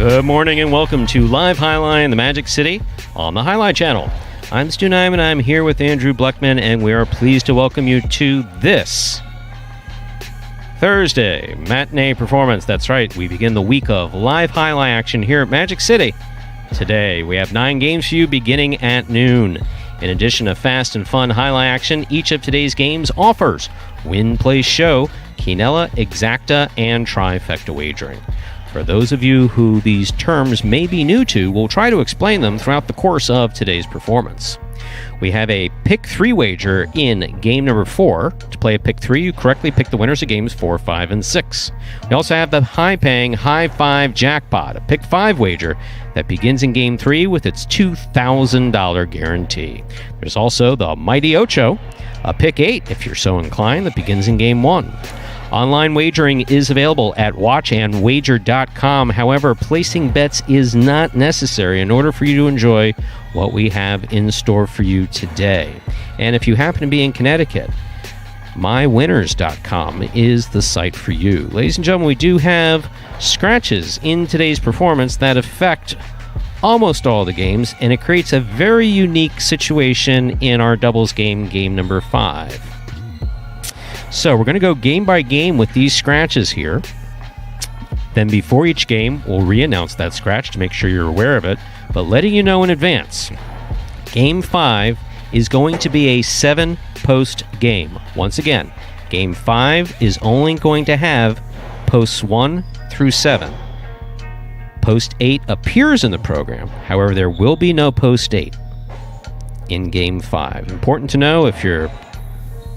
Good morning and welcome to Live Jai-Alai in the Magic City on the Jai-Alai Channel. I'm Stu Nyman and I'm here with Andrew Bleckman, and we are pleased to welcome you to this Thursday matinee performance. That's right, we begin the week of live Jai-Alai action here at Magic City. Today we have 9 games for you beginning at noon. In addition to fast and fun Jai-Alai action, each of today's games offers win, play, show, quinella, exacta, and trifecta wagering. For those of you who these terms may be new to, we'll try to explain them throughout the course of today's performance. We have a pick 3 wager in game number 4. To play a pick 3, you correctly pick the winners of games 4, 5, and 6. We also have the high-paying High 5 jackpot, a pick 5 wager that begins in game 3 with its $2,000 guarantee. There's also the Mighty Ocho, a pick 8 if you're so inclined, that begins in game 1. Online wagering is available at watchandwager.com. However, placing bets is not necessary in order for you to enjoy what we have in store for you today. And if you happen to be in Connecticut, mywinners.com is the site for you. Ladies and gentlemen, we do have scratches in today's performance that affect almost all the games, and it creates a very unique situation in our doubles game, game number 5. So we're going to go game by game with these scratches here. Then before each game, we'll re-announce that scratch to make sure you're aware of it, but letting you know in advance. Game 5 is going to be a 7-post game. Once again, Game 5 is only going to have posts 1 through 7. Post 8 appears in the program. However, there will be no post 8 in Game 5. Important to know if you're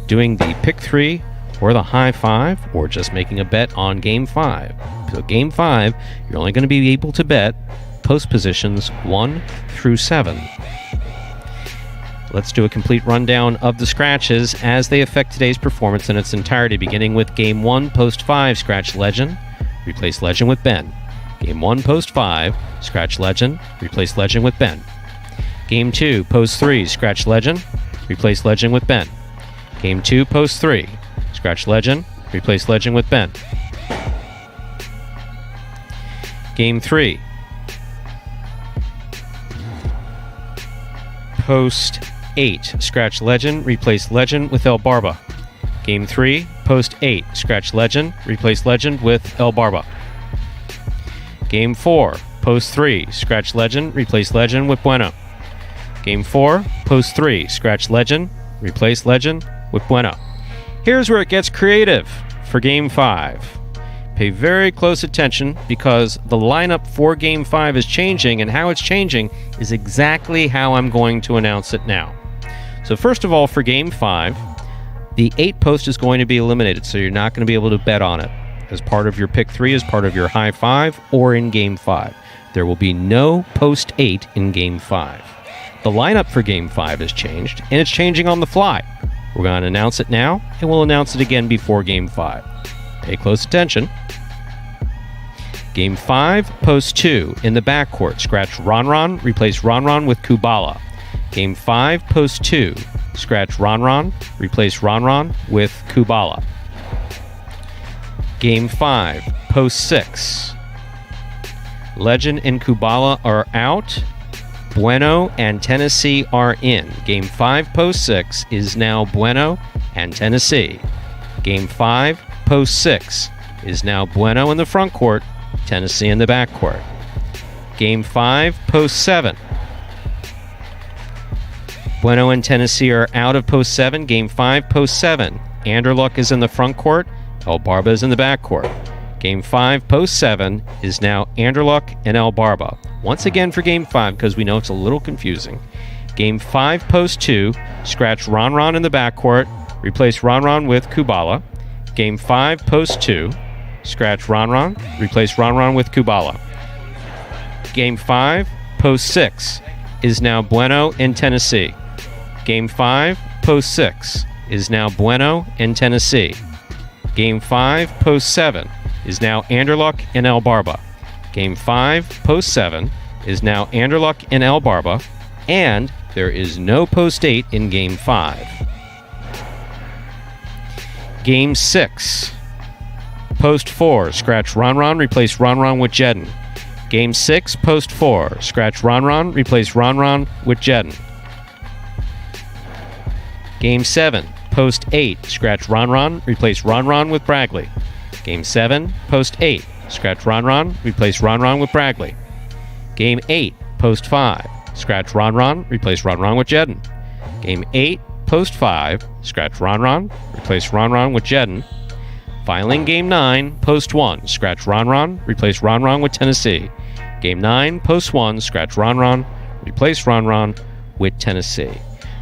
doing the pick 3 or the high 5 or just making a bet on game 5. So game 5, you're only going to be able to bet post positions 1 through 7. Let's do a complete rundown of the scratches as they affect today's performance in its entirety, beginning with game 1, post 5, scratch legend, replace legend with Ben. Game 1, post 5, scratch legend, replace legend with Ben. Game 2, post 3, scratch legend, replace legend with Ben. Game 2, post 3. Scratch legend, replace legend with Ben. Game 3. Post 8. Scratch legend, replace legend with El Barba. Game 3, post 8. Scratch legend, replace legend with El Barba. Game 4, post 3. Scratch legend, replace legend with Bueno. Game 4, post 3. Scratch legend, replace legend with Bueno. Here's where it gets creative for Game 5. Pay very close attention because the lineup for Game 5 is changing, and how it's changing is exactly how I'm going to announce it now. So first of all, for Game 5, the 8 post is going to be eliminated, so you're not going to be able to bet on it as part of your pick 3, as part of your high 5, or in Game 5. There will be no post 8 in Game 5. The lineup for Game 5 has changed, and it's changing on the fly. We're going to announce it now, and we'll announce it again before Game 5. Pay close attention. Game 5, post 2, in the backcourt, scratch Ronron, replace Ronron with Kubala. Game 5, post 2, scratch Ronron, replace Ronron with Kubala. Game 5, post 6. Legend and Kubala are out. Bueno and Tennessee are in. Game 5, post 6 is now Bueno and Tennessee. Game 5, post 6 is now Bueno in the front court, Tennessee in the back court. Game 5, post 7. Bueno and Tennessee are out of post 7. Game 5, post 7. Anderluck is in the front court, El Barba is in the back court. Game 5, post 7 is now Anderluck and El Barba. Once again for Game 5, because we know it's a little confusing. Game 5, post 2, scratch Ronron in the backcourt, replace Ronron with Kubala. Game 5, post 2, scratch Ronron, replace Ronron with Kubala. Game 5, post 6 is now Bueno and Tennessee. Game 5, post 6 is now Bueno and Tennessee. Game 5, post 7 is now Anderluck and El Barba. Game 5, post 7 is now Anderluck and El Barba, and there is no post 8 in Game 5. Game 6, post 4, scratch Ronron, replace Ronron with Jedin. Game 6, post 4. Scratch Ron Ron, replace Ron Ron with Jedden. Game 7, post 8. Scratch Ron Ron, replace Ron Ron with Bragley. Game 7, post 8. Scratch Ron Ron, replace Ron Ron with Bragley. Game 8, post 5. Scratch Ron Ron, replace Ron Ron with Jedden. Game 8, post 5. Scratch Ron Ron, replace Ron Ron with Jedden. Finally, Game 9, post 1. Scratch Ron Ron, replace Ron Ron with Tennessee. Game 9, post 1. Scratch Ron Ron, replace Ron Ron with Tennessee.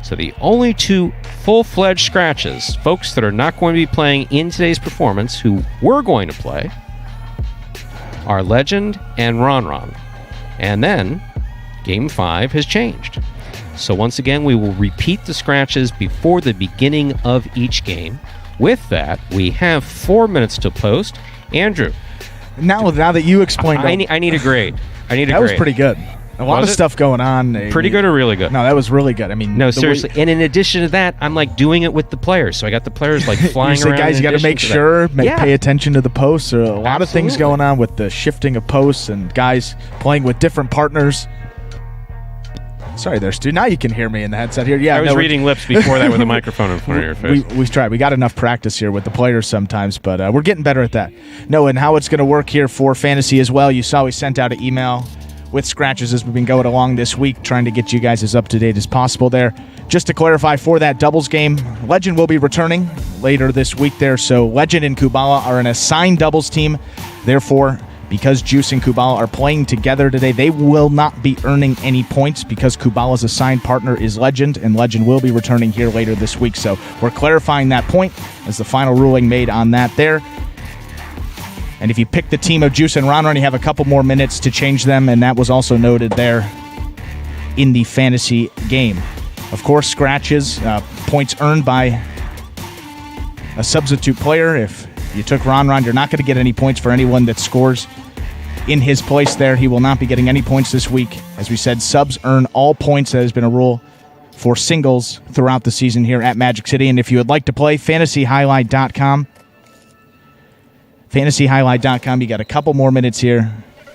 So the only two full-fledged scratches, folks that are not going to be playing in today's performance, who were going to play, are Legend and Ron Ron. And then, Game 5 has changed. So once again, we will repeat the scratches before the beginning of each game. With that, we have 4 minutes to post. Andrew. Now that you explained... I need a grade. That was pretty good. A lot of stuff going on. Pretty good or really good? No, that was really good. I mean... No, seriously. And in addition to that, I'm like doing it with the players. So I got the players like flying around. Guys, you got to make sure, pay attention to the posts. There are a lot of things going on with the shifting of posts and guys playing with different partners. Sorry there, Stu. Now you can hear me in the headset here. Yeah, I was reading lips before that with a microphone in front of your face. We tried. We got enough practice here with the players sometimes, but we're getting better at that. No, and how it's going to work here for fantasy as well. You saw we sent out an email with scratches as we've been going along this week, trying to get you guys as up to date as possible there. Just to clarify, for that doubles game, Legend will be returning later this week there. So Legend and Kubala are an assigned doubles team. Therefore, because Juice and Kubala are playing together today, they will not be earning any points because Kubala's assigned partner is Legend, and Legend will be returning here later this week. So we're clarifying that point as the final ruling made on that there. And if you pick the team of Juice and Ron Ron, you have a couple more minutes to change them, and that was also noted there in the fantasy game. Of course, scratches, points earned by a substitute player. If you took Ron Ron, you're not going to get any points for anyone that scores in his place there. He will not be getting any points this week. As we said, subs earn all points. That has been a rule for singles throughout the season here at Magic City. And if you would like to play, fantasyhighlight.com. Fantasyhighlight.com. You got a couple more minutes here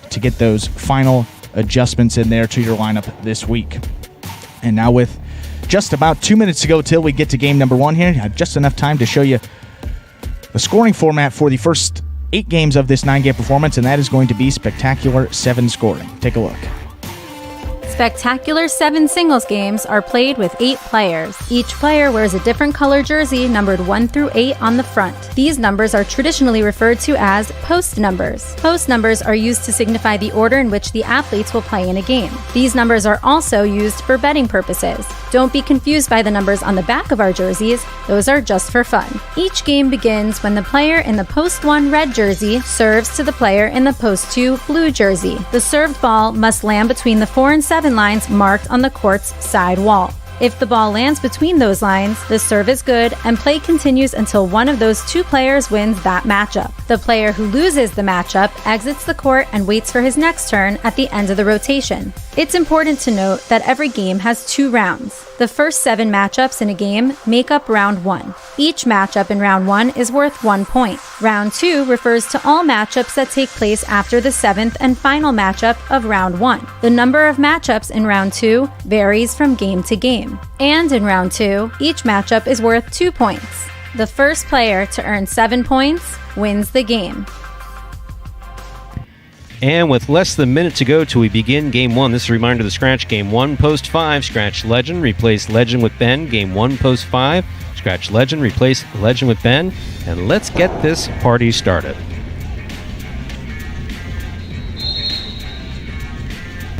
to get those final adjustments in there to your lineup this week. And now with just about 2 minutes to go till we get to game number 1 here, I have just enough time to show you the scoring format for the first 8 games of this 9-game performance, and that is going to be Spectacular 7 scoring. Take a look. Spectacular 7 singles games are played with 8 players. Each player wears a different color jersey numbered 1 through 8 on the front. These numbers are traditionally referred to as post numbers. Post numbers are used to signify the order in which the athletes will play in a game. These numbers are also used for betting purposes. Don't be confused by the numbers on the back of our jerseys. Those are just for fun. Each game begins when the player in the post 1 red jersey serves to the player in the post 2 blue jersey. The served ball must land between the 4 and 7 lines marked on the court's side wall. If the ball lands between those lines, the serve is good and play continues until one of those 2 players wins that matchup. The player who loses the matchup exits the court and waits for his next turn at the end of the rotation. It's important to note that every game has 2 rounds. The first 7 matchups in a game make up round 1. Each matchup in round 1 is worth 1 point. Round 2 refers to all matchups that take place after the 7th and final matchup of round 1. The number of matchups in round 2 varies from game to game. And in round 2, each matchup is worth 2 points. The first player to earn 7 points wins the game. And with less than a minute to go till we begin Game 1, this is a reminder of the scratch. Game 1, post 5, scratch Legend, replace Legend with Ben. Game 1, post 5, scratch Legend, replace Legend with Ben. And let's get this party started.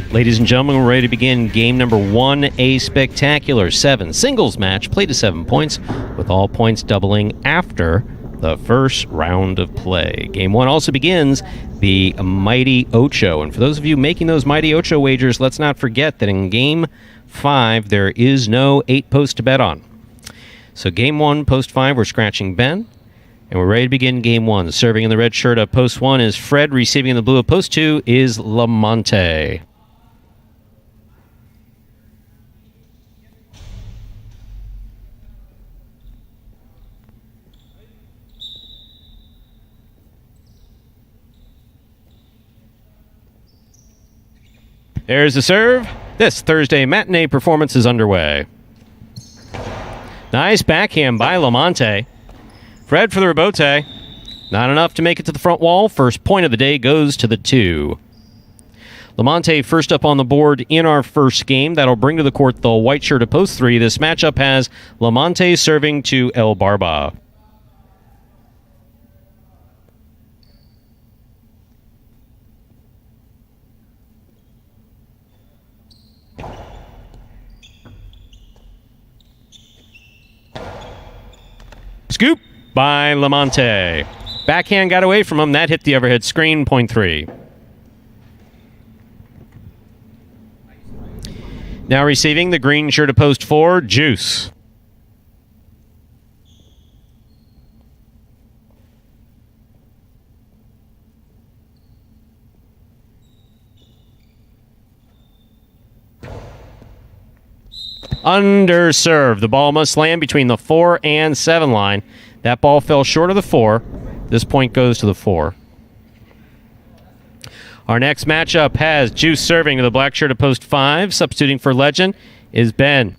Ladies and gentlemen, we're ready to begin game number 1, a Spectacular 7 singles match, played to 7 points, with all points doubling after the first round of play. Game 1 also begins the Mighty Ocho. And for those of you making those Mighty Ocho wagers, let's not forget that in Game 5, there is no 8 post to bet on. So Game 1, post 5, we're scratching Ben. And we're ready to begin Game 1. Serving in the red shirt of post 1 is Fred. Receiving in the blue of post 2 is Lamonte. There's the serve. This Thursday matinee performance is underway. Nice backhand by Lamonte. Fred for the rebote. Not enough to make it to the front wall. First point of the day goes to the 2. Lamonte first up on the board in our first game. That'll bring to the court the white shirt of post 3. This matchup has Lamonte serving to El Barba. Scoop by Lamonte. Backhand got away from him. That hit the overhead screen, point 3. Now receiving the green shirt of post 4, Juice. Underserve. The ball must land between the 4 and 7 line. That ball fell short of the 4. This point goes to the 4. Our next matchup has Juice serving to the black shirt of post 5. Substituting for Legend is Ben.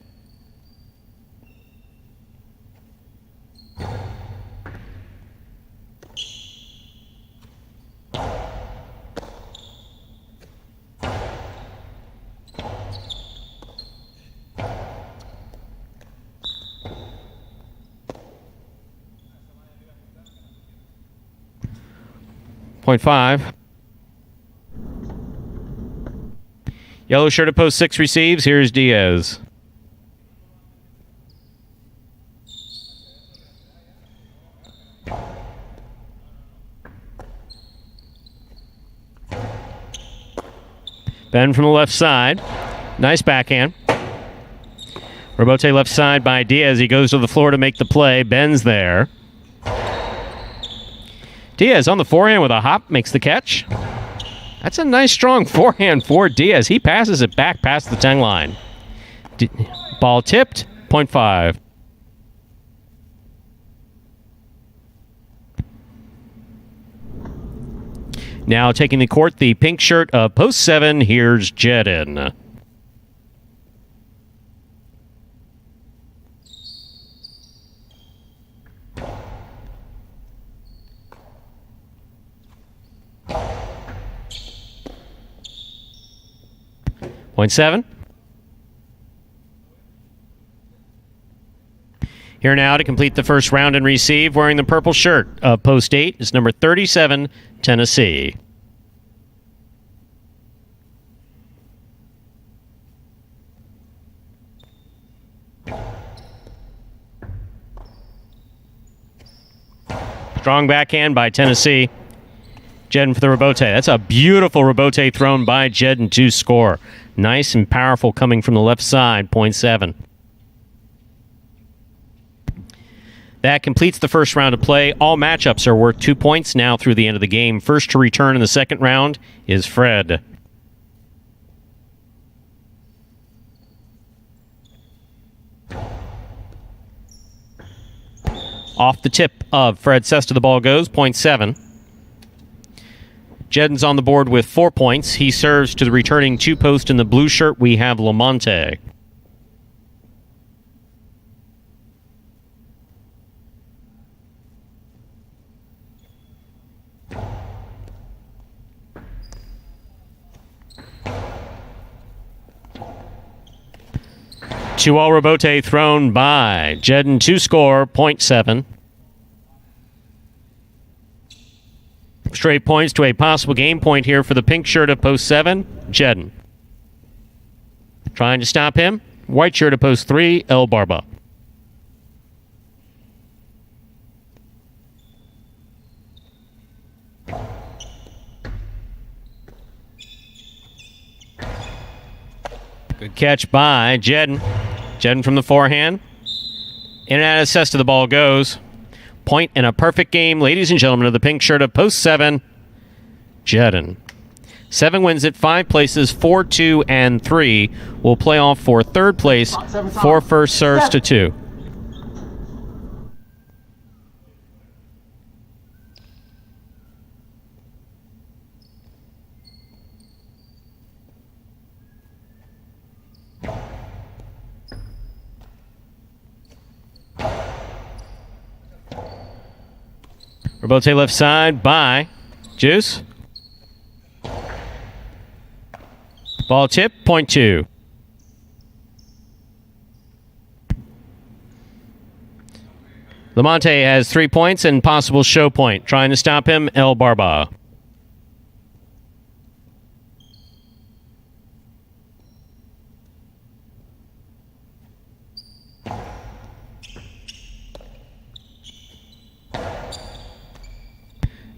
Point 5. Yellow shirt at post 6 receives. Here's Diaz. Ben from the left side. Nice backhand. Rebote left side by Diaz. He goes to the floor to make the play. Ben's there. Diaz on the forehand with a hop, makes the catch. That's a nice, strong forehand for Diaz. He passes it back past the 10 line. Ball tipped, point 5. Now taking the court, the pink shirt of post 7. Here's Jedin. Point 7. Here now to complete the first round and receive, wearing the purple shirt of post 8 is number 37, Tennessee. Strong backhand by Tennessee. Jedin for the rebote. That's a beautiful rebote thrown by Jedin to score. Nice and powerful coming from the left side, point 7. That completes the first round of play. All matchups are worth 2 points now through the end of the game. First to return in the second round is Fred. Off the tip of Fred Sesta, the ball goes, point 7. Jedin's on the board with 4 points. He serves to the returning 2 post in the blue shirt. We have Lamonte. Two-all rebote thrown by Jedin to score, point 7. Straight points to a possible game point here for the pink shirt of post 7, Jedin. Trying to stop him, white shirt of post 3, El Barba. Good catch by Jedin. Jedin from the forehand. In and out of Sesta, the ball goes. Point and a perfect game, ladies and gentlemen, of the pink shirt of post 7, Jedin. 7 wins at 5 places, 4, 2, and 3. Will play off for third place, 4 first serves to 2. Rebote left side by Juice. Ball tip, point 2. Lamonte has 3 points and possible show point. Trying to stop him, El Barba.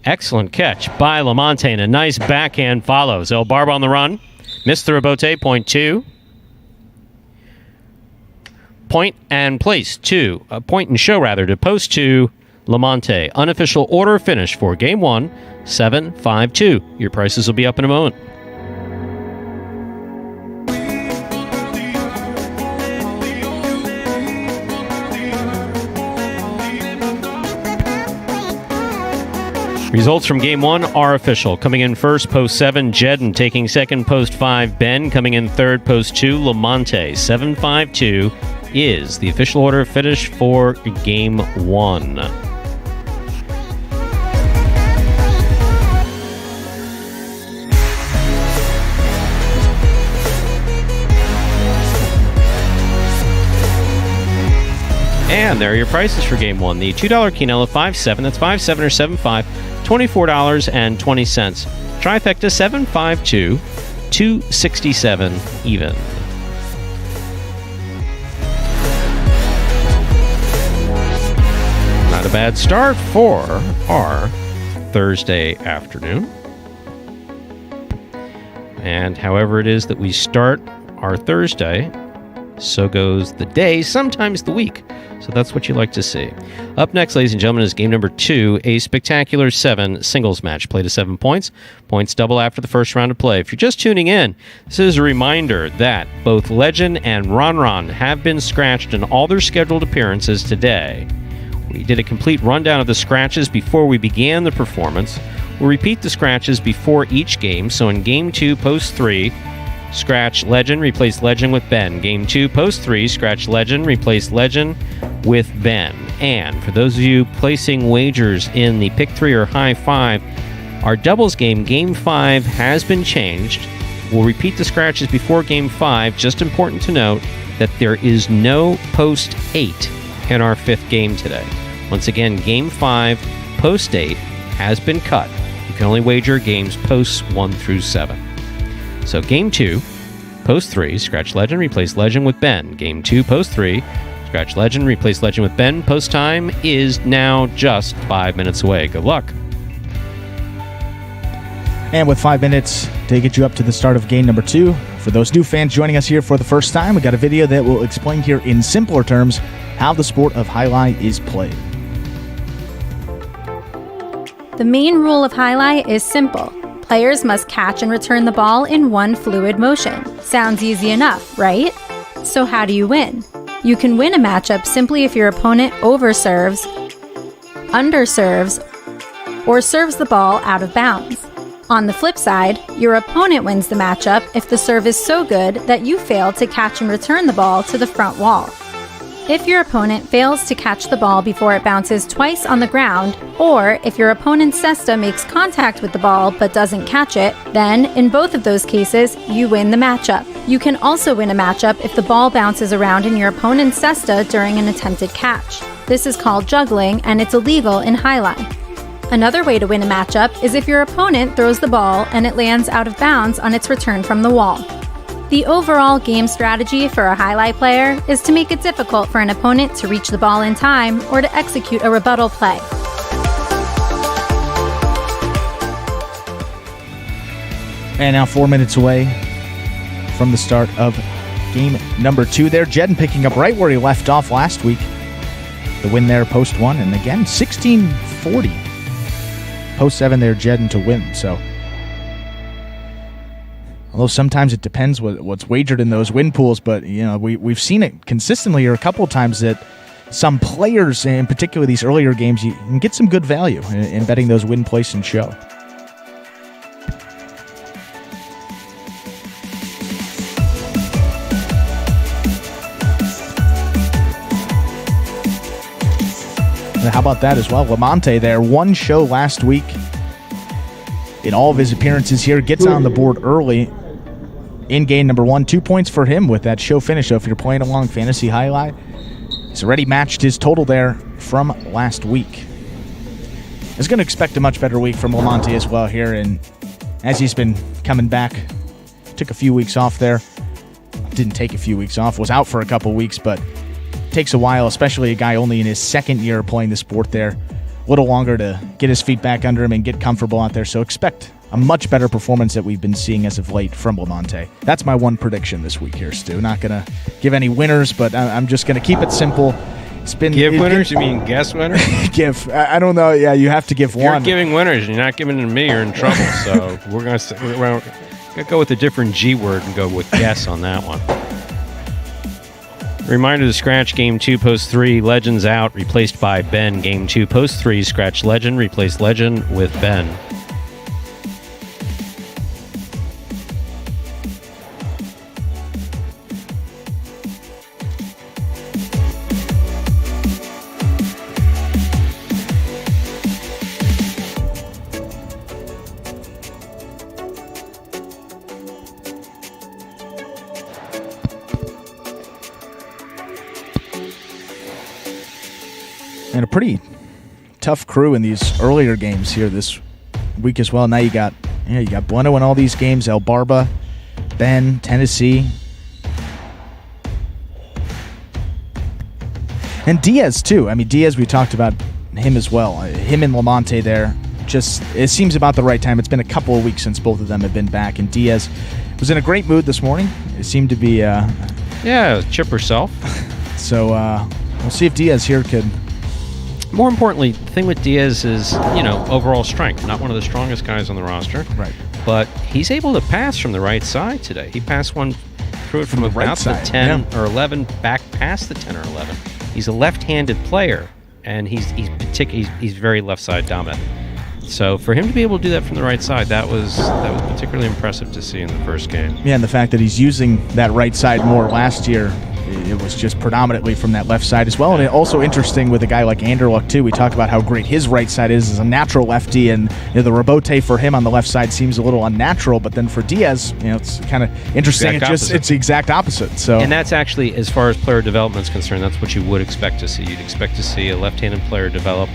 Excellent catch by Lamonte, and a nice backhand follows. El Barba on the run. Missed the rebote, point 2. Point and place 2. Point and show, rather, to post 2, Lamonte. Unofficial order finish for game 1, 7-5-2. Your prices will be up in a moment. Results from Game 1 are official. Coming in first, post 7, Jedden. Taking second, post 5, Ben. Coming in third, post 2, Lamonte. 7-5-2 is the official order of finish for Game 1. And there are your prices for Game 1. The $2 Quinella, 5-7. That's 5-7 or 7-5. $24.20. Trifecta 752, 267 even. Not a bad start for our Thursday afternoon. And however it is that we start our Thursday, so goes the day, sometimes the week. So that's what you like to see. Up next, ladies and gentlemen, is game number 2, a spectacular 7 singles match. Play to 7 points. Points double after the first round of play. If you're just tuning in, this is a reminder that both Legend and Ron have been scratched in all their scheduled appearances today. We did a complete rundown of the scratches before we began the performance. We'll repeat the scratches before each game. So in game 2, post 3, scratch Legend, replace Legend with Ben. Game 2, post 3, scratch Legend, replace Legend with Ben. And for those of you placing wagers in the pick 3 or high 5, our doubles game, game 5, has been changed. We'll repeat the scratches before game 5. Just important to note that there is no post 8 in our 5th game today. Once again, game 5, post 8 has been cut. You can only wager games posts 1 through 7. So game 2, post 3, scratch Legend, replace Legend with Ben. Game 2, post 3, scratch Legend, replace Legend with Ben. Post time is now just 5 minutes away. Good luck. And with 5 minutes to get you up to the start of game number 2, for those new fans joining us here for the first time, we got a video that will explain here in simpler terms how the sport of Jai-Alai is played. The main rule of Jai-Alai is simple. Players must catch and return the ball in one fluid motion. Sounds easy enough, right? So how do you win? You can win a matchup simply if your opponent overserves, underserves, or serves the ball out of bounds. On the flip side, your opponent wins the matchup if the serve is so good that you fail to catch and return the ball to the front wall. If your opponent fails to catch the ball before it bounces twice on the ground, or if your opponent's cesta makes contact with the ball but doesn't catch it, then, in both of those cases, you win the matchup. You can also win a matchup if the ball bounces around in your opponent's cesta during an attempted catch. This is called juggling, and it's illegal in Jai-Alai. Another way to win a matchup is if your opponent throws the ball and it lands out of bounds on its return from the wall. The overall game strategy for a Jai-Alai player is to make it difficult for an opponent to reach the ball in time or to execute a rebuttal play. And now 4 minutes away from the start of game number 2 there. Jedden picking up right where he left off last week. The win there, post 1, and again, 16-40. Post 7 there, Jedden to win, so... Although sometimes it depends what's wagered in those win pools, but we've seen it consistently here a couple of times that some players, in particular these earlier games, you can get some good value in betting those win, place, and show. How about that as well? Lamonte there, one show last week in all of his appearances here, gets on the board early in game number 1. 2 points for him with that show finish. So if you're playing along Fantasy Jai-Alai, he's already matched his total there from last week. I was going to expect a much better week from Lamonte as well here, and as he's been coming back, took a few weeks off there. Didn't take a few weeks off, was out for a couple weeks, but takes a while, especially a guy only in his second year playing the sport there. A little longer to get his feet back under him and get comfortable out there, so expect a much better performance that we've been seeing as of late from Lamonte. That's my one prediction this week here, Stu. Not going to give any winners, but I'm just going to keep it simple. Winners? You mean guess winners? I don't know. Yeah, you have to give one. You're giving winners. You're not giving them to me. You're in trouble. So we're going to go with a different G word and go with guess on that one. Reminder to scratch game 2, post 3, Legends out, replaced by Ben. Game 2, post 3, scratch Legend, replace Legend with Ben. And a pretty tough crew in these earlier games here this week as well. Now you got Bueno in all these games, El Barba, Ben, Tennessee. And Diaz too. I mean, Diaz, we talked about him as well. Him and Lamonte there. Just, it seems about the right time. It's been a couple of weeks since both of them have been back. And Diaz was in a great mood this morning. It seemed to be... chip herself. So we'll see if Diaz here could... More importantly, the thing with Diaz is, overall strength. Not one of the strongest guys on the roster. Right. But he's able to pass from the right side today. He passed one, threw it from about right the 10 or 11 back past the 10 or 11. He's a left-handed player, and he's very left side dominant. So for him to be able to do that from the right side, that was particularly impressive to see in the first game. Yeah, and the fact that he's using that right side more last year, it was just predominantly from that left side as well. And it also interesting with a guy like Anderluck too. We talk about how great his right side is as a natural lefty, and the Rebote for him on the left side seems a little unnatural. But then for Diaz, it's kind of interesting. It's the exact opposite. So, and that's actually, as far as player development is concerned, that's what you would expect to see. You'd expect to see a left-handed player develop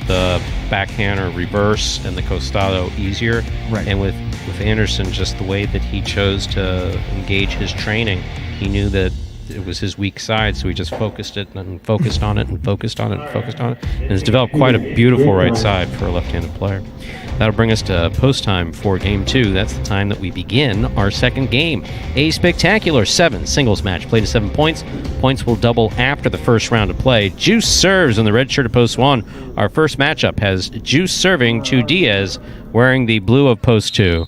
the backhand or reverse and the costado easier. Right. And with Anderson, just the way that he chose to engage his training, he knew that it was his weak side, so he just focused it and focused on it and focused on it and focused on it, and has developed quite a beautiful right side for a left-handed player. That'll bring us to post time for game 2. That's the time that we begin our second game. A spectacular 7 singles match, played to 7 points. Points will double after the first round of play. Juice serves in the red shirt of post 1. Our first matchup has Juice serving to Diaz, wearing the blue of post 2.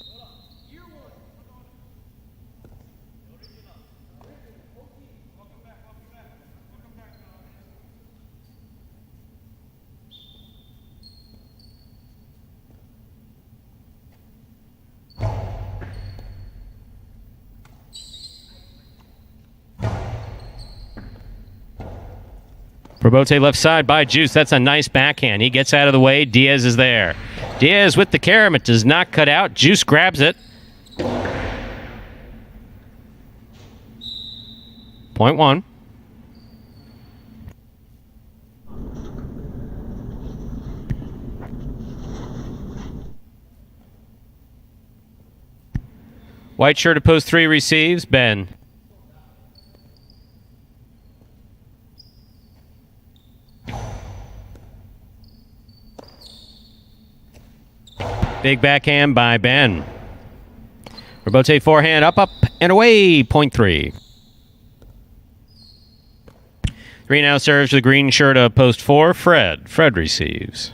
Rebote left side by Juice. That's a nice backhand. He gets out of the way. Diaz is there. Diaz with the carom. It does not cut out. Juice grabs it. Point 1. White shirt at post 3 receives. Ben. Big backhand by Ben. Rebote forehand, up, and away. Point 3. 3 now serves the green shirt of post 4. Fred. Fred receives.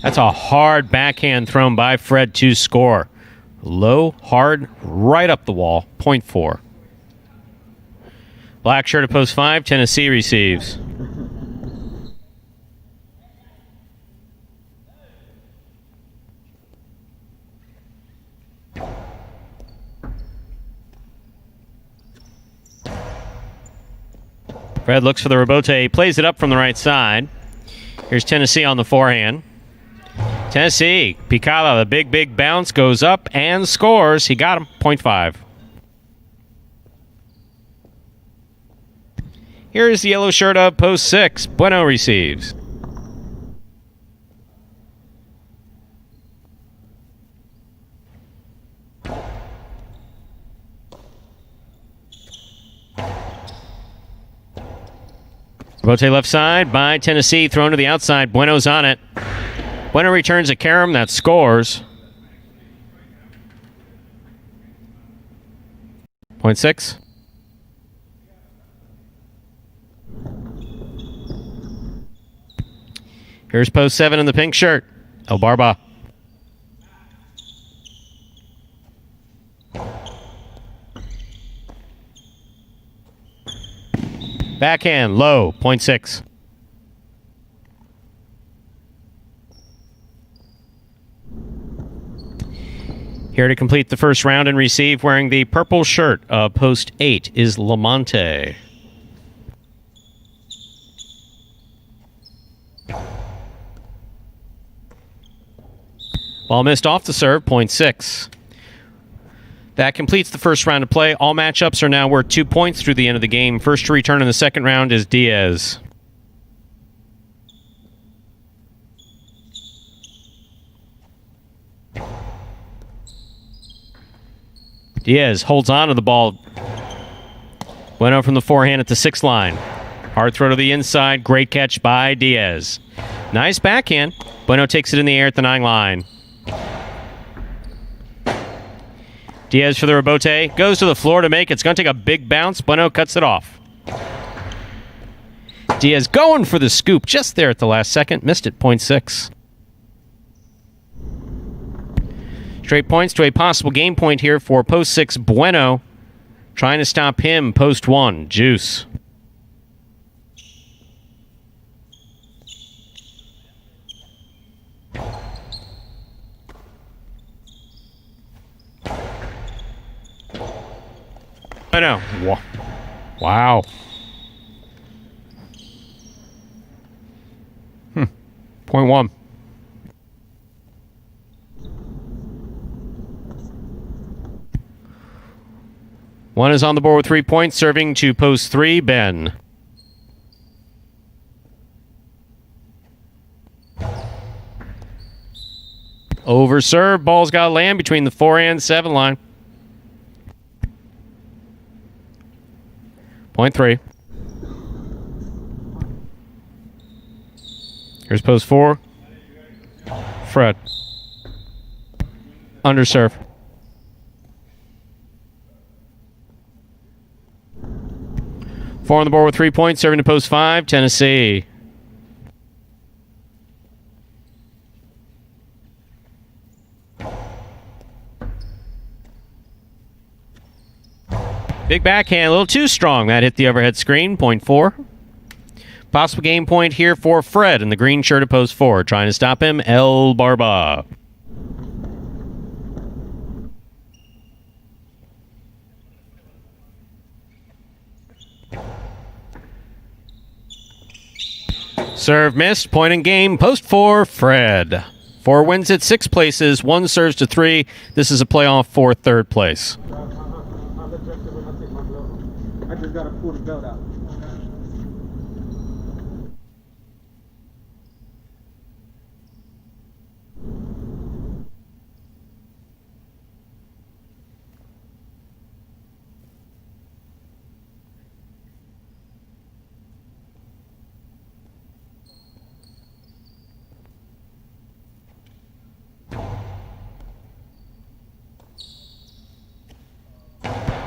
That's a hard backhand thrown by Fred to score. Low, hard, right up the wall. Point 4. Black shirt at post 5. Tennessee receives. Fred looks for the rebote, plays it up from the right side. Here's Tennessee on the forehand. Tennessee, Picala, the big bounce, goes up and scores. He got him, 0.5. Here's the yellow shirt of post 6. Bueno receives. Rebote left side by Tennessee, thrown to the outside. Bueno's on it. Bueno returns a carom that scores. 0.6. Here's post 7 in the pink shirt. El Barba. Backhand, low, 0.6. Here to complete the first round and receive, wearing the purple shirt of post 8, is Lamonte. Ball missed off the serve, 0.6. That completes the first round of play. All matchups are now worth 2 points through the end of the game. First to return in the second round is Diaz. Diaz holds on to the ball. Bueno from the forehand at the 6 line. Hard throw to the inside. Great catch by Diaz. Nice backhand. Bueno takes it in the air at the 9 line. Diaz for the rebote. Goes to the floor to make it. It's going to take a big bounce. Bueno cuts it off. Diaz going for the scoop just there at the last second. Missed it, 0.6. Straight points to a possible game point here for post 6 Bueno. Trying to stop him, post 1 Juice. Bueno. Wow. 0.1. One is on the board with 3 points, serving to post 3, Ben. Over serve, ball's got to land between the 4 and 7 line. 0.3. Here's post 4. Fred. Underserve. Four on the board with 3 points, serving to post 5, Tennessee. Big backhand, a little too strong. That hit the overhead screen, 0.4. Possible game point here for Fred in the green shirt at post 4. Trying to stop him, El Barba. Serve missed, point in game, post 4, Fred. 4 wins at 6 places, 1 serves to 3. This is a playoff for 3rd place. I just gotta pull the belt out.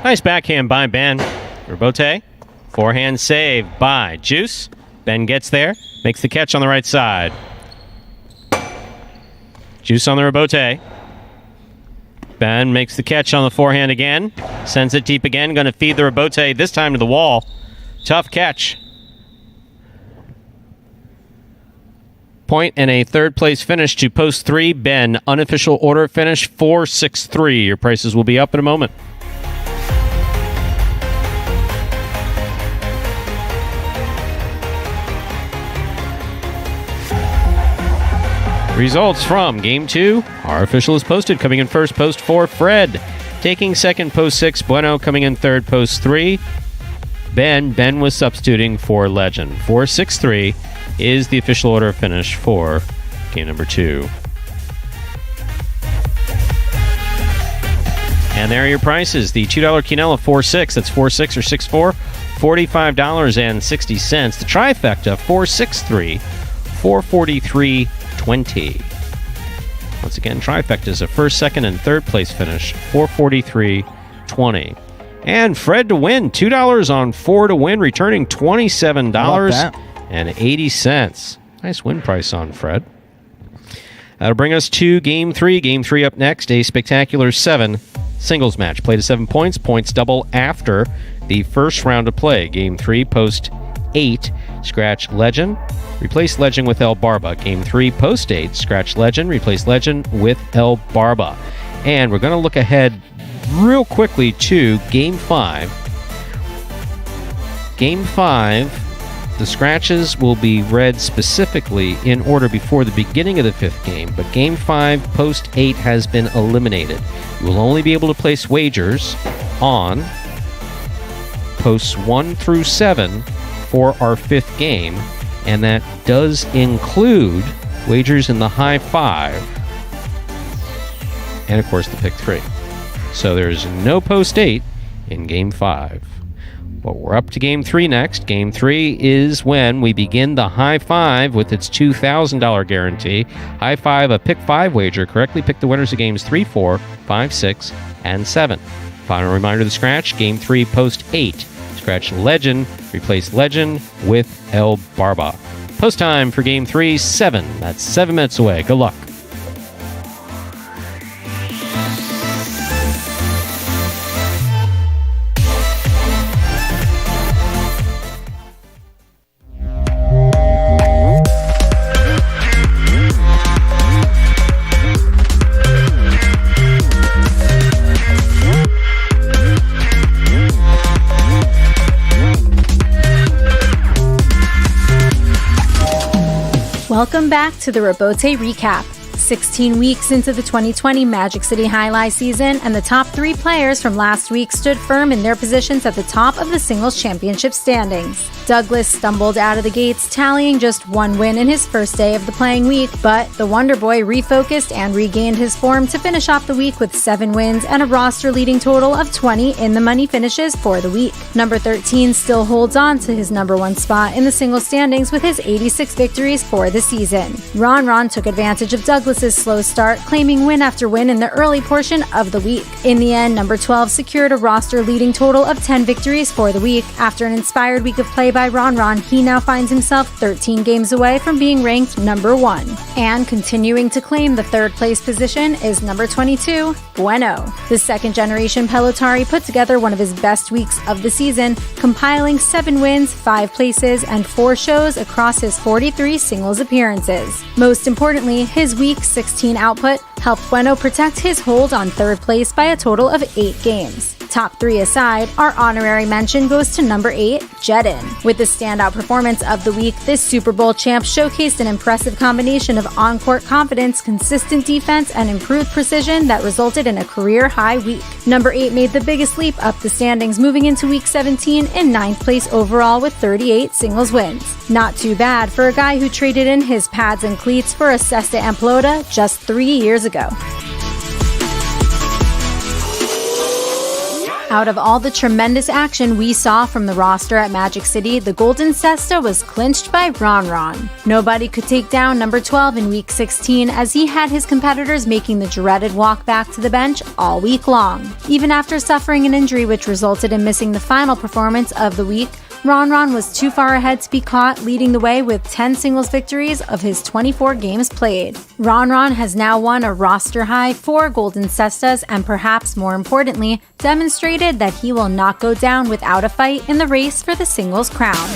Nice backhand by Ben. Rebote. Forehand save by Juice. Ben gets there. Makes the catch on the right side. Juice on the rebote. Ben makes the catch on the forehand again. Sends it deep again. Going to feed the rebote, this time to the wall. Tough catch. Point and a 3rd place finish to post 3, Ben. Unofficial order finish 4-6-3. Your prices will be up in a moment. Results from Game 2. Our official is posted. Coming in first, post 4, Fred. Taking second, post 6, Bueno. Coming in third, post 3, Ben. Ben was substituting for Legend. 4-6-3 is the official order of finish for game number 2. And there are your prices. The $2 quinella, 4-6. That's 4-6 or 6-4. $45.60. The trifecta, 4-6-3. $443.20. Once again, trifecta is a first, second, and third place finish. $443.20. And Fred to win. $2 on 4 to win, returning $27.80. Nice win price on Fred. That'll bring us to Game 3. Game 3 up next. A spectacular 7 singles match. Play to 7 points. Points double after the first round of play. Game 3, post 8. Scratch Legend. Replace Legend with El Barba. Game 3, post 8. Scratch Legend. Replace Legend with El Barba. And we're going to look ahead real quickly to Game 5. Game 5, the scratches will be read specifically in order before the beginning of the 5th game, but Game 5, post 8 has been eliminated. You will only be able to place wagers on posts 1 through 7 for our 5th game, and that does include wagers in the high 5 and, of course, the pick 3. So there's no post 8 in Game 5. But we're up to Game 3 next. Game 3 is when we begin the high 5 with its $2,000 guarantee. High 5, a pick 5 wager. Correctly pick the winners of games 3, 4, 5, 6, and 7. Final reminder of the scratch. Game 3, post 8. Scratch Legend. Replace Legend with El Barba. Post time for Game 3, 7. That's 7 minutes away. Good luck. Welcome back to the Robote Recap. 16 weeks into the 2020 Magic City Jai-Alai season, and the top 3 players from last week stood firm in their positions at the top of the singles championship standings. Douglas stumbled out of the gates, tallying just 1 win in his first day of the playing week, but the Wonder Boy refocused and regained his form to finish off the week with 7 wins and a roster-leading total of 20 in the money finishes for the week. Number 13 still holds on to his number 1 spot in the singles standings with his 86 victories for the season. Ron took advantage of Douglas's slow start, claiming win after win in the early portion of the week. In the end, number 12 secured a roster-leading total of 10 victories for the week. After an inspired week of play by Ron, he now finds himself 13 games away from being ranked number 1. And continuing to claim the 3rd place position is number 22, Bueno. The 2nd-generation Pelotari put together one of his best weeks of the season, compiling 7 wins, 5 places, and 4 shows across his 43 singles appearances. Most importantly, his Week 16 output helped Bueno protect his hold on 3rd place by a total of 8 games. Top 3 aside, our honorary mention goes to number 8, Jedin. With the standout performance of the week, this Super Bowl champ showcased an impressive combination of on-court confidence, consistent defense, and improved precision that resulted in a career-high week. Number 8 made the biggest leap up the standings, moving into Week 17 in 9th place overall with 38 singles wins. Not too bad for a guy who traded in his pads and cleats for a Cesta Amplota just 3 years ago. Out of all the tremendous action we saw from the roster at Magic City, the Golden Cesta was clinched by Ron. Nobody could take down number 12 in Week 16 as he had his competitors making the dreaded walk back to the bench all week long. Even after suffering an injury which resulted in missing the final performance of the week, Ron was too far ahead to be caught, leading the way with 10 singles victories of his 24 games played. Ron has now won a roster-high 4 Golden Cestas and perhaps more importantly, demonstrated that he will not go down without a fight in the race for the singles crown.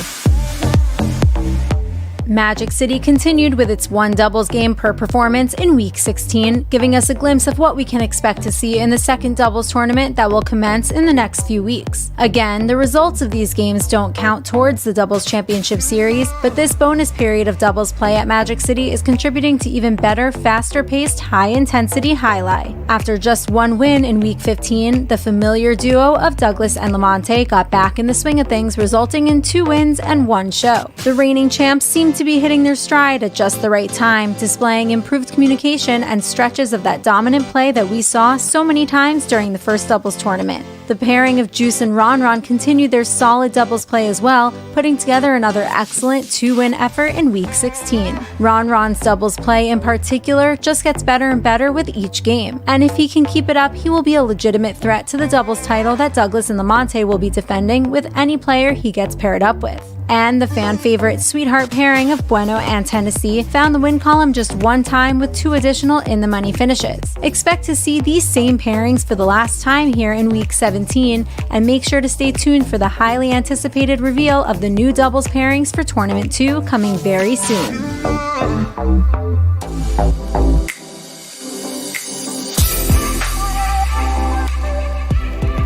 Magic City continued with its one doubles game per performance in Week 16, giving us a glimpse of what we can expect to see in the second doubles tournament that will commence in the next few weeks. Again, the results of these games don't count towards the Doubles Championship Series, but this bonus period of doubles play at Magic City is contributing to even better, faster-paced, high-intensity Jai-Alai. After just one win in Week 15, the familiar duo of Douglas and Lamonte got back in the swing of things, resulting in 2 wins and 1 show. The reigning champs seem to be hitting their stride at just the right time, displaying improved communication and stretches of that dominant play that we saw so many times during the first doubles tournament. The pairing of Juice and Ron Ron continued their solid doubles play as well, putting together another excellent 2-win effort in Week 16. Ron Ron's doubles play in particular just gets better and better with each game, and if he can keep it up, he will be a legitimate threat to the doubles title that Douglas and Lamonte will be defending with any player he gets paired up with. And the fan favorite sweetheart pairing of Bueno and Tennessee found the win column just one time with 2 additional in-the-money finishes. Expect to see these same pairings for the last time here in Week 17, and make sure to stay tuned for the highly anticipated reveal of the new doubles pairings for Tournament 2 coming very soon.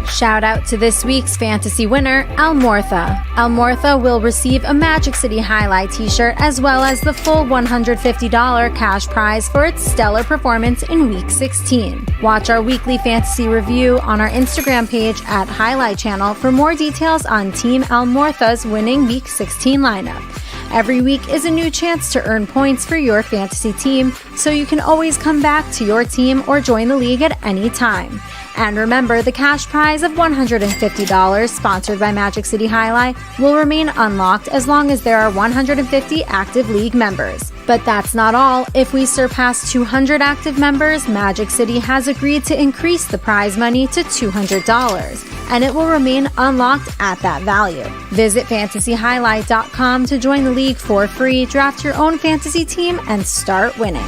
Shout out to this week's fantasy winner, Almortha. Almortha will receive a Magic City Jai-Alai t-shirt as well as the full $150 cash prize for its stellar performance in Week 16. Watch our weekly fantasy review on our Instagram page at Jai-Alai Channel for more details on Team Almortha's winning Week 16 lineup. Every week is a new chance to earn points for your fantasy team, so you can always come back to your team or join the league at any time. And remember, the cash prize of $150, sponsored by Magic City Jai-Alai, will remain unlocked as long as there are 150 active league members. But that's not all. If we surpass 200 active members, Magic City has agreed to increase the prize money to $200, and it will remain unlocked at that value. Visit fantasyhighlight.com to join the league for free, draft your own fantasy team, and start winning.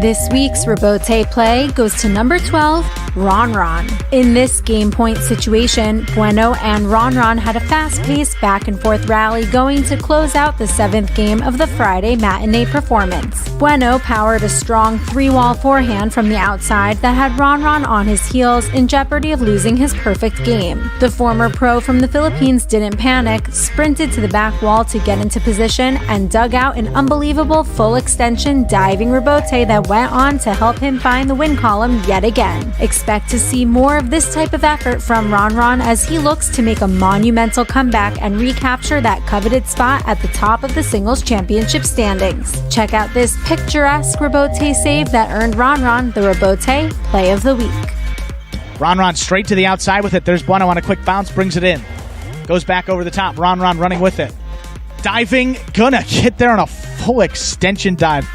This week's Rebote play goes to number 12, Ron Ron. In this game point situation, Bueno and Ron Ron had a fast-paced back-and-forth rally going to close out the 7th game of the Friday matinee performance. Bueno powered a strong 3-wall forehand from the outside that had Ron Ron on his heels in jeopardy of losing his perfect game. The former pro from the Philippines didn't panic, sprinted to the back wall to get into position, and dug out an unbelievable full extension diving rebote that went on to help him find the win column yet again. Expect to see more of this type of effort from Ron Ron as he looks to make a monumental comeback and recapture that coveted spot at the top of the singles championship standings. Check out this picturesque rebote save that earned Ron Ron the Rebote Play of the Week. Ron Ron straight to the outside with it. There's Bueno on a quick bounce, brings it in. Goes back over the top. Ron Ron running with it. Diving, gonna get there on a full extension dive.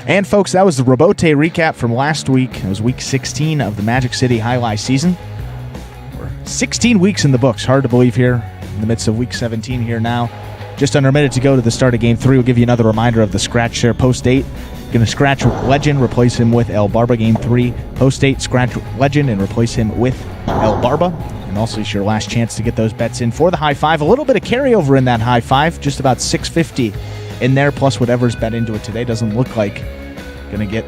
And folks, that was the Rebote recap from last week. It was week 16 of the Magic City Jai-Alai season. We're 16 weeks in the books. Hard to believe here in the midst of week 17 here now. Just under a minute to go to the start of game 3. We'll give you another reminder of the scratch share post 8. Going to scratch Legend, replace him with El Barba. Game 3, post 8, scratch Legend and replace him with El Barba. And also it's your last chance to get those bets in for the high five. A little bit of carryover in that high five, just about $650 in there, plus whatever's bet into it today. Doesn't look like going to get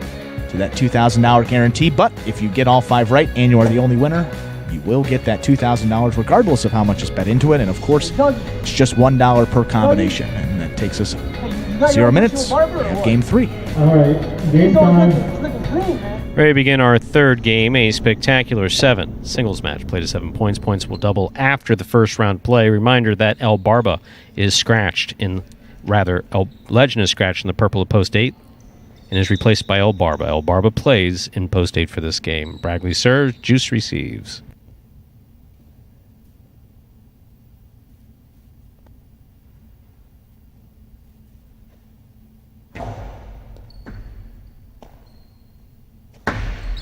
to that $2,000 guarantee, but if you get all 5 right and you are the only winner, you will get that $2,000 regardless of how much is bet into it. And of course, it's just $1 per combination, and that takes us 0 minutes of game 3. All right, game time. Ready to begin our third game, a spectacular 7 singles match. Played at 7 points. Points will double after the first round play. Reminder that El Barba is scratched El Legend is scratched in the purple of post 8 and is replaced by El Barba. El Barba plays in post 8 for this game. Bragley serves, Juice receives.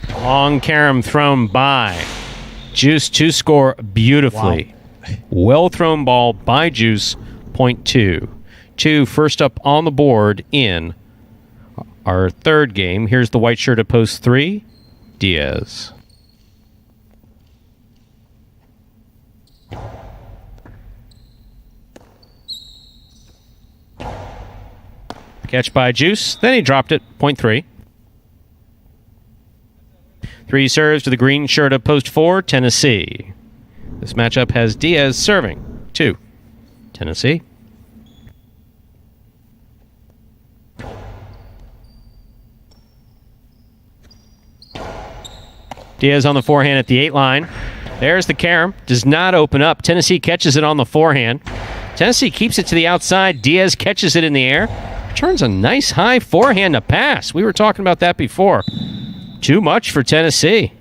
Long carom thrown by Juice to score beautifully. Wow. Well thrown ball by Juice, point 2. 2 first up on the board in our third game. Here's the white shirt at post 3, Diaz. Catch by Juice. Then he dropped it. Point 3. 3 serves to the green shirt of post 4, Tennessee. This matchup has Diaz serving. 2, Tennessee. Diaz on the forehand at the 8 line. There's the carom. Does not open up. Tennessee catches it on the forehand. Tennessee keeps it to the outside. Diaz catches it in the air. Turns a nice high forehand to pass. We were talking about that before. Too much for Tennessee.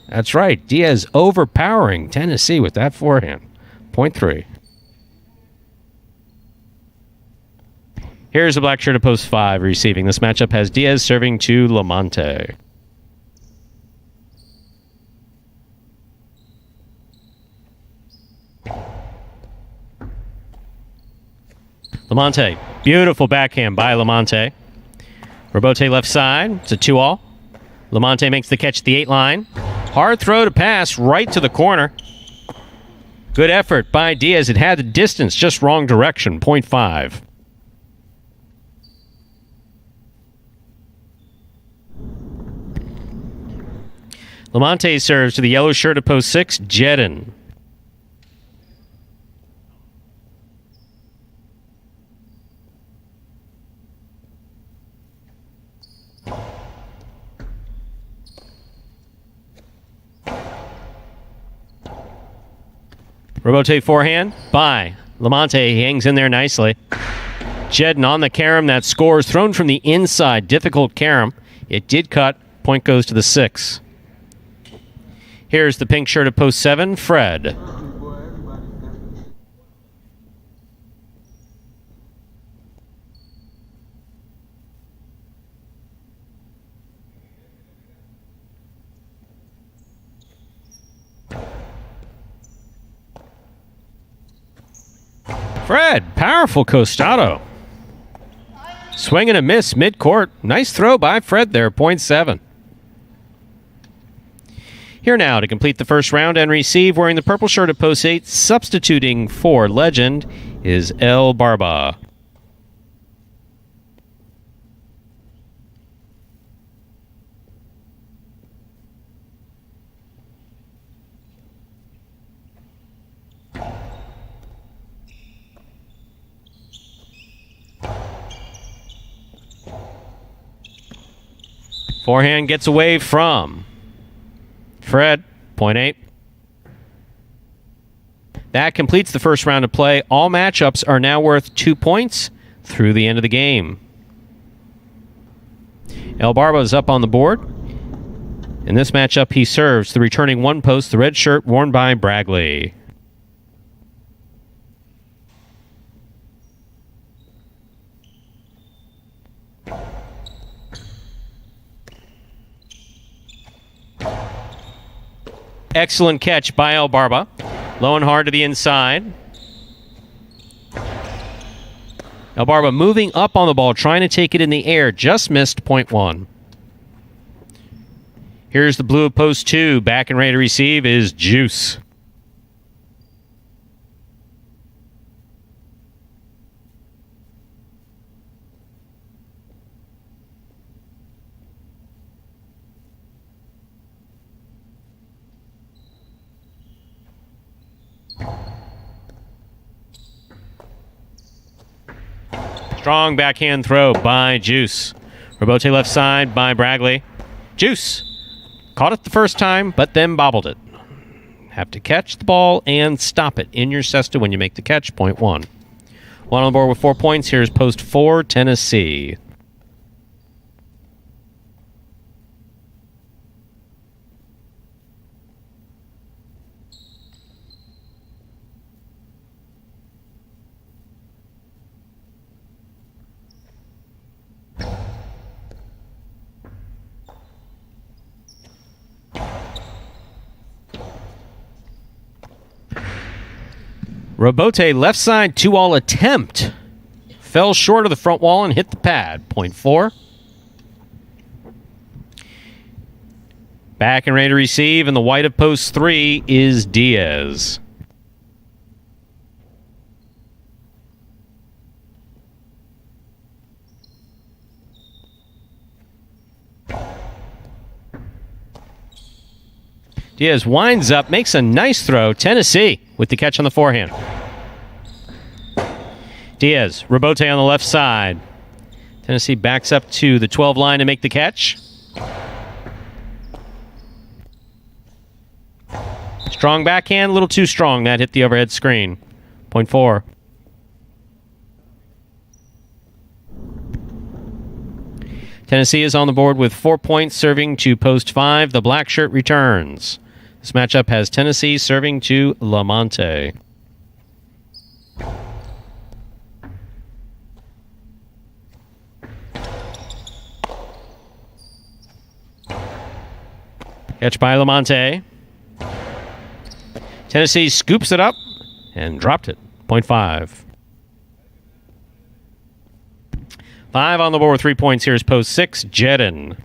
That's right. Diaz overpowering Tennessee with that forehand. Point 3. Here's the black shirt of post 5 receiving. This matchup has Diaz serving to Lamonte. Lamonte. Beautiful backhand by Lamonte. Robote left side. It's a 2-all. Lamonte makes the catch at the 8 line. Hard throw to pass right to the corner. Good effort by Diaz. It had the distance, just wrong direction. Point 5. Lamonte serves to the yellow shirt of post 6, Jedin. Robote forehand by Lamonte. He hangs in there nicely. Jedin on the carom. That scores. Thrown from the inside. Difficult carom. It did cut. Point goes to the 6. Here's the pink shirt of post 7, Fred. Fred, powerful costado. Swing and a miss mid-court. Nice throw by Fred there, point 7. Here now to complete the first round and receive, wearing the purple shirt of post 8, substituting for Legend, is El Barba. Forehand gets away from Fred, point 8. That completes the first round of play. All matchups are now worth 2 points through the end of the game. El Barba is up on the board. In this matchup, he serves the returning one post, the red shirt worn by Bragley. Excellent catch by El Barba. Low and hard to the inside. El Barba moving up on the ball, trying to take it in the air. Just missed point 1. Here's the blue of post 2. Back and ready to receive is Juice. Strong backhand throw by Juice. Robote left side by Bragley. Juice caught it the first time, but then bobbled it. Have to catch the ball and stop it in your cesta when you make the catch. Point 1. One on the board with 4 points. Here's post 4, Tennessee. Robote left side 2-all attempt. Fell short of the front wall and hit the pad. Point 4. Back and ready to receive, and the white of post 3 is Diaz. Diaz winds up, makes a nice throw. Tennessee with the catch on the forehand. Diaz, Rabote on the left side. Tennessee backs up to the 12 line to make the catch. Strong backhand, a little too strong. That hit the overhead screen. Point 4. Tennessee is on the board with 4 points, serving to post 5. The black shirt returns. This matchup has Tennessee serving to Lamonte. Catch by Lamonte. Tennessee scoops it up and dropped it. Point 5. 5 on the board with 3 points. Here's post 6, Jedin.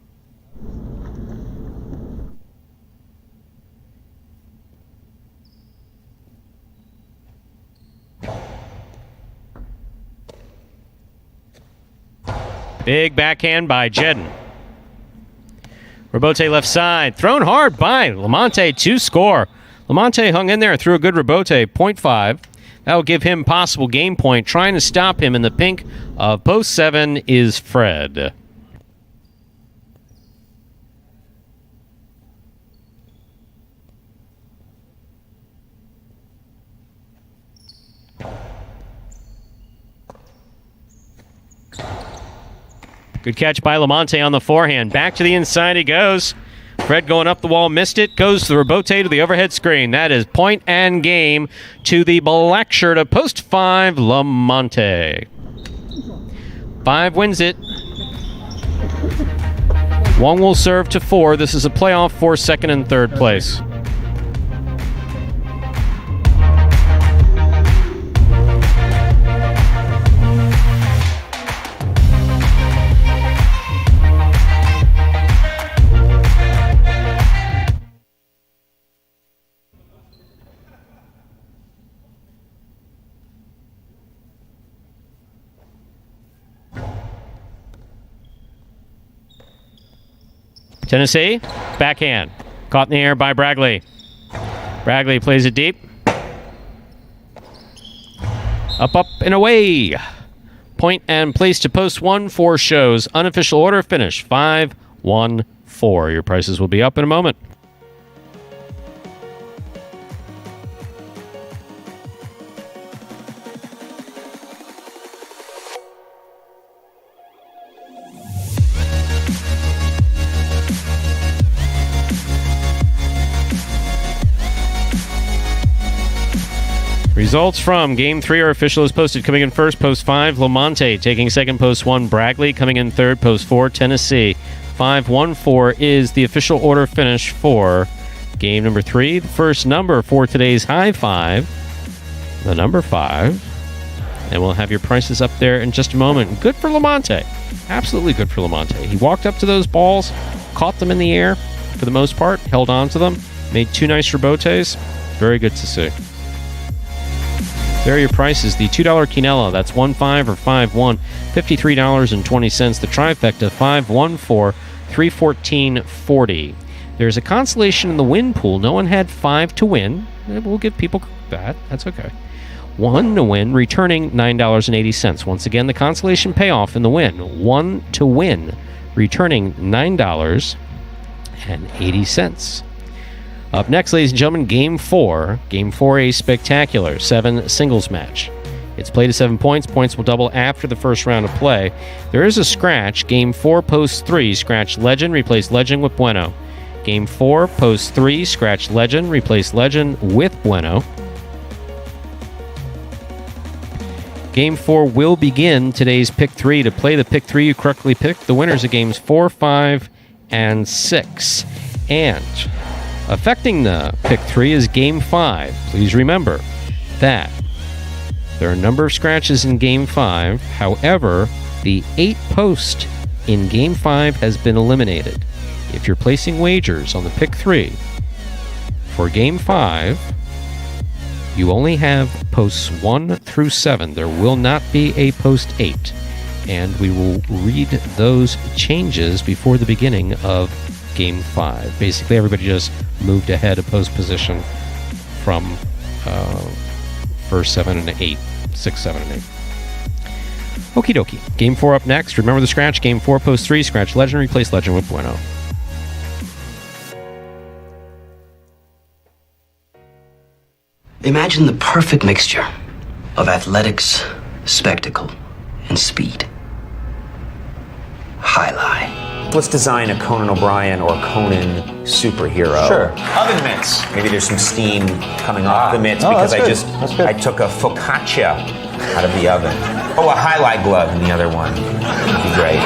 Big backhand by Jedin. Rabote left side. Thrown hard by Lamonte to score. Lamonte hung in there through a good Rabote. 0.5. That will give him possible game point. Trying to stop him in the pink of post 7 is Fred. Good catch by Lamonte on the forehand. Back to the inside he goes. Fred going up the wall, missed it. Goes to the Rabote to the overhead screen. That is point and game to the black shirt of post 5, Lamonte. 5 wins it. Wong will serve to 4. This is a playoff for second and third place. Tennessee, backhand. Caught in the air by Bragley. Bragley plays it deep. Up, and away. Point and place to post 1 for shows. Unofficial order finish 5-1-4. Your prices will be up in a moment. Results from Game 3 are official as posted. Coming in first, post 5, Lamonte. Taking second, post 1, Bragley. Coming in third, post 4, Tennessee. 5-1-4 is the official order finish for game number 3. The first number for today's high 5, the number 5. And we'll have your prices up there in just a moment. Good for Lamonte. Absolutely good for Lamonte. He walked up to those balls, caught them in the air for the most part, held on to them, made 2 nice Rabotes. Very good to see. There are your prices. The $2 Quinella, that's 1.5 or 5.1, $53.20. The trifecta, 5.14, $314.40. There's a consolation in the win pool. No one had 5 to win. We'll give people that. That's okay. 1 to win, returning $9.80. Once again, the consolation payoff in the win. 1 to win, returning $9.80. Up next, ladies and gentlemen, Game 4. Game 4A Spectacular 7 singles match. It's played to 7 points. Points will double after the first round of play. There is a scratch. Game 4, post 3. Scratch Legend, replace Legend with Bueno. Game 4, post 3. Scratch Legend, replace Legend with Bueno. Game 4 will begin today's Pick 3. To play the Pick 3 you correctly picked, the winners of Games 4, 5, and 6. And affecting the Pick 3 is Game 5. Please remember that there are a number of scratches in Game 5. However, the 8 post in Game 5 has been eliminated. If you're placing wagers on the Pick 3 for Game 5, you only have posts 1 through 7. There will not be a post 8. And we will read those changes before the beginning of Game 5. Basically, everybody just moved ahead of post position from first 7 and 8. 6, 7, and 8. Okie dokie. Game 4 up next. Remember the scratch. Game 4, post 3. Scratch legend. Replace legend with Bueno. Imagine the perfect mixture of athletics, spectacle, and speed. Jai-Alai. Let's design a Conan O'Brien or Conan superhero. Sure. Oven mitts. Maybe there's some steam coming off the mitts because I took a focaccia out of the oven. Oh, a highlight glove in the other one. That'd be great.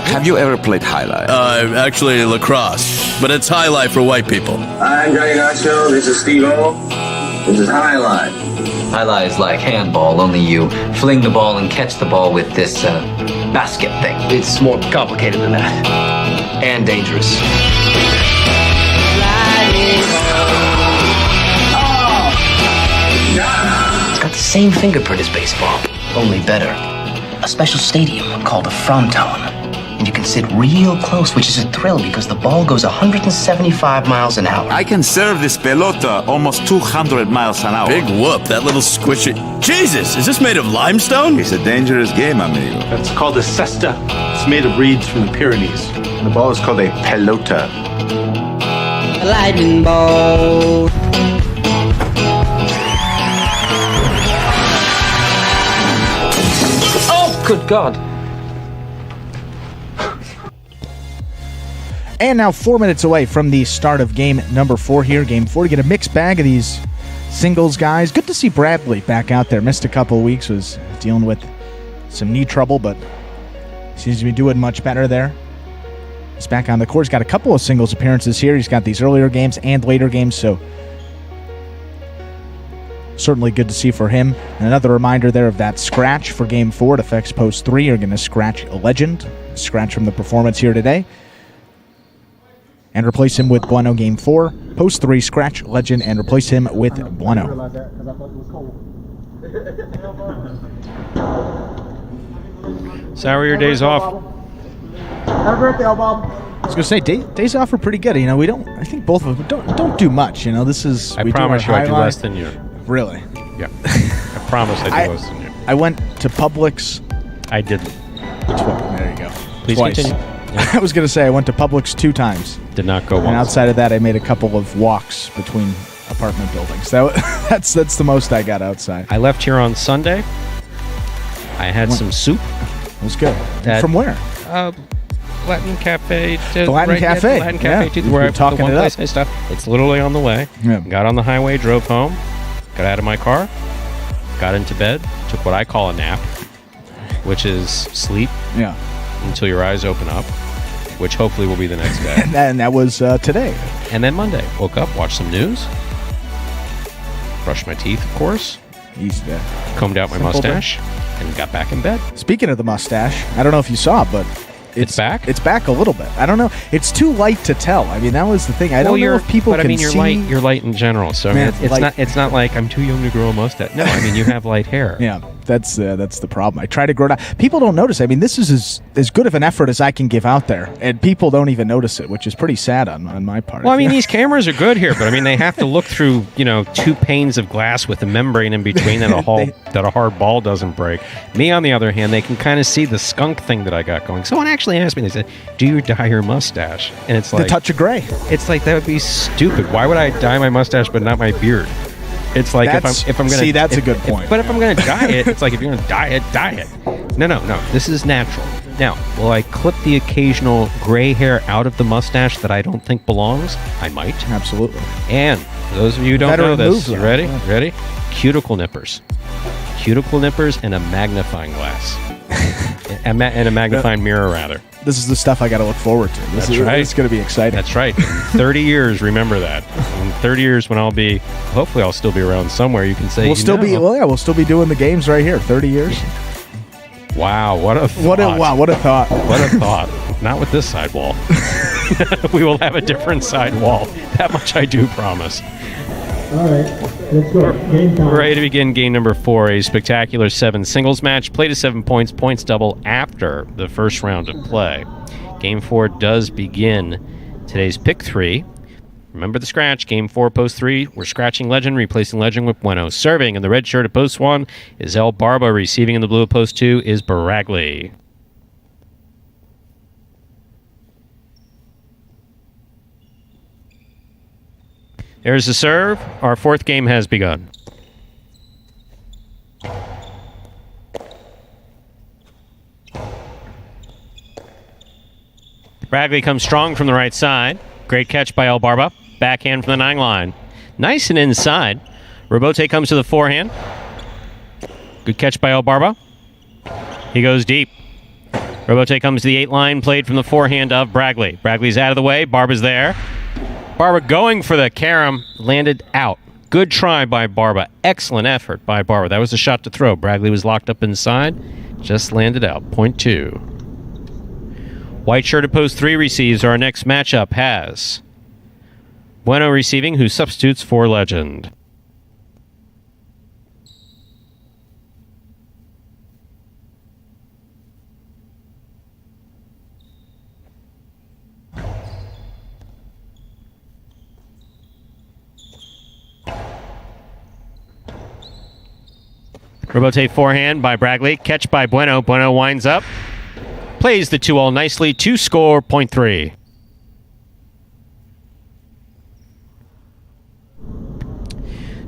Have you ever played Jai-Alai? Actually lacrosse, but it's Jai-Alai for white people. I'm Johnny Nacho, this is Steve-O, this is Jai-Alai. Jai-Alai is like handball, only you fling the ball and catch the ball with this basket thing. It's more complicated than that. And dangerous. It's got the same fingerprint as baseball, only better. A special stadium called a fronton. And you can sit real close, which is a thrill because the ball goes 175 miles an hour. I can serve this pelota almost 200 miles an hour. Big whoop, that little squishy. Jesus, is this made of limestone? It's a dangerous game, amigo. That's called a cesta. It's made of reeds from the Pyrenees. The ball is called a pelota. A lightning ball. Oh, good God. And now 4 minutes away from the start of game number 4 here. Game 4, you get a mixed bag of these singles guys. Good to see Bradley back out there. Missed a couple of weeks, was dealing with some knee trouble, but seems to be doing much better there. He's back on the court. He's got a couple of singles appearances here. He's got these earlier games and later games, so certainly good to see for him. And another reminder there of that scratch for game 4. It affects post 3. You're going to scratch a legend. Scratch from the performance here today. And replace him with Bueno game 4. Post 3, scratch legend, and replace him with Bueno. So how are your days off? Happy birthday, Bob. I was going to say, days off are pretty good. You know, I think both of us don't do much. You know, this is... I promise you I do less than you. Really? Yeah. I promise I do less than you. I went to Publix. I didn't. There you go. Please Twice. continue. I was going to say I went to Publix 2 times. Did not go once. And outside of that, I made a couple of walks between apartment buildings. That's the most I got outside. I left here on Sunday. I had some soup. It was good. From where? Latin Cafe. The Latin Cafe. Latin Cafe, Yeah. where You're talking the one it up. place I stopped. It's literally on the way. Yeah. Got on the highway, drove home, got out of my car, got into bed, took what I call a nap, which is sleep until your eyes open up, which hopefully will be the next day. And that was today. And then Monday, woke up, watched some news, brushed my teeth, of course, combed out my mustache, and got back in bed. Speaking of the mustache, I don't know if you saw, but it's back? It's back a little bit. I don't know. It's too light to tell. I mean, that was the thing. I don't know if people can you're see. light. You're light in general. So Man, it's not like I'm too young to grow a mustache. No, I mean you have light hair. Yeah, that's the problem. I try to grow it out. People don't notice. I mean, this is as good of an effort as I can give out there, and people don't even notice it, which is pretty sad on my part. Well, I mean, these cameras are good here, but I mean, they have to look through 2 panes of glass with a membrane in between that a hard ball doesn't break. Me, on the other hand, they can kind of see the skunk thing that I got going. Someone actually asked me. They said, "Do you dye your mustache?" And it's like the touch of gray. It's like that would be stupid. Why would I dye my mustache but not my beard? It's like if I'm gonna see, that's a good point. But if I'm gonna dye it, it's like if you're gonna dye it. No. This is natural. Now, will I clip the occasional gray hair out of the mustache that I don't think belongs? I might. Absolutely. And for those of you who don't know this, you ready? Ready? Cuticle nippers. Cuticle nippers and a magnifying glass. and a magnifying mirror, rather. This is the stuff I got to look forward to. That's right. It's going to be exciting. That's right. In 30 years, remember that. In 30 years, when hopefully I'll still be around somewhere. You can say we'll still be doing the games right here. 30 years. Wow, what a thought. What a thought. What a thought. Not with this side wall. We will have a different side wall. That much I do promise. All right, let's go. Game time. We're ready to begin game number 4, a spectacular 7 singles match. Play to 7 points, points double after the first round of play. Game 4 does begin. Today's pick 3. Remember the scratch. Game 4, post 3. We're scratching legend, replacing legend with Bueno. Serving in the red shirt at post 1 is El Barba. Receiving in the blue at post 2 is Bareilles. There's the serve. Our fourth game has begun. Bareilles comes strong from the right side. Great catch by El Barba. Backhand from the 9 line. Nice and inside. Robote comes to the forehand. Good catch by El Barba. He goes deep. Robote comes to the 8 line. Played from the forehand of Bareilles. Bareilles out of the way. Barba's there. Barba going for the carom. Landed out. Good try by Barba. Excellent effort by Barba. That was a shot to throw. Bareilles was locked up inside. Just landed out. Point 2. White shirt at post 3 receives. Our next matchup has Bueno receiving, who substitutes for legend. Robote forehand by Bareilles. Catch by Bueno. Bueno winds up. Plays the 2-all nicely. 2 score, point 3.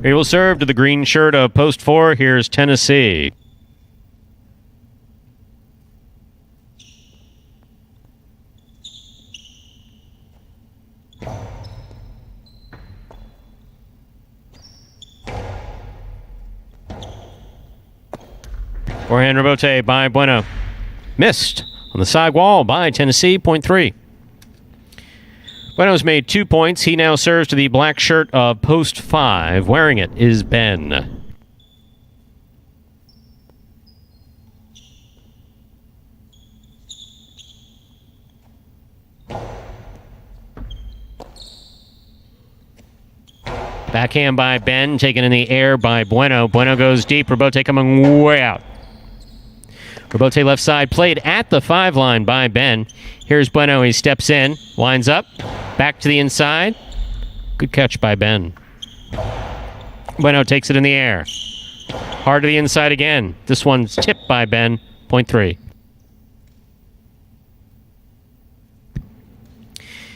He will serve to the green shirt of post 4. Here's Tennessee. Forehand Robote by Bueno. Missed on the side wall by Tennessee, point 3. Bueno's made 2 points. He now serves to the black shirt of post 5. Wearing it is Ben. Backhand by Ben, taken in the air by Bueno. Bueno goes deep. Robote coming way out. Robote left side, played at the 5 line by Ben. Here's Bueno. He steps in, winds up, back to the inside. Good catch by Ben. Bueno takes it in the air. Hard to the inside again. This one's tipped by Ben. Point 3.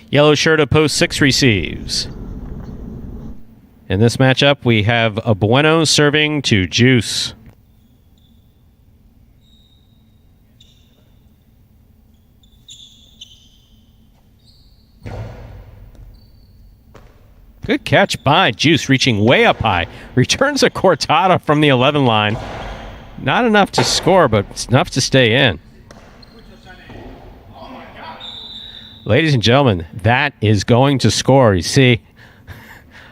Yellow shirt of post 6 receives. In this matchup, we have a Bueno serving to Juice. Good catch by Juice, reaching way up high. Returns a cortada from the 11 line. Not enough to score, but it's enough to stay in. Ladies and gentlemen, that is going to score. You see,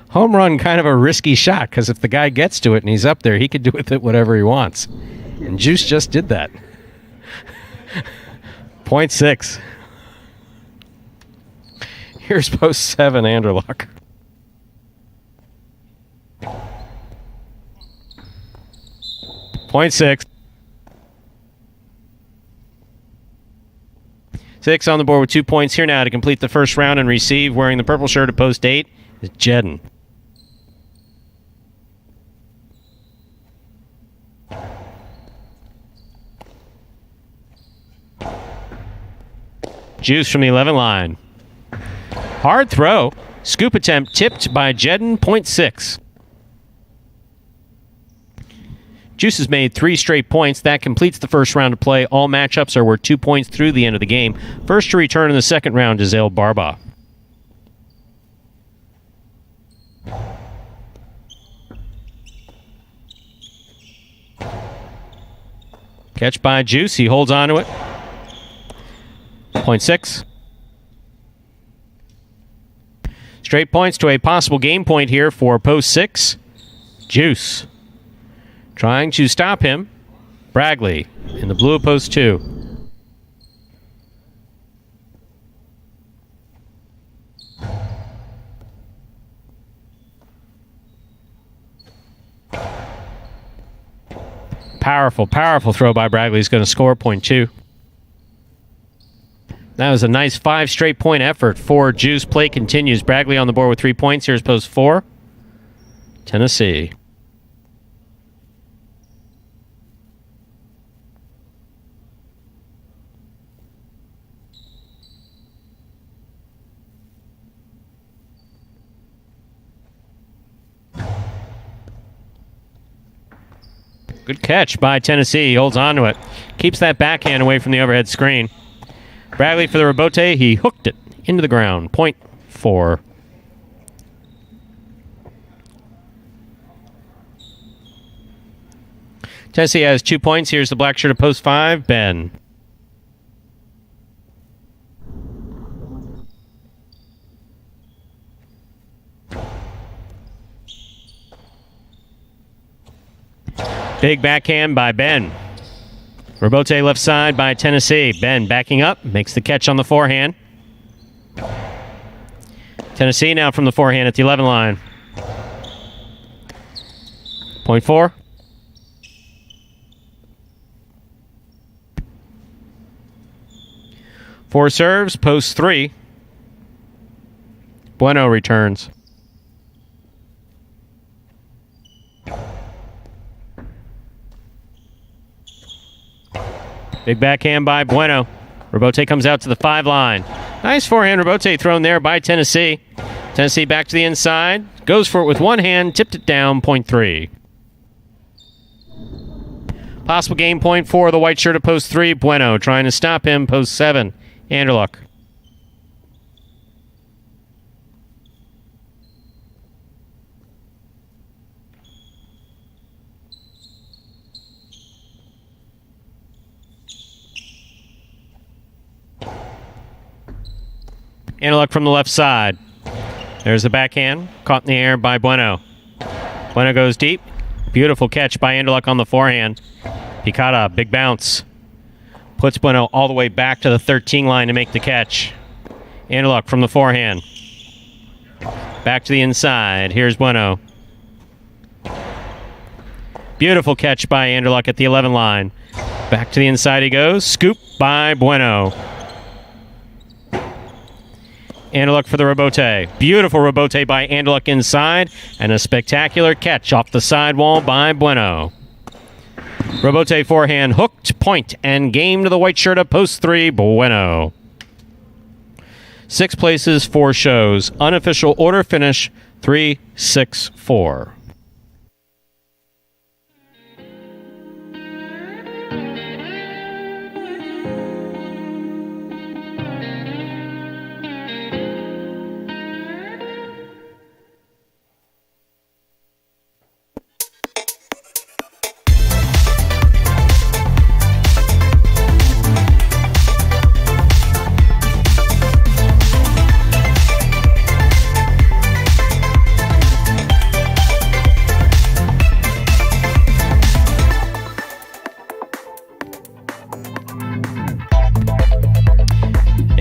home run, kind of a risky shot, because if the guy gets to it and he's up there, he could do with it whatever he wants. And Juice just did that. Point 6. Here's post 7, Anderlock. Point 6. 6 on the board with 2 points here now to complete the first round and receive. Wearing the purple shirt at post 8 is Jedden. Juice from the 11 line. Hard throw. Scoop attempt tipped by Jedden. Point 6. Juice has made 3 straight points. That completes the first round of play. All matchups are worth 2 points through the end of the game. First to return in the second round is El Barba. Catch by Juice. He holds on to it. Point 6. Straight points to a possible game point here for post 6. Juice. Trying to stop him. Bareilles in the blue of post 2. Powerful, powerful throw by Bareilles. He's going to score. Point 2. That was a nice 5 straight point effort for Juice. Play continues. Bragley on the board with 3 points. Here's post 4. Tennessee. Good catch by Tennessee. He holds on to it. Keeps that backhand away from the overhead screen. Bradley for the rebote. He hooked it into the ground. Point 4. Tennessee has 2 points. Here's the black shirt at post 5. Ben. Big backhand by Ben. Rebote left side by Tennessee. Ben backing up, makes the catch on the forehand. Tennessee now from the forehand at the 11 line. Point 4. Four serves, post 3. Bueno returns. Big backhand by Bueno. Rebote comes out to the 5 line. Nice forehand rebote thrown there by Tennessee. Tennessee back to the inside. Goes for it with one hand. Tipped it down. Point 3. Possible game point for the white shirt at post 3. Bueno trying to stop him. Post 7. Anderluck. Anderluck from the left side. There's the backhand. Caught in the air by Bueno. Bueno goes deep. Beautiful catch by Anderluck on the forehand. Picada, big bounce. Puts Bueno all the way back to the 13 line to make the catch. Anderluck from the forehand. Back to the inside. Here's Bueno. Beautiful catch by Anderluck at the 11 line. Back to the inside he goes. Scoop by Bueno. Anderluck for the rebote. Beautiful rebote by Anderluck inside. And a spectacular catch off the sidewall by Bueno. Rebote forehand hooked, point, and game to the white shirt at post 3. Bueno. 6 places, 4 shows. Unofficial order finish 3-6-4.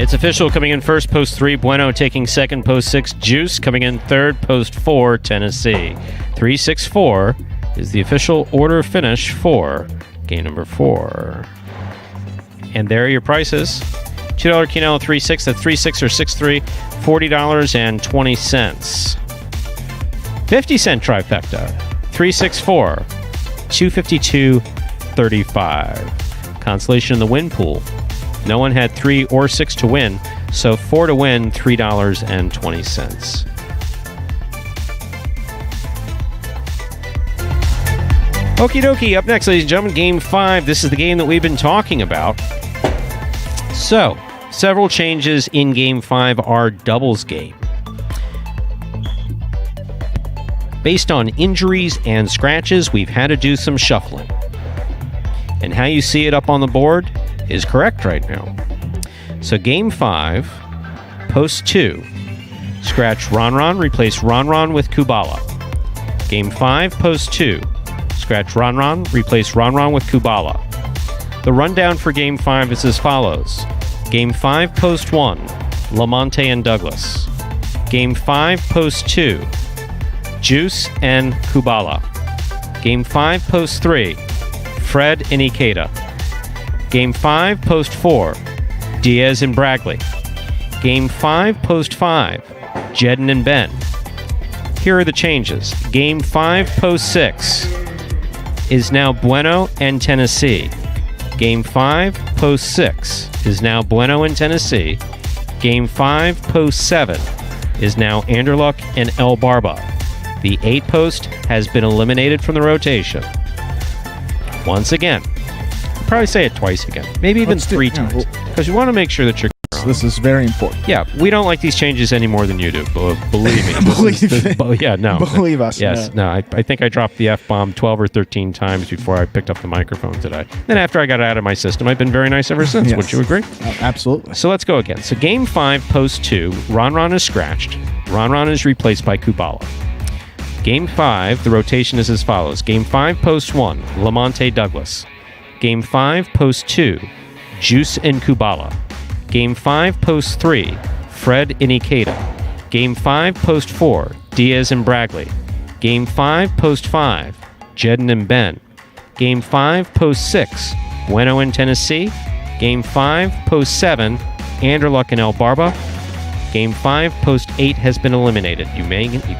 It's official. Coming in first, post 3, Bueno. Taking second, post 6, Juice. Coming in third, post 4, Tennessee. 3-6-4 is the official order finish for game number 4. And there are your prices. $2 Quinel 3-6, that's 3-6 or 6-3, $40.20. 50-cent trifecta, 3-6-4, $252.35. Consolation in the win pool. No one had 3 or 6 to win, so 4 to win, $3.20. Okie dokie, up next, ladies and gentlemen, Game 5. This is the game that we've been talking about. So, several changes in Game 5 are doubles game. Based on injuries and scratches, we've had to do some shuffling. And how you see it up on the board is correct right now. So Game 5, post 2, scratch Ron, replace Ron with Kubala. Game 5, post 2, scratch Ron, replace Ron with Kubala. The rundown for Game 5 is as follows. Game 5, post 1, Lamonte and Douglas. Game 5, post 2, Juice and Kubala. Game 5, post 3, Fred and Ikeda. Game 5, post 4, Diaz and Bragley. Game 5, post 5, Jedden and Ben. Here are the changes. Game 5, post 6 is now Bueno and Tennessee. Game 5, post 6 is now Bueno and Tennessee. Game 5, post 7 is now Anderluck and El Barba. The 8 post has been eliminated from the rotation. Once again, I'll probably say it twice again, maybe even 3 times, because you want to make sure that you're. This is very important. Yeah, we don't like these changes any more than you do. Believe me. Believe us. Yes, no. I think I dropped the F-bomb 12 or 13 times before I picked up the microphone today. Then after I got it out of my system, I've been very nice ever since. Yes. Would you agree? Absolutely. So let's go again. So game 5, post 2, Ron is scratched. Ron is replaced by Kubala. Game 5, the rotation is as follows. Game 5, post 1, Lamonte Douglas. Game 5, post 2, Juice and Kubala. Game 5, post 3, Fred and Ikeda. Game 5, post 4, Diaz and Bragley. Game 5, post 5, Jedden and Ben. Game 5, post 6, Bueno and Tennessee. Game 5, post 7, Anderluck and El Barba. Game 5, post 8 has been eliminated. You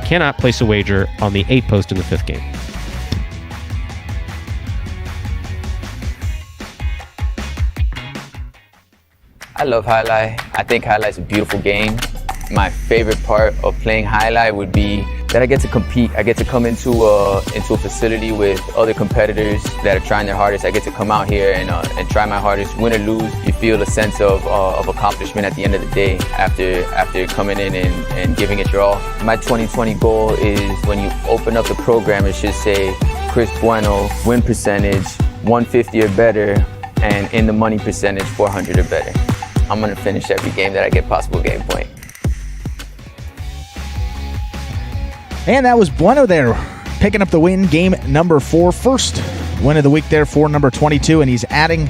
cannot place a wager on the 8 post in the 5th game. I love Jai-Alai. I think Jai-Alai's a beautiful game. My favorite part of playing Jai-Alai would be that I get to compete. I get to come into a facility with other competitors that are trying their hardest. I get to come out here and try my hardest. Win or lose, you feel a sense of accomplishment at the end of the day after coming in and giving it your all. My 2020 goal is when you open up the program, it should say Chris Bueno, win percentage 150 or better, and in the money percentage 400 or better. I'm going to finish every game that I get possible game point. And that was Bueno there, picking up the win, game number 4. First win of the week there for number 22, and he's adding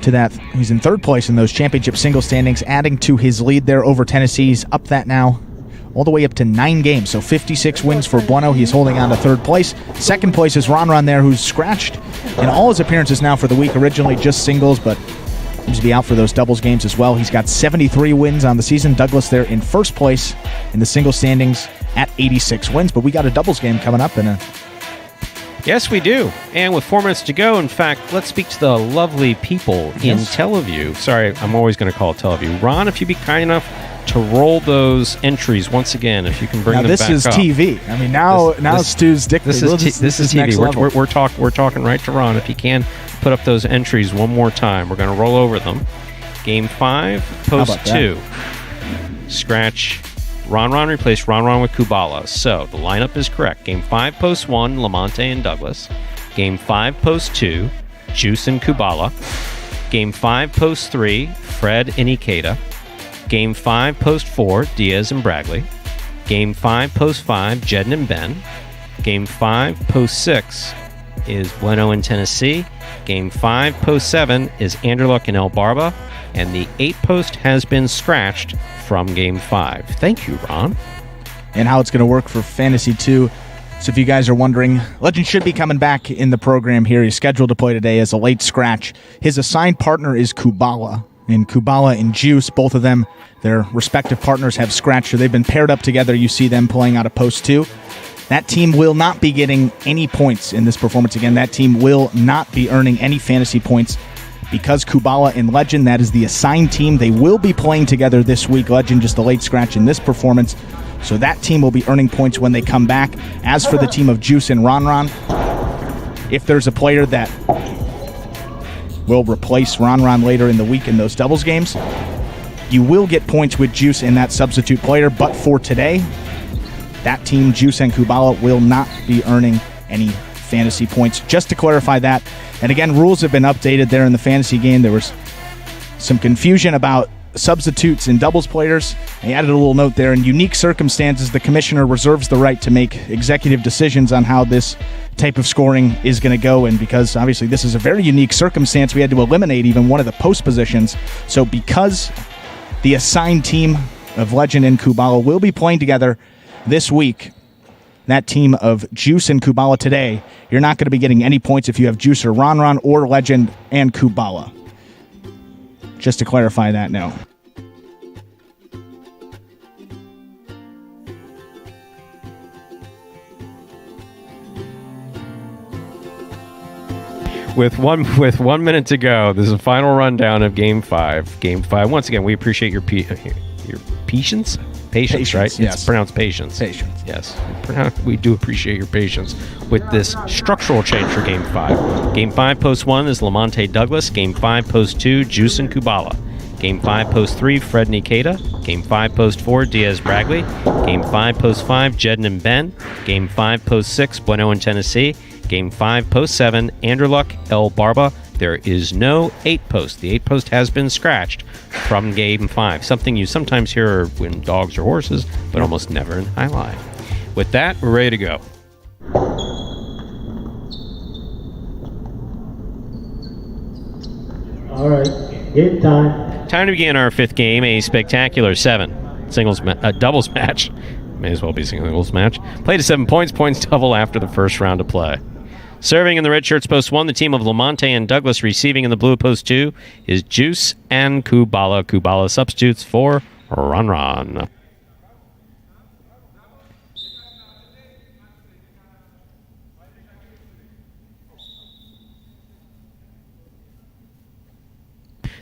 to that. He's in 3rd place in those championship single standings, adding to his lead there over Tennessee. He's up that now all the way up to 9 games, so 56 wins for Bueno. He's holding on to 3rd place. 2nd place is Ron there, who's scratched in all his appearances now for the week, originally just singles, but seems to be out for those doubles games as well. He's got 73 wins on the season. Douglas there in 1st place in the single standings at 86 wins, but we got a doubles game coming up in a... Yes, we do. And with 4 minutes to go, in fact, let's speak to the lovely people in Tel Aviv. Sorry, I'm always going to call it Tel Aviv. Ron, if you'd be kind enough to roll those entries once again, if you can bring them back up. Now, this is TV. I mean, now Stu's dictating. This is TV. We're talking right to Ron. If you can put up those entries one more time, we're going to roll over them. Game 5, post 2. Scratch Ron replaced Ron with Kubala. So the lineup is correct. Game 5, post 1, Lamonte and Douglas. Game 5, post 2, Juice and Kubala. Game 5, post 3, Fred and Ikeda. Game 5, post 4, Diaz and Bragley. Game 5, post 5, Jedden and Ben. Game 5, post 6 is Bueno and Tennessee. Game 5, post 7 is Anderluck and El Barba. And the 8 post has been scratched from Game 5. Thank you, Ron. And how it's going to work for Fantasy 2. So if you guys are wondering, Legend should be coming back in the program here. He's scheduled to play today as a late scratch. His assigned partner is Kubala. And Kubala and Juice, both of them, their respective partners have scratched. So they've been paired up together. You see them playing out of post 2. That team will not be getting any points in this performance again. That team will not be earning any fantasy points because Kubala and Legend, that is the assigned team. They will be playing together this week. Legend just a late scratch in this performance. So that team will be earning points when they come back. As for the team of Juice and Ron, if there's a player that will replace Ron later in the week in those doubles games, you will get points with Juice and that substitute player. But for today, that team, Juice and Kubala, will not be earning any fantasy points. Just to clarify that. And again, rules have been updated there in the fantasy game. There was some confusion about substitutes and doubles players. I added a little note there. In unique circumstances, the commissioner reserves the right to make executive decisions on how this type of scoring is going to go. And because obviously this is a very unique circumstance, we had to eliminate even one of the post positions. So because the assigned team of Legend and Kubala will be playing together this week, that team of Juice and Kubala today, you're not going to be getting any points if you have Juice or Ron or Legend and Kubala. just to clarify that note. With 1 minute to go, this is a final rundown of Game 5. Game 5. Once again, we appreciate your patience. Patience, right? Yes. It's pronounced patience. Patience. Yes. We do appreciate your patience with this structural change for Game 5. Game 5, Post 1 is Lamonte Douglas. Game 5, Post 2, Juice and Kubala. Game 5, Post 3, Fred and Ikeda. Game 5, Post 4, Diaz Bragley. Game 5, Post 5, Jedden and Ben. Game 5, Post 6, Bueno and Tennessee. Game 5, Post 7, Anderluck, El Barba. There is no 8 post. The 8 post has been scratched from Game 5. Something you sometimes hear in dogs or horses, but almost never in Jai-Alai. With that, we're ready to go. All right, game time. Time to begin our 5th game, a spectacular 7 doubles match. May as well be a singles match. Played to 7 points. Points double after the first round of play. Serving in the red shirts, Post 1, the team of Lamonte and Douglas. Receiving in the blue, Post 2, is Juice and Kubala. Kubala substitutes for Ron.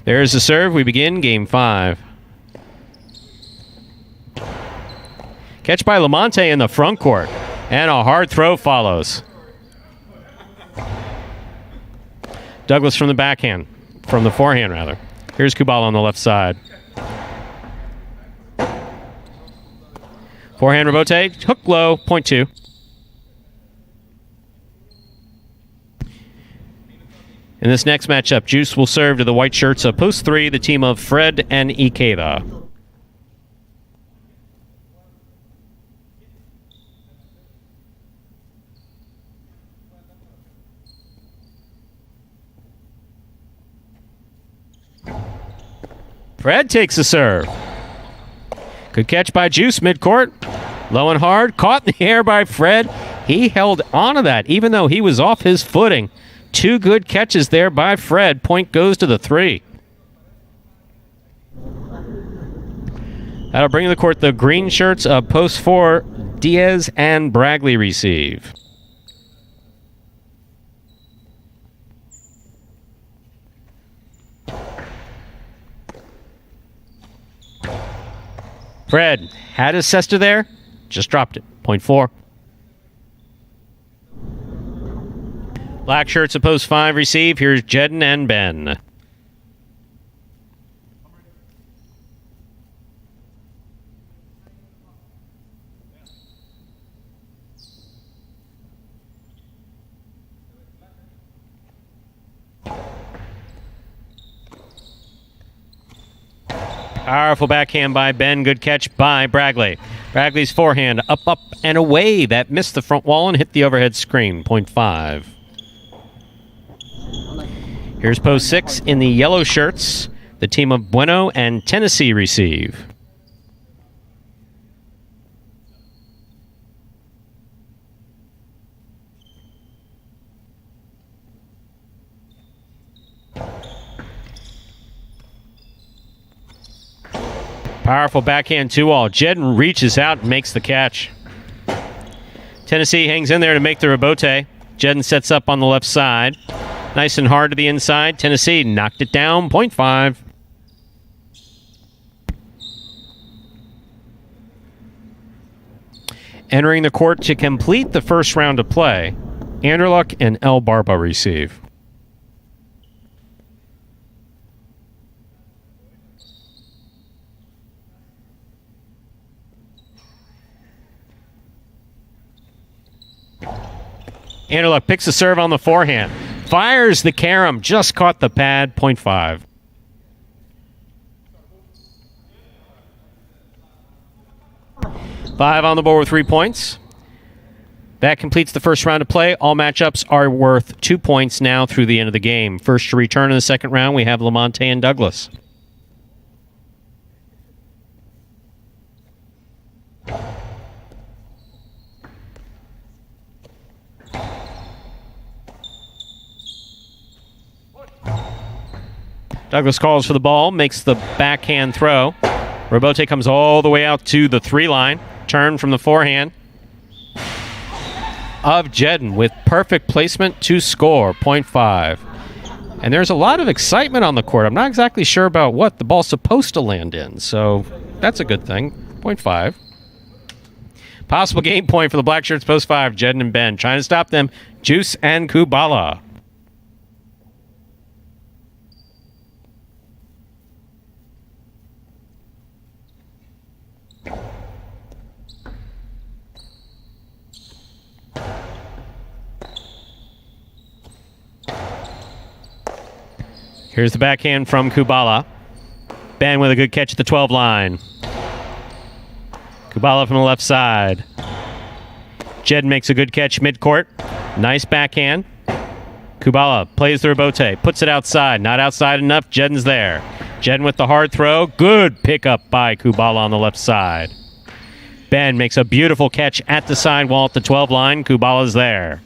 There's the serve. We begin Game 5. Catch by Lamonte in the front court. And a hard throw follows. Douglas from the backhand. From the forehand, rather. Here's Kubala on the left side. Forehand rebote. Hook low. Point 2. In this next matchup, Juice will serve to the white shirts of Post 3, the team of Fred and Ikeda. Fred takes the serve. Good catch by Juice midcourt. Low and hard. Caught in the air by Fred. He held onto that even though he was off his footing. 2 good catches there by Fred. Point goes to the 3. That'll bring to the court the green shirts of Post 4. Diaz and Bragley receive. Fred had his cesta there, just dropped it. Point 4. Black shirts of Post 5 receive. Here's Jedden and Ben. Powerful backhand by Ben. Good catch by Bragley. Bragley's forehand up, and away. That missed the front wall and hit the overhead screen. Point 5. Here's Post 6 in the yellow shirts. The team of Bueno and Tennessee receive. Powerful backhand 2-all. Jedden reaches out and makes the catch. Tennessee hangs in there to make the rebote. Jedden sets up on the left side. Nice and hard to the inside. Tennessee knocked it down. Point 5. Entering the court to complete the first round of play, Anderluck and El Barba receive. Anderluck picks the serve on the forehand. Fires the carom. Just caught the pad. Point 5. Five on the board with 3 points. That completes the first round of play. All matchups are worth 2 points now through the end of the game. First to return in the second round, we have Lamonte and Douglas. Douglas calls for the ball, makes the backhand throw. Robote comes all the way out to the 3 line. Turn from the forehand of Jedden with perfect placement to score, 0.5. And there's a lot of excitement on the court. I'm not exactly sure about what the ball's supposed to land in, so that's a good thing, 0.5. Possible game point for the Black Shirts post 5, Jedden and Ben. Trying to stop them, Juice and Kubala. Here's the backhand from Kubala. Ben with a good catch at the 12 line. Kubala from the left side. Jed makes a good catch midcourt. Nice backhand. Kubala plays the Robote. Puts it outside. Not outside enough. Jedden's there. Jedden with the hard throw. Good pickup by Kubala on the left side. Ben makes a beautiful catch at the sidewall at the 12 line. Kubala's there.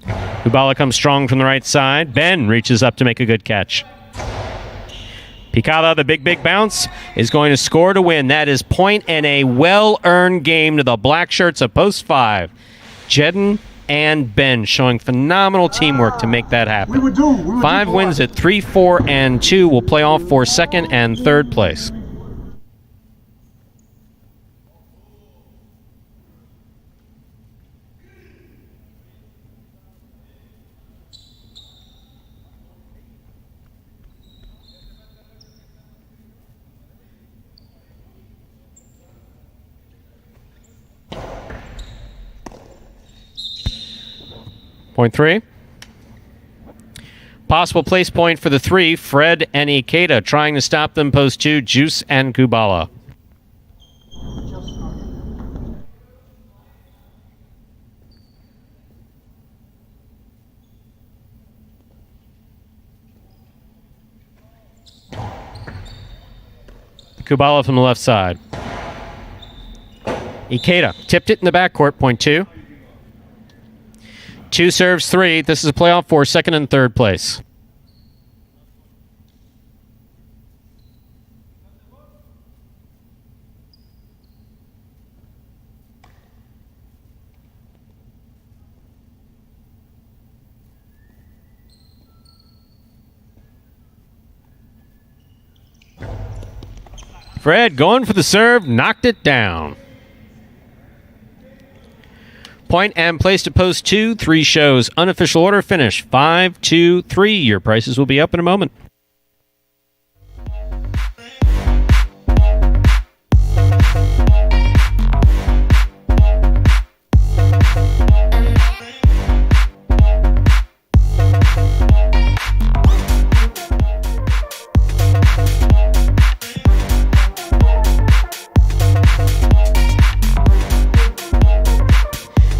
Kubala comes strong from the right side. Ben reaches up to make a good catch. Picada, the big bounce, is going to score to win. That is point and a well-earned game to the Black Shirts of post 5. Jedden and Ben showing phenomenal teamwork to make that happen. 5 wins at 3, 4, and 2 will play off for second and third place. Point 3. Possible place point for the 3, Fred and Ikeda trying to stop them post 2, Juice and Kubala. Kubala from the left side. Ikeda tipped it in the backcourt, point 2. 2 serves 3. This is a playoff for second and third place. Fred going for the serve, knocked it down. Point and place to post 2, 3 shows. Unofficial order finish 5, 2, 3. Your prices will be up in a moment.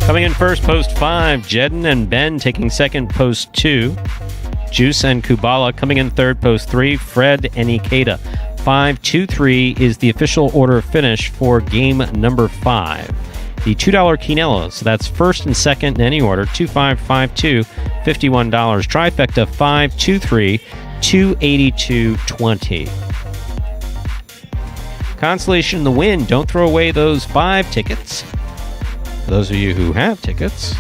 Coming in first, post 5, Jedden and Ben taking second, post 2. Juice and Kubala coming in third, post 3. Fred and Ikeda. 5, 2, 3 is the official order of finish for game number 5. The $2 quinella, so that's first and second in any order, 2, 5, 5, 2, $51. Trifecta, 5, 2, 3, 282.20. Consolation in the win. Don't throw away those 5 tickets. For those of you who have tickets,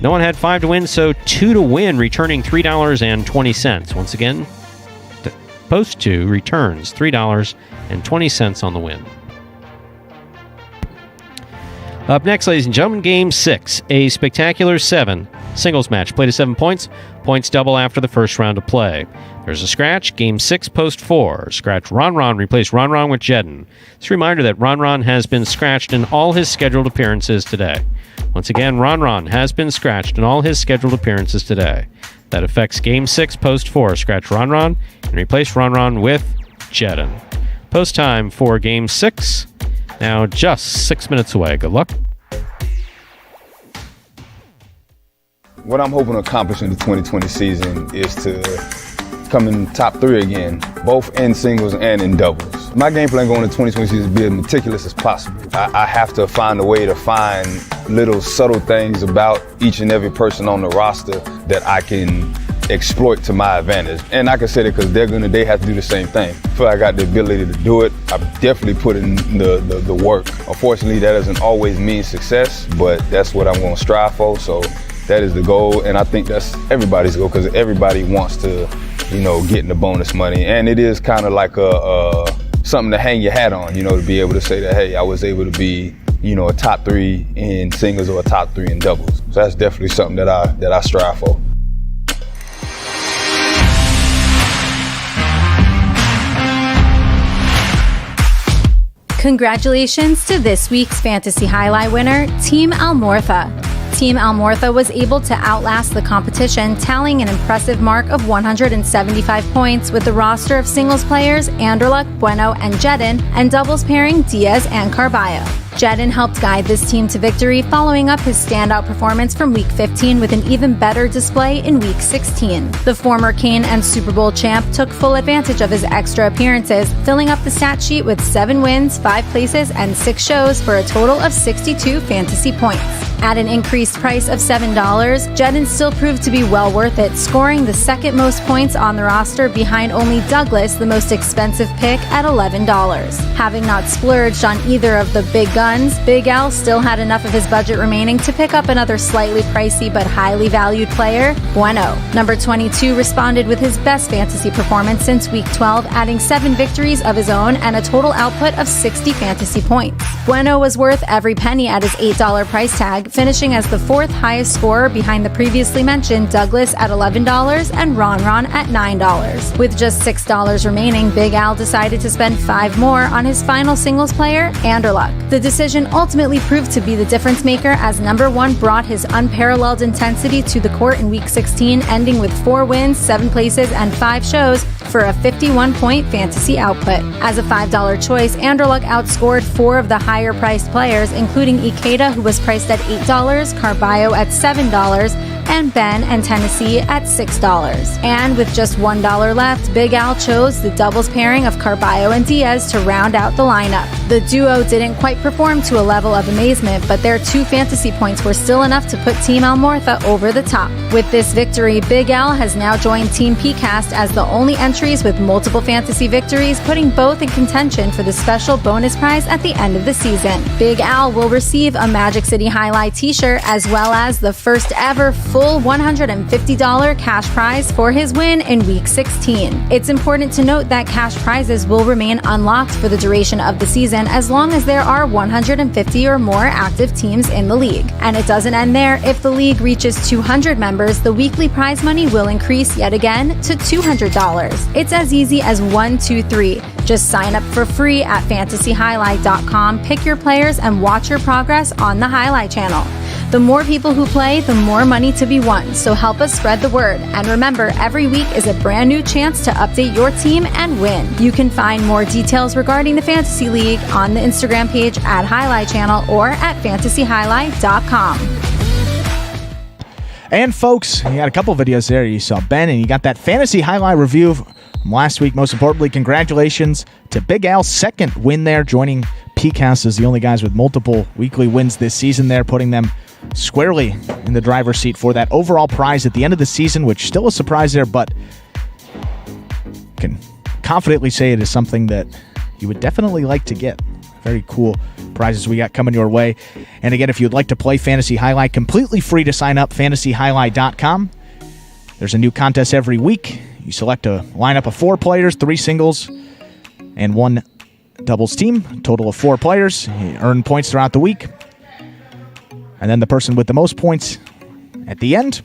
no one had 5 to win, so 2 to win, returning $3.20. Once again, post 2 returns $3.20 on the win. Up next, ladies and gentlemen, Game 6, a spectacular 7 singles match. Play to 7 points. Points double after the first round of play. There's a scratch. Game 6, post 4. Scratch Ron. Replace Ron with Jedden. It's a reminder that Ron has been scratched in all his scheduled appearances today. Once again, Ron has been scratched in all his scheduled appearances today. That affects Game 6, post 4. Scratch Ron and replace Ron with Jedden. Post time for Game 6. Now just 6 minutes away. Good luck. What I'm hoping to accomplish in the 2020 season is to come in top 3 again, both in singles and in doubles. My game plan going into 2020 season is to be as meticulous as possible. I have to find a way to find little subtle things about each and every person on the roster that I can exploit to my advantage. And I can say that because they have to do the same thing. I feel like I got the ability to do it. I've definitely put in the work. Unfortunately, that doesn't always mean success, but that's what I'm going to strive for. So that is the goal, and I think that's everybody's goal because everybody wants to, get in the bonus money. And it is kind of like something to hang your hat on, to be able to say that, hey, I was able to be, a top 3 in singles or a top 3 in doubles. So that's definitely something that I strive for. Congratulations to this week's Fantasy Jai-Alai winner, Team Almortha. Team Almortha was able to outlast the competition, tallying an impressive mark of 175 points with the roster of singles players Anderluck, Bueno, and Jedin, and doubles pairing Diaz and Carballo. Jedin helped guide this team to victory, following up his standout performance from Week 15 with an even better display in Week 16. The former Kane and Super Bowl champ took full advantage of his extra appearances, filling up the stat sheet with 7 wins, 5 places, and 6 shows for a total of 62 fantasy points. At an increased price of $7, Jedin still proved to be well worth it, scoring the second most points on the roster behind only Douglas, the most expensive pick, at $11. Having not splurged on either of the big guns, Big Al still had enough of his budget remaining to pick up another slightly pricey but highly valued player, Bueno. Number 22 responded with his best fantasy performance since Week 12, adding 7 victories of his own and a total output of 60 fantasy points. Bueno was worth every penny at his $8 price tag, finishing as the 4th highest scorer behind the previously mentioned Douglas at $11 and Ron at $9. With just $6 remaining, Big Al decided to spend 5 more on his final singles player, Anderluck. The decision ultimately proved to be the difference maker as number 1 brought his unparalleled intensity to the court in Week 16, ending with 4 wins, 7 places, and 5 shows for a 51-point fantasy output. As a $5 choice, Anderluck outscored 4 of the higher-priced players, including Ikeda, who was priced at $8, Carballo at $7, and Ben and Tennessee at $6. And with just $1 left, Big Al chose the doubles pairing of Carballo and Diaz to round out the lineup. The duo didn't quite perform to a level of amazement, but their 2 fantasy points were still enough to put Team Almortha over the top. With this victory, Big Al has now joined Team PCast as the only entries with multiple fantasy victories, putting both in contention for the special bonus prize at the end of the season. Big Al will receive a Magic City Jai-Alai t-shirt as well as the first ever full $150 cash prize for his win in Week 16. It's important to note that cash prizes will remain unlocked for the duration of the season as long as there are 150 or more active teams in the league. And it doesn't end there. If the league reaches 200 members, the weekly prize money will increase yet again to $200. It's as easy as 1, 2, 3. Just sign up for free at fantasyjai-alai.com, pick your players, and watch your progress on the Jai-Alai channel. The more people who play, the more money to be won, so help us spread the word. And remember, every week is a brand new chance to update your team and win. You can find more details regarding the Fantasy League on the Instagram page at Jai-Alai Channel or at fantasyjai-alai.com. And folks, you got a couple videos there. You saw Ben, and you got that Fantasy Jai-Alai review from last week. Most importantly, congratulations to Big Al's second win there, joining PCast as the only guys with multiple weekly wins this season there, putting them squarely in the driver's seat for that overall prize at the end of the season, which still a surprise there, but can confidently say it is something that you would definitely like to get. Very cool prizes we got coming your way. And again, if you'd like to play Fantasy Jai-Alai, completely free to sign up, fantasyjai-alai.com. There's a new contest every week. You select a lineup of 4 players, 3 singles, and 1 doubles team, total of 4 players. You earn points throughout the week. And then the person with the most points at the end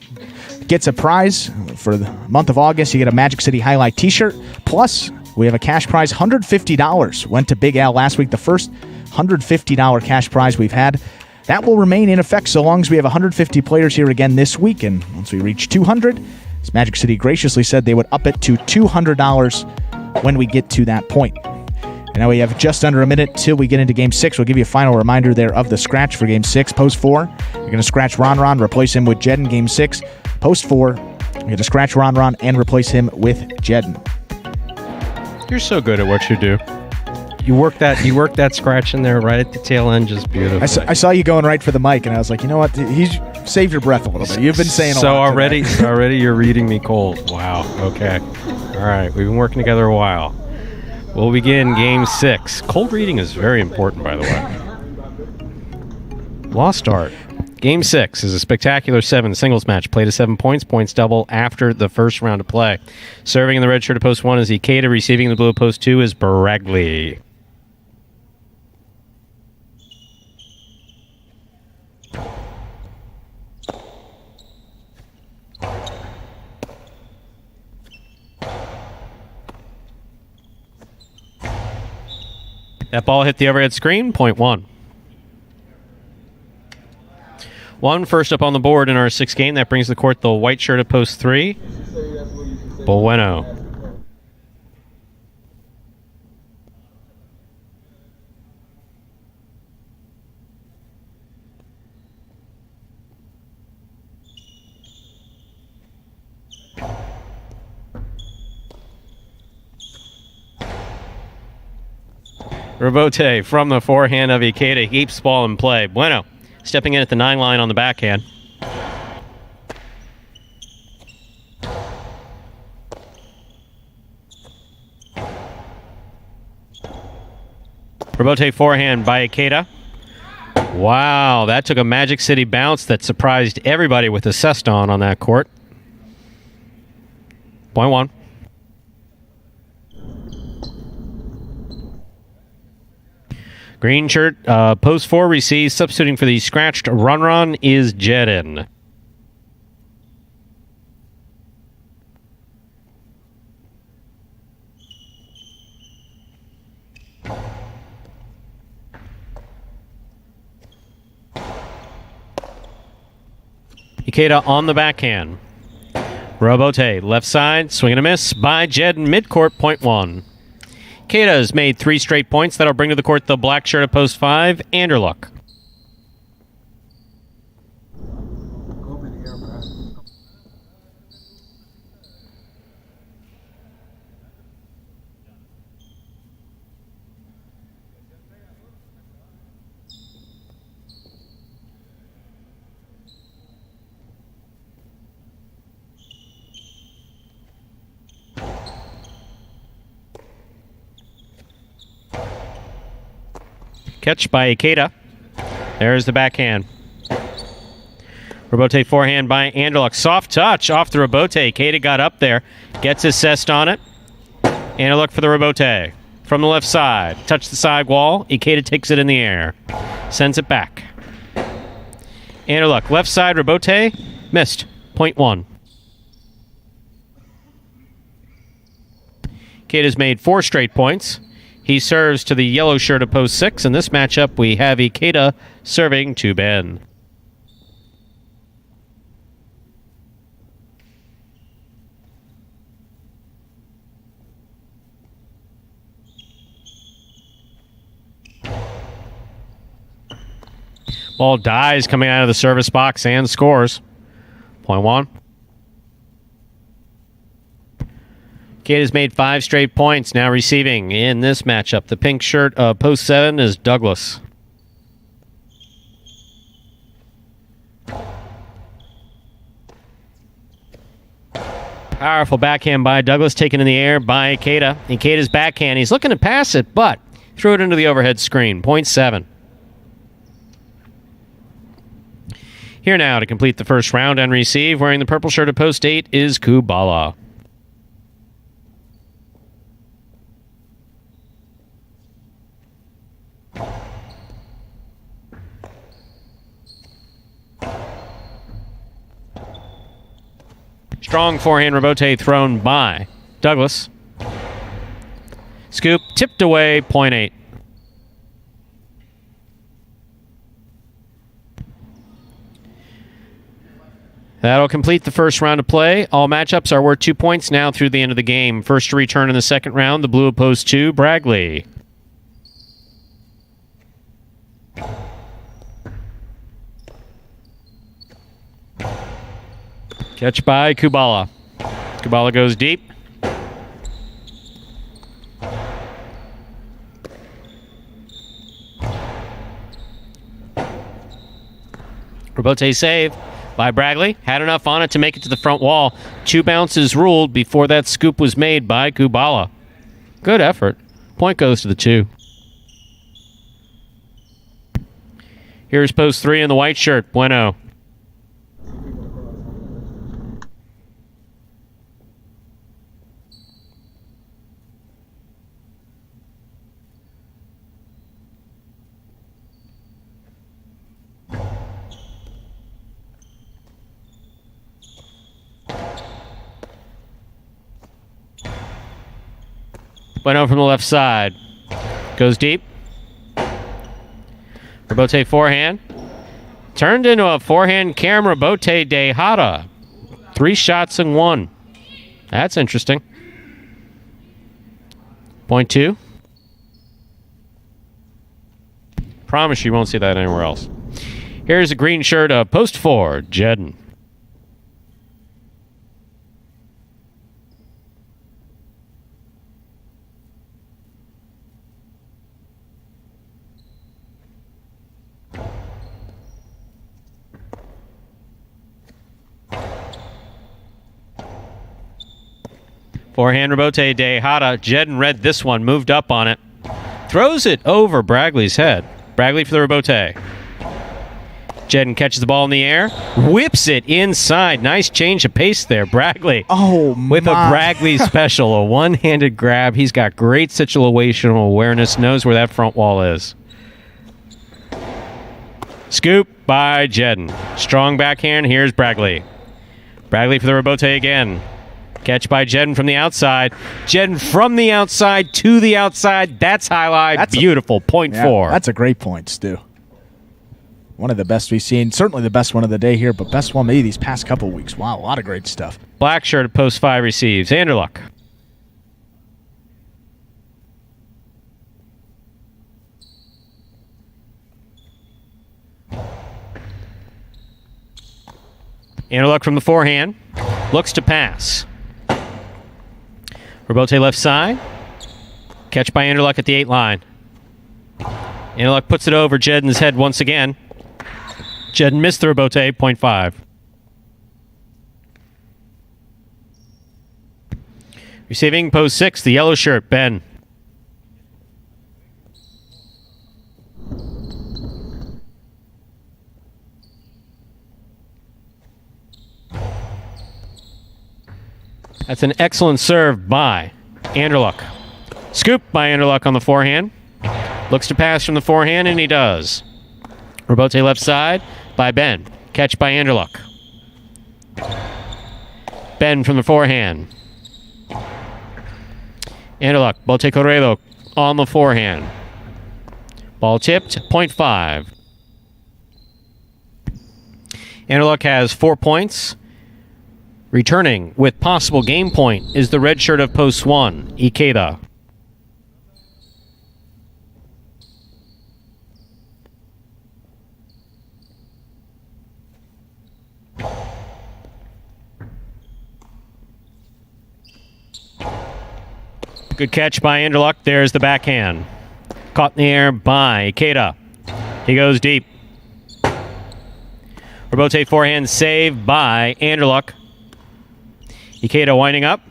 gets a prize. For the month of August, you get a Magic City Jai-Alai t-shirt. Plus, we have a cash prize, $150. Went to Big Al last week, the first $150 cash prize we've had. That will remain in effect so long as we have 150 players here again this week. And once we reach 200, as Magic City graciously said, they would up it to $200 when we get to that point. And now we have just under a minute till we get into Game 6. We'll give you a final reminder there of the scratch for Game 6. Post 4, you're going to scratch Ron, replace him with Jed in Game 6. Post 4, you're going to scratch Ron and replace him with Jed. You're so good at what you do. You work that scratch in there right at the tail end, just beautiful. I saw you going right for the mic, and I was like, you know what? He's save your breath a little bit. You've been saying a lot already, today. already you're reading me cold. Wow. Okay. All right. We've been working together a while. We'll begin Game 6. Cold reading is very important, by the way. Lost start. Game 6 is a spectacular 7 singles match. Played to 7 points. Points double after the first round of play. Serving in the red shirt at post 1 is Ikeda. Receiving in the blue at post 2 is Bareilles. That ball hit the overhead screen. Point 1. 1 first up on the board in our 6th game. That brings the court the white shirt at post 3. Bueno. Rebote from the forehand of Ikeda. He keeps the ball in play. Bueno stepping in at the 9 line on the backhand. Rebote forehand by Ikeda. Wow, that took a Magic City bounce that surprised everybody with the Ceston on that court. Point 1. Green shirt, post 4 receives. Substituting for the scratched run is Jedin. Ikeda on the backhand. Rebote, left side, swing and a miss by Jedin, midcourt, point 1. Ikeda has made 3 straight points. That'll bring to the court the black shirt at post 5, Anderluck. Catch by Ikeda. There's the backhand. Rebote forehand by Anderluck. Soft touch off the Rebote. Ikeda got up there. Gets his cest on it. Anderluck for the Rebote. From the left side. Touch the side wall. Ikeda takes it in the air. Sends it back. Anderluck. Left side Rebote. Missed. Point 1. Ikeda's made 4 straight points. He serves to the yellow shirt of post 6. In this matchup, we have Ikeda serving to Ben. Ball dies coming out of the service box and scores. Point 1. Ikeda's made 5 straight points, now receiving in this matchup. The pink shirt of post 7 is Douglas. Powerful backhand by Douglas, taken in the air by Ikeda. Ikeda's backhand, he's looking to pass it, but threw it into the overhead screen. Point 7. Here now to complete the first round and receive, wearing the purple shirt of post 8 is Kubala. Strong forehand Rebote thrown by Douglas. Scoop tipped away, point 8. That'll complete the first round of play. All matchups are worth 2 points now through the end of the game. First to return in the second round, the blue opposed 2, Bareilles. Catch by Kubala. Kubala goes deep. Rebote save. by Bragley. Had enough on it to make it to the front wall. 2 bounces ruled before that scoop was made by Kubala. Good effort. Point goes to the 2. Here's post 3 in the white shirt. Bueno. Bueno from the left side. Goes deep. Rebote forehand. Turned into a forehand Cam Rebote de Hada. 3 shots in 1. That's interesting. Point 2. Promise you won't see that anywhere else. Here's a green shirt of post 4, Jedden. Forehand Rebote de Hada. Jedden read this one, moved up on it. Throws it over Bragley's head. Bragley for the Rebote. Jedden catches the ball in the air. Whips it inside. Nice change of pace there. Bragley with a Bragley special. A one-handed grab. He's got great situational awareness. Knows where that front wall is. Scoop by Jedden. Strong backhand. Here's Bragley. Bragley for the Rebote again. Catch by Jedden from the outside. Jedden from the outside to the outside. That's highlight. That's beautiful. Point 4. That's a great point, Stu. One of the best we've seen. Certainly the best one of the day here, but best one maybe these past couple weeks. Wow, a lot of great stuff. Black shirt at post 5 receives. Anderluck. Anderluck from the forehand. Looks to pass. Rebote left side. Catch by Anderluck at the 8 line. Anderluck puts it over Jedden's head once again. Jedden missed the Rebote, point 5. Receiving post 6, the yellow shirt, Ben. That's an excellent serve by Anderluck. Scoop by Anderluck on the forehand. Looks to pass from the forehand, and he does. Rebote left side by Ben. Catch by Anderluck. Ben from the forehand. Anderluck, Bote Corredo on the forehand. Ball tipped, point 5. Anderluck has 4 points. Returning with possible game point is the red shirt of post 1, Ikeda. Good catch by Anderluck. There's the backhand. Caught in the air by Ikeda. He goes deep. Rebote forehand save by Anderluck. Ikeda winding up.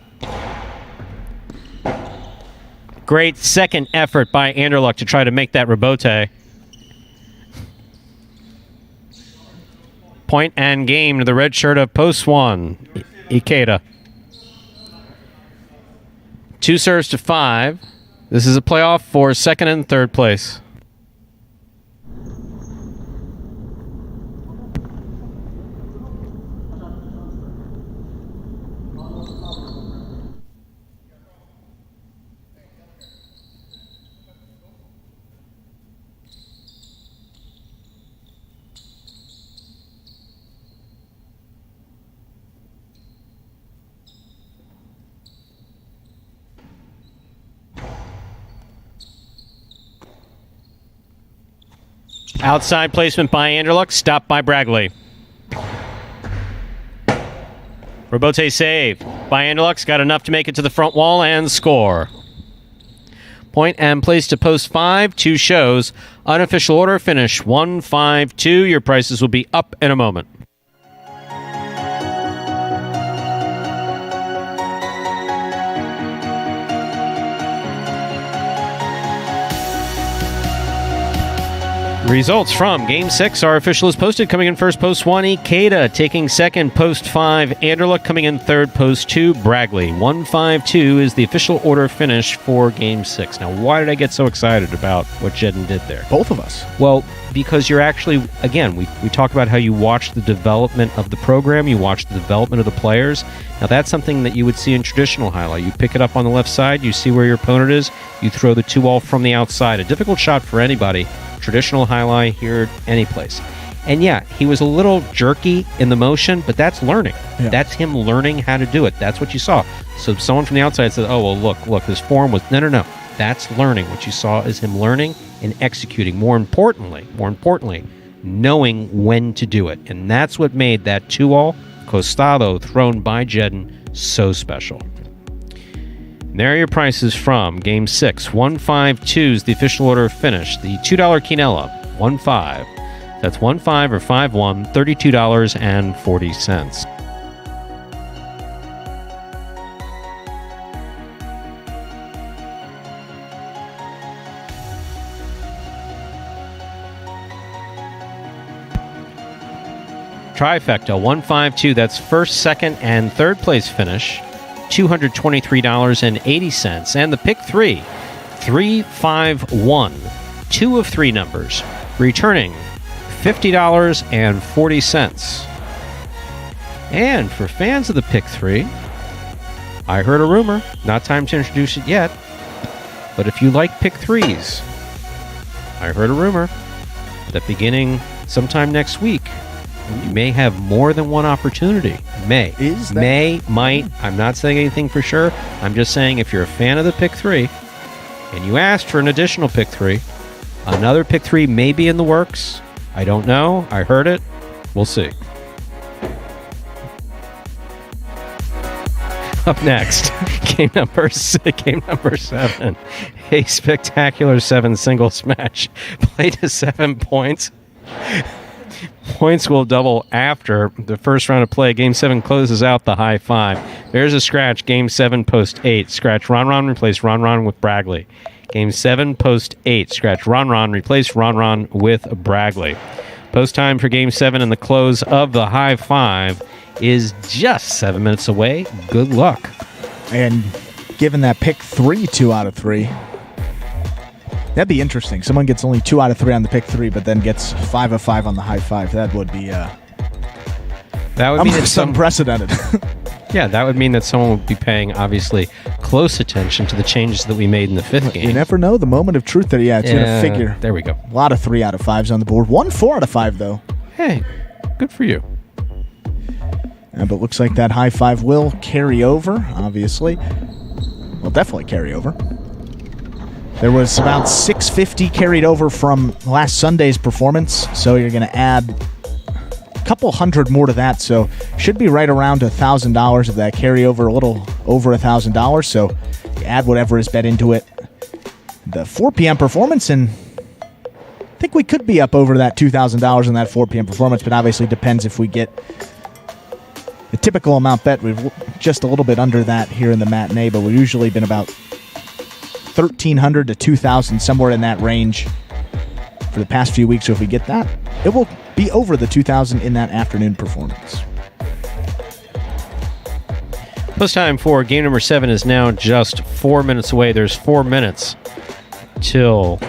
Great second effort by Anderluck to try to make that Rebote. Point and game to the red shirt of post 1, Ikeda. 2 serves to 5. This is a playoff for 2nd and 3rd place. Outside placement by Anderluck, stopped by Bragley. Rebote save by Anderluck's got enough to make it to the front wall and score. Point and place to post 5, 2 shows. Unofficial order finish 1-5-2. Your prices will be up in a moment. Results from Game 6 are official as posted. Coming in first, post 1, Ikeda. Taking second, post 5, Anderlecht. Coming in third, post 2, Bragley. 1-5-2 is the official order finish for Game 6. Now, why did I get so excited about what Jedden did there? Both of us. Well, because you're actually, again, we talk about how you watch the development of the program, you watch the development of the players. Now, that's something that you would see in traditional highlight. You pick it up on the left side, you see where your opponent is, you throw the 2-all from the outside. A difficult shot for anybody. Traditional highlight here, any place. And yeah, he was a little jerky in the motion, but that's learning. Yeah. That's him learning how to do it. That's what you saw. So someone from the outside said, oh, well, look, his form was... No. That's learning. What you saw is him learning and executing. More importantly, knowing when to do it. And that's what made that 2-all costado thrown by Jedden so special. And there are your prices from Game 6. 1-5-2 is the official order of finish. The $2 quinella, 1-5. That's 1-5 or 5-1, $32.40. Trifecta, 1-5-2. That's first, second, and third place finish. $223.80. And the pick 3, 3-5-1. 2 of 3 numbers, returning $50.40. And for fans of the pick 3, I heard a rumor, not time to introduce it yet, but if you like pick 3s, I heard a rumor that beginning sometime next week, you may have more than one opportunity. Might. I'm not saying anything for sure. I'm just saying if you're a fan of the pick 3 and you asked for an additional pick 3, another pick 3 may be in the works. I don't know. I heard it. We'll see. Up next, game number 7. A spectacular 7 singles match. Played to 7 points. Points will double after the first round of play. Game 7 closes out the high 5. There's a scratch. Game 7, post 8. Scratch Ron, replace Ron with Bragley. Game 7, post 8. Scratch Ron, replace Ron with Bragley. Post time for Game 7 and the close of the high 5 is just 7 minutes away. Good luck. And given that pick 3, 2 out of 3, that'd be interesting. Someone gets only 2 out of 3 on the pick 3, but then gets 5 of 5 on the high 5. That would be it's unprecedented. Yeah, that would mean that someone would be paying, obviously, close attention to the changes that we made in the 5th game. You never know. The moment of truth it's going to figure. There we go. A lot of 3 out of 5s on the board. 1 4 out of 5, though. Hey, good for you. But looks like that high 5 will carry over, obviously. Will definitely carry over. There was about $650 carried over from last Sunday's performance, so you're going to add a couple hundred more to that, so should be right around $1,000 of that carryover, a little over $1,000, so you add whatever is bet into it. The 4 p.m. performance, and I think we could be up over that $2,000 in that 4 p.m. performance, but obviously depends if we get the typical amount bet. We've just a little bit under that here in the matinee, but we've usually been about $1,300 to $2,000, somewhere in that range for the past few weeks. So if we get that, it will be over the $2,000 in that afternoon performance. Post time for game number 7 is now just 4 minutes away. There's 4 minutes till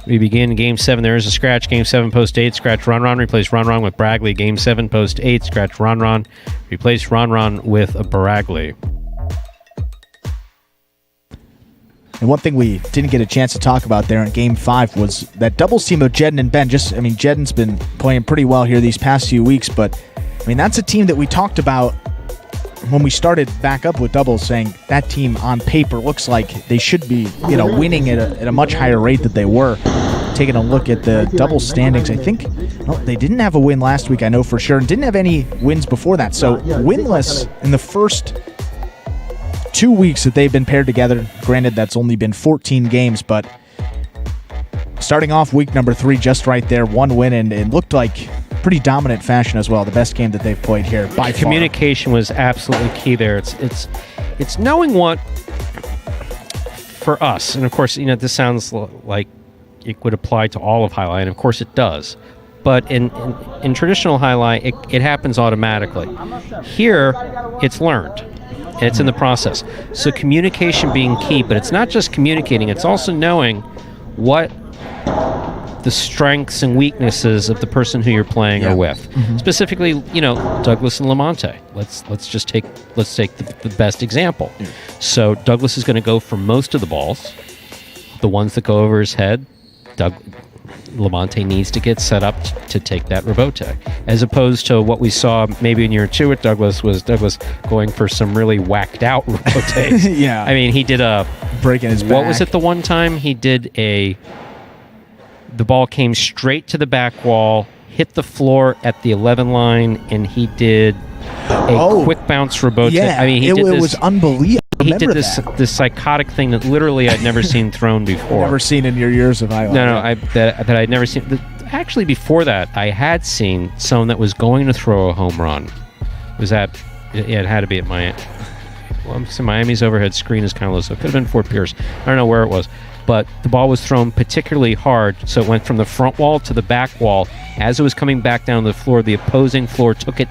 we begin Game 7. There is a scratch. Game 7, post 8. Scratch Ron, replace Ron with Bragley. Game 7, post 8. Scratch Ron, replace Ron with Bragley. And one thing we didn't get a chance to talk about there in Game 5 was that doubles team of Jedden and Ben. Jedden's been playing pretty well here these past few weeks, but that's a team that we talked about when we started back up with doubles, saying that team on paper looks like they should be, winning at a much higher rate than they were. Taking a look at the double standings, I think they didn't have a win last week, I know for sure, and didn't have any wins before that. So winless in the first 2 weeks that they've been paired together. Granted, that's only been 14 games, but starting off week number 3 just right there, 1 win, and it looked like pretty dominant fashion as well. The best game that they've played here by far. Communication was absolutely key there. It's knowing what for us, and of course, this sounds like it would apply to all of highlight, and of course it does. But in traditional highlight, it happens automatically. Here, it's learned, and it's in the process. So communication being key, but it's not just communicating, it's also knowing what the strengths and weaknesses of the person who you're playing are with. Specifically, Douglas and Lamonte. Let's take the best example. So Douglas is going to go for most of the balls. The ones that go over his head, Lamonte needs to get set up to take that rebote. As opposed to what we saw maybe in year 2 with Douglas, was Douglas going for some really whacked out rebotes. Yeah. I mean, he did a... breaking his back. What was it the one time? He did the ball came straight to the back wall, hit the floor at the 11 line, and he did a quick bounce rebote. Yeah, I mean, it was unbelievable. He did this psychotic thing that literally I'd never seen thrown before. Never seen in your years of highlight. No, that I'd never seen. Actually, before that, I had seen someone that was going to throw a home run. It had to be at Miami. Well, so Miami's overhead screen is kind of low, so it could have been Fort Pierce. I don't know where it was. But the ball was thrown particularly hard, so it went from the front wall to the back wall. As it was coming back down to the floor, the opposing floor took it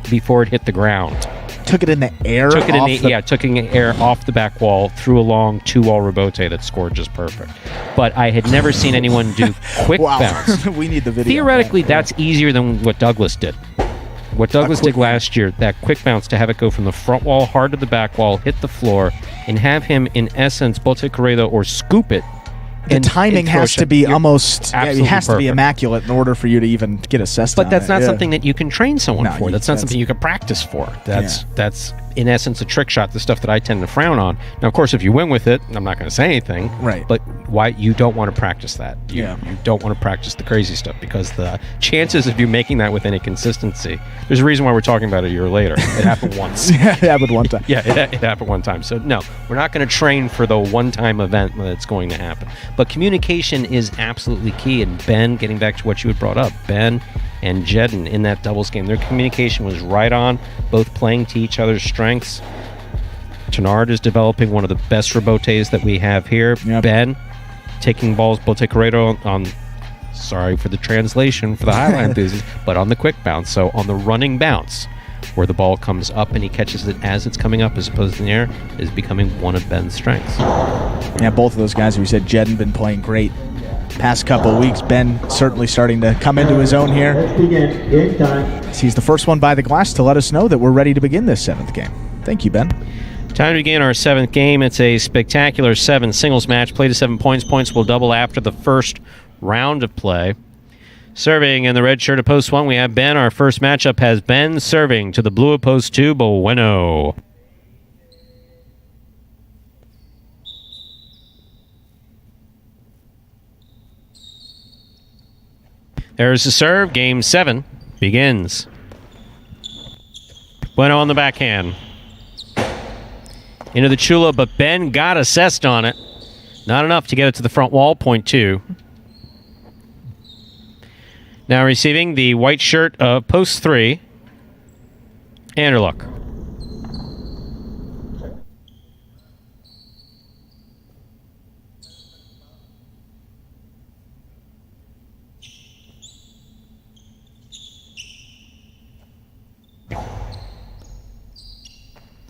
before it hit the ground. Took it in the air? Took it in the air off the back wall, threw a long 2-wall rebote that scored just perfect. But I had never seen anyone do quick bounce. We need the video. Theoretically, that's easier than what Douglas did. What Douglas did last year, that quick bounce to have it go from the front wall hard to the back wall, hit the floor, and have him, in essence, bote corrido or scoop it. The timing has to be almost... it has to be immaculate in order for you to even get assessed on But that's it. not something that you can train someone for. That's not something you can practice for. That's in essence, a trick shot, the stuff that I tend to frown on. Now, of course, if you win with it, I'm not going to say anything. Right. But why you don't want to practice that. You don't want to practice the crazy stuff, because the chances of you making that with any consistency, there's a reason why we're talking about it a year later. It happened once. It happened one time. Yeah, it happened one time. So, no, we're not going to train for the one-time event that's going to happen. But communication is absolutely key. And Ben, getting back to what you had brought up, Ben and Jedden in that doubles game, their communication was right on, both playing to each other's strengths. Tenard is developing one of the best rebotes that we have here. Yep. Ben taking balls, bote corrido on, sorry for the translation for the highlight enthusiasts, but on the quick bounce. So on the running bounce, where the ball comes up and he catches it as it's coming up as opposed to in the air, is becoming one of Ben's strengths. Yeah, both of those guys, we said, Jedden been playing great past couple of weeks. Ben certainly starting to come into his own here. Let's begin. Game time. He's the first one by the glass to let us know that we're ready to begin this 7th game. Thank you, Ben. Time to begin our 7th game. It's a spectacular 7 singles match. Play to 7 points. Points will double after the first round of play. Serving in the red shirt of post 1, we have Ben. Our first matchup has Ben serving to the blue of post 2, Bueno. There's the serve. Game 7 begins. Bueno on the backhand. Into the chula, but Ben got assessed on it. Not enough to get it to the front wall, point 2. Now receiving the white shirt of post 3, Anderluck.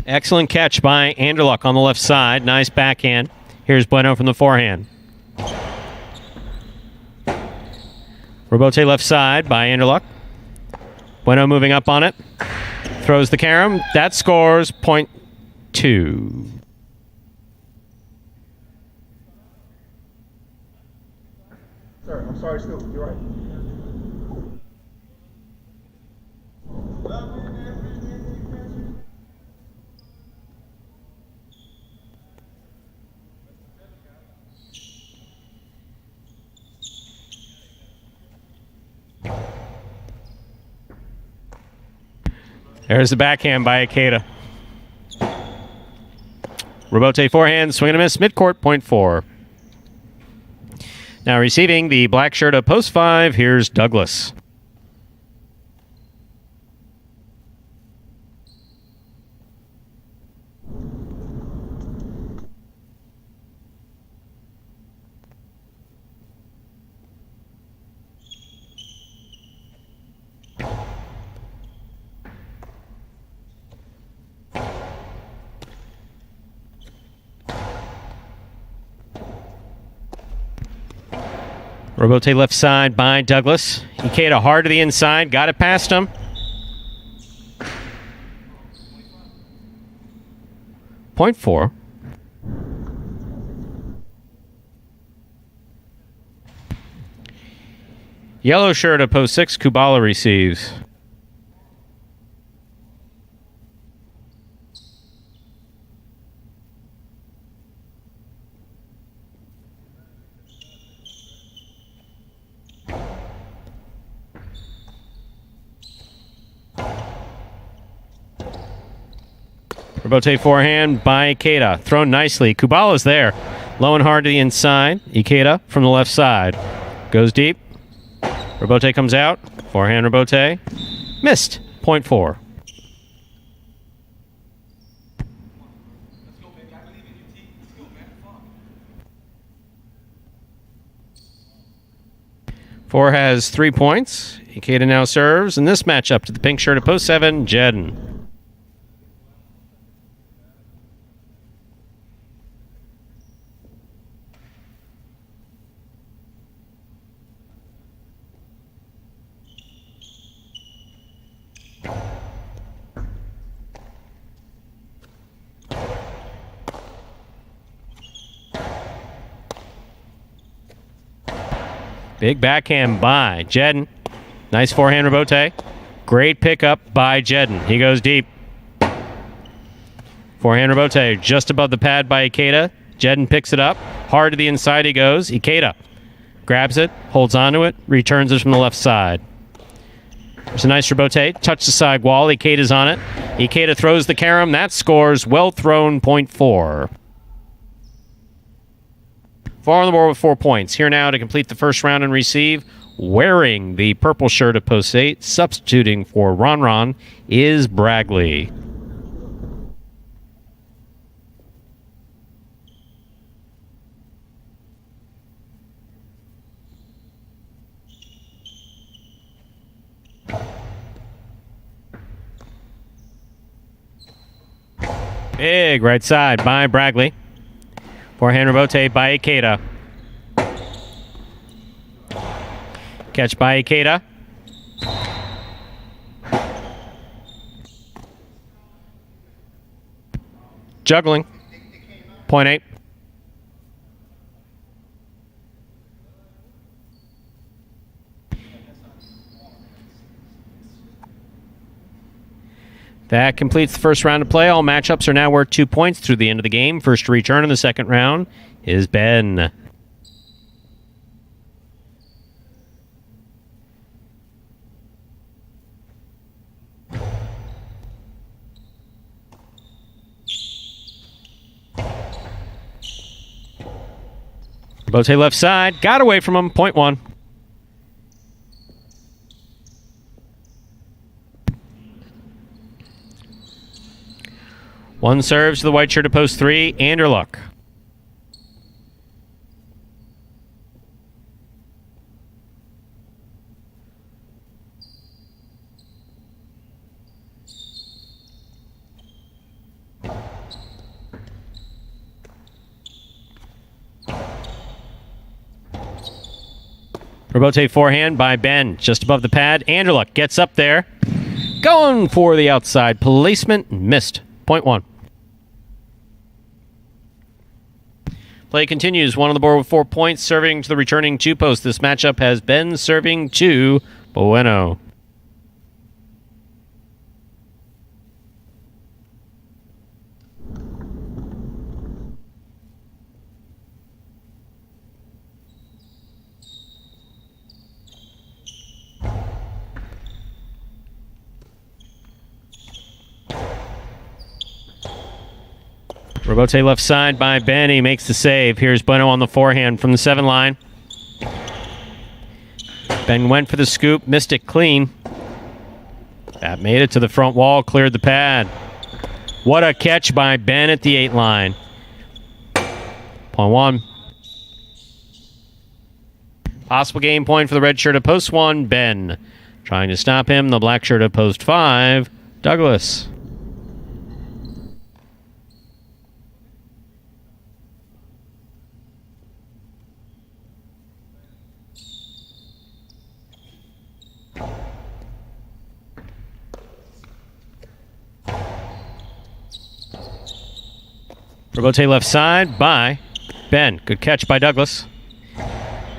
Excellent catch by Anderluck on the left side. Nice backhand. Here's Bueno from the forehand. Rebote left side by Anderluck. Bueno moving up on it. Throws the carom. That scores point 2. Sir, I'm sorry, Snoop. You're right. There's the backhand by Ikeda. Rebote forehand, swing and a miss, midcourt, point 4. Now receiving the black shirt of post 5, here's Douglas. Robote left side by Douglas. Ikeda hard to the inside, got it past him. Point 4. Yellow shirt at post 6, Kubala receives. Robote forehand by Ikeda. Thrown nicely. Kubala's there. Low and hard to the inside. Ikeda from the left side. Goes deep. Robote comes out. Forehand Robote. Missed. Point 4. Four has 3 points. Ikeda now serves. And this matchup to the pink shirt at post 7, Jedden. Big backhand by Jedden. Nice forehand Robote. Great pickup by Jedden. He goes deep. Forehand Robote just above the pad by Ikeda. Jedden picks it up. Hard to the inside he goes. Ikeda grabs it, holds onto it, returns it from the left side. There's a nice Robote. Touch the side wall. Ikeda's on it. Ikeda throws the carom. That scores. Well thrown. Point 4. 4 on the board with 4 points. Here now to complete the first round and receive, wearing the purple shirt at post 8, substituting for Ron, is Bragley. Big right side by Bragley. Forehand Robote by Ikeda. Catch by Ikeda. Juggling. Point 8. That completes the first round of play. All matchups are now worth 2 points through the end of the game. First to return in the second round is Ben. Robote left side. Got away from him. Point 1. One serves to the white shirt at post 3, Anderluck. Robote forehand by Ben, just above the pad. Anderluck gets up there. Going for the outside placement. Missed. Point 1. Play continues. One on the board with 4 points, serving to the returning 2 post. This matchup has Ben serving to Bueno. Robote left side by Ben. He makes the save. Here's Bueno on the forehand from the 7 line. Ben went for the scoop, missed it clean. That made it to the front wall, cleared the pad. What a catch by Ben at the 8 line. Point 1. Possible game point for the red shirt at post 1, Ben. Trying to stop him, the black shirt at post 5, Douglas. Rebote left side by Ben. Good catch by Douglas.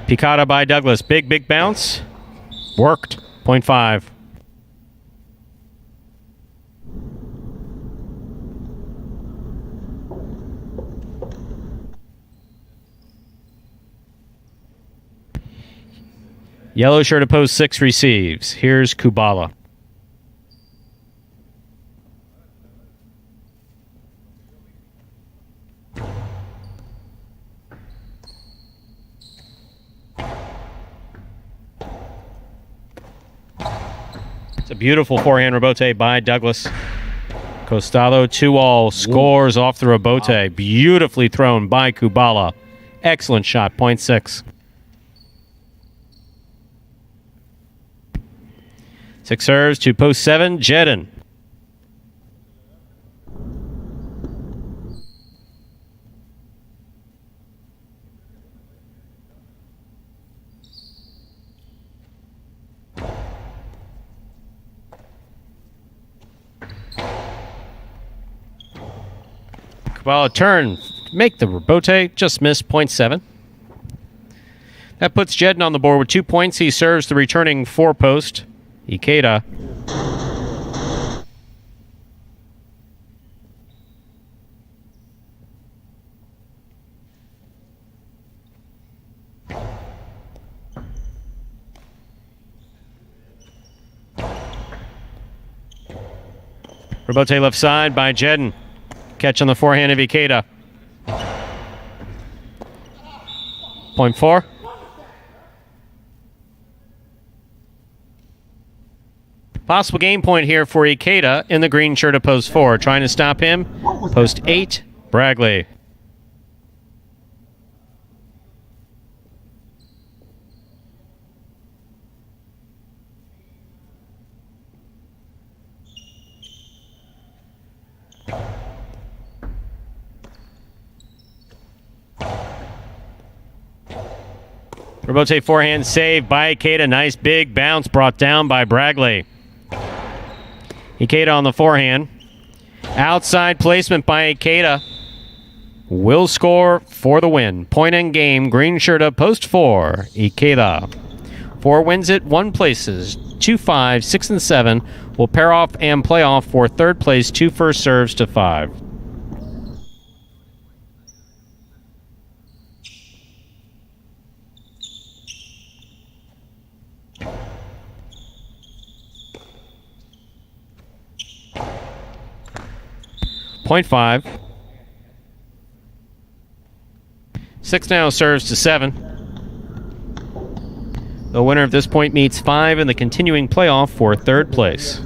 Picada by Douglas. Big bounce. Worked. 0.5. Yellow shirt to post 6 receives. Here's Kubala. It's a beautiful forehand rebote by Douglas. Costado 2-all scores off the rebote. Beautifully thrown by Kubala. Excellent shot. 0.6. 6 serves to post 7, Jedin. Kubala turn, make the rebote, just missed. 0.7. That puts Jedin on the board with 2 points. He serves the returning 4-post. Ikeda. Rebote left side by Jedin. Catch on the forehand of Ikeda. 0.4. Possible game point here for Ikeda in the green shirt of post 4. Trying to stop him. Post 8, Bragley. Rebote forehand save by Ikeda. Nice big bounce brought down by Bragley. Ikeda on the forehand. Outside placement by Ikeda. Will score for the win. Point in game. Green shirt up post 4. Ikeda. 4 wins it. 1 places. 2, 5, 6, and 7 will pair off and play off for 3rd place. 2 first serves to 5. Point 5. 6 now serves to 7. The winner of this point meets 5 in the continuing playoff for 3rd place.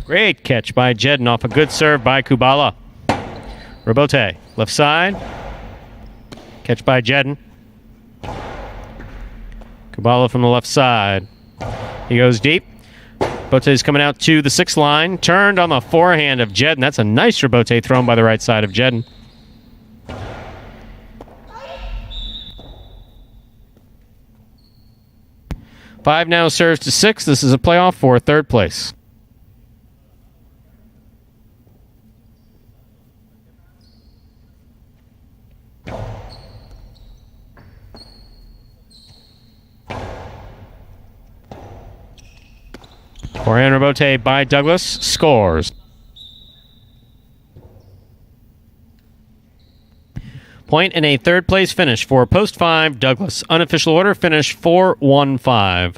Great catch by Jedin off a good serve by Kubala. Rebote, left side. Catch by Jedin. Kubala from the left side. He goes deep. Rebote is coming out to the 6th line. Turned on the forehand of Jedin. That's a nice rebote thrown by the right side of Jedin. Five now serves to 6. This is a playoff for 3rd place. Forehand rebote by Douglas. Scores. Point in a 3rd place finish for post 5, Douglas. Unofficial order finish 4-1-5.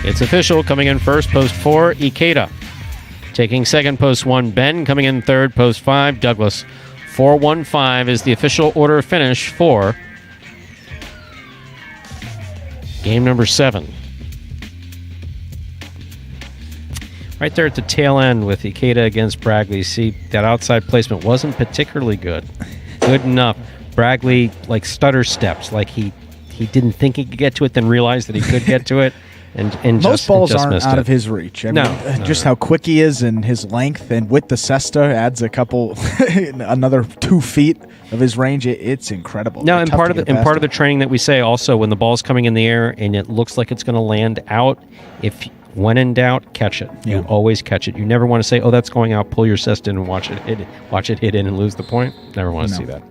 It's official. Coming in first, post 4, Ikeda. Taking second, post 1, Ben. Coming in third, post 5, Douglas. 4-1-5 is the official order finish for game number 7. All Right there at the tail end with Ikeda against Bragley. See, that outside placement wasn't particularly good. Good enough. Bragley, like, stutter steps, like he didn't think he could get to it, then realized that he could get to it. And most balls aren't out it. of his reach. I No, mean, just how quick he is and his length, and with the cesta adds a couple, another 2 feet of his range. It's incredible. No, They're and tough part to of get the past. the training that we say also, when the ball's coming in the air and it looks like it's going to land out, when in doubt, catch it. Yeah. You always catch it. You never want to say, "Oh, that's going out." Pull your cesta in and watch it hit in and lose the point. Never want to see that.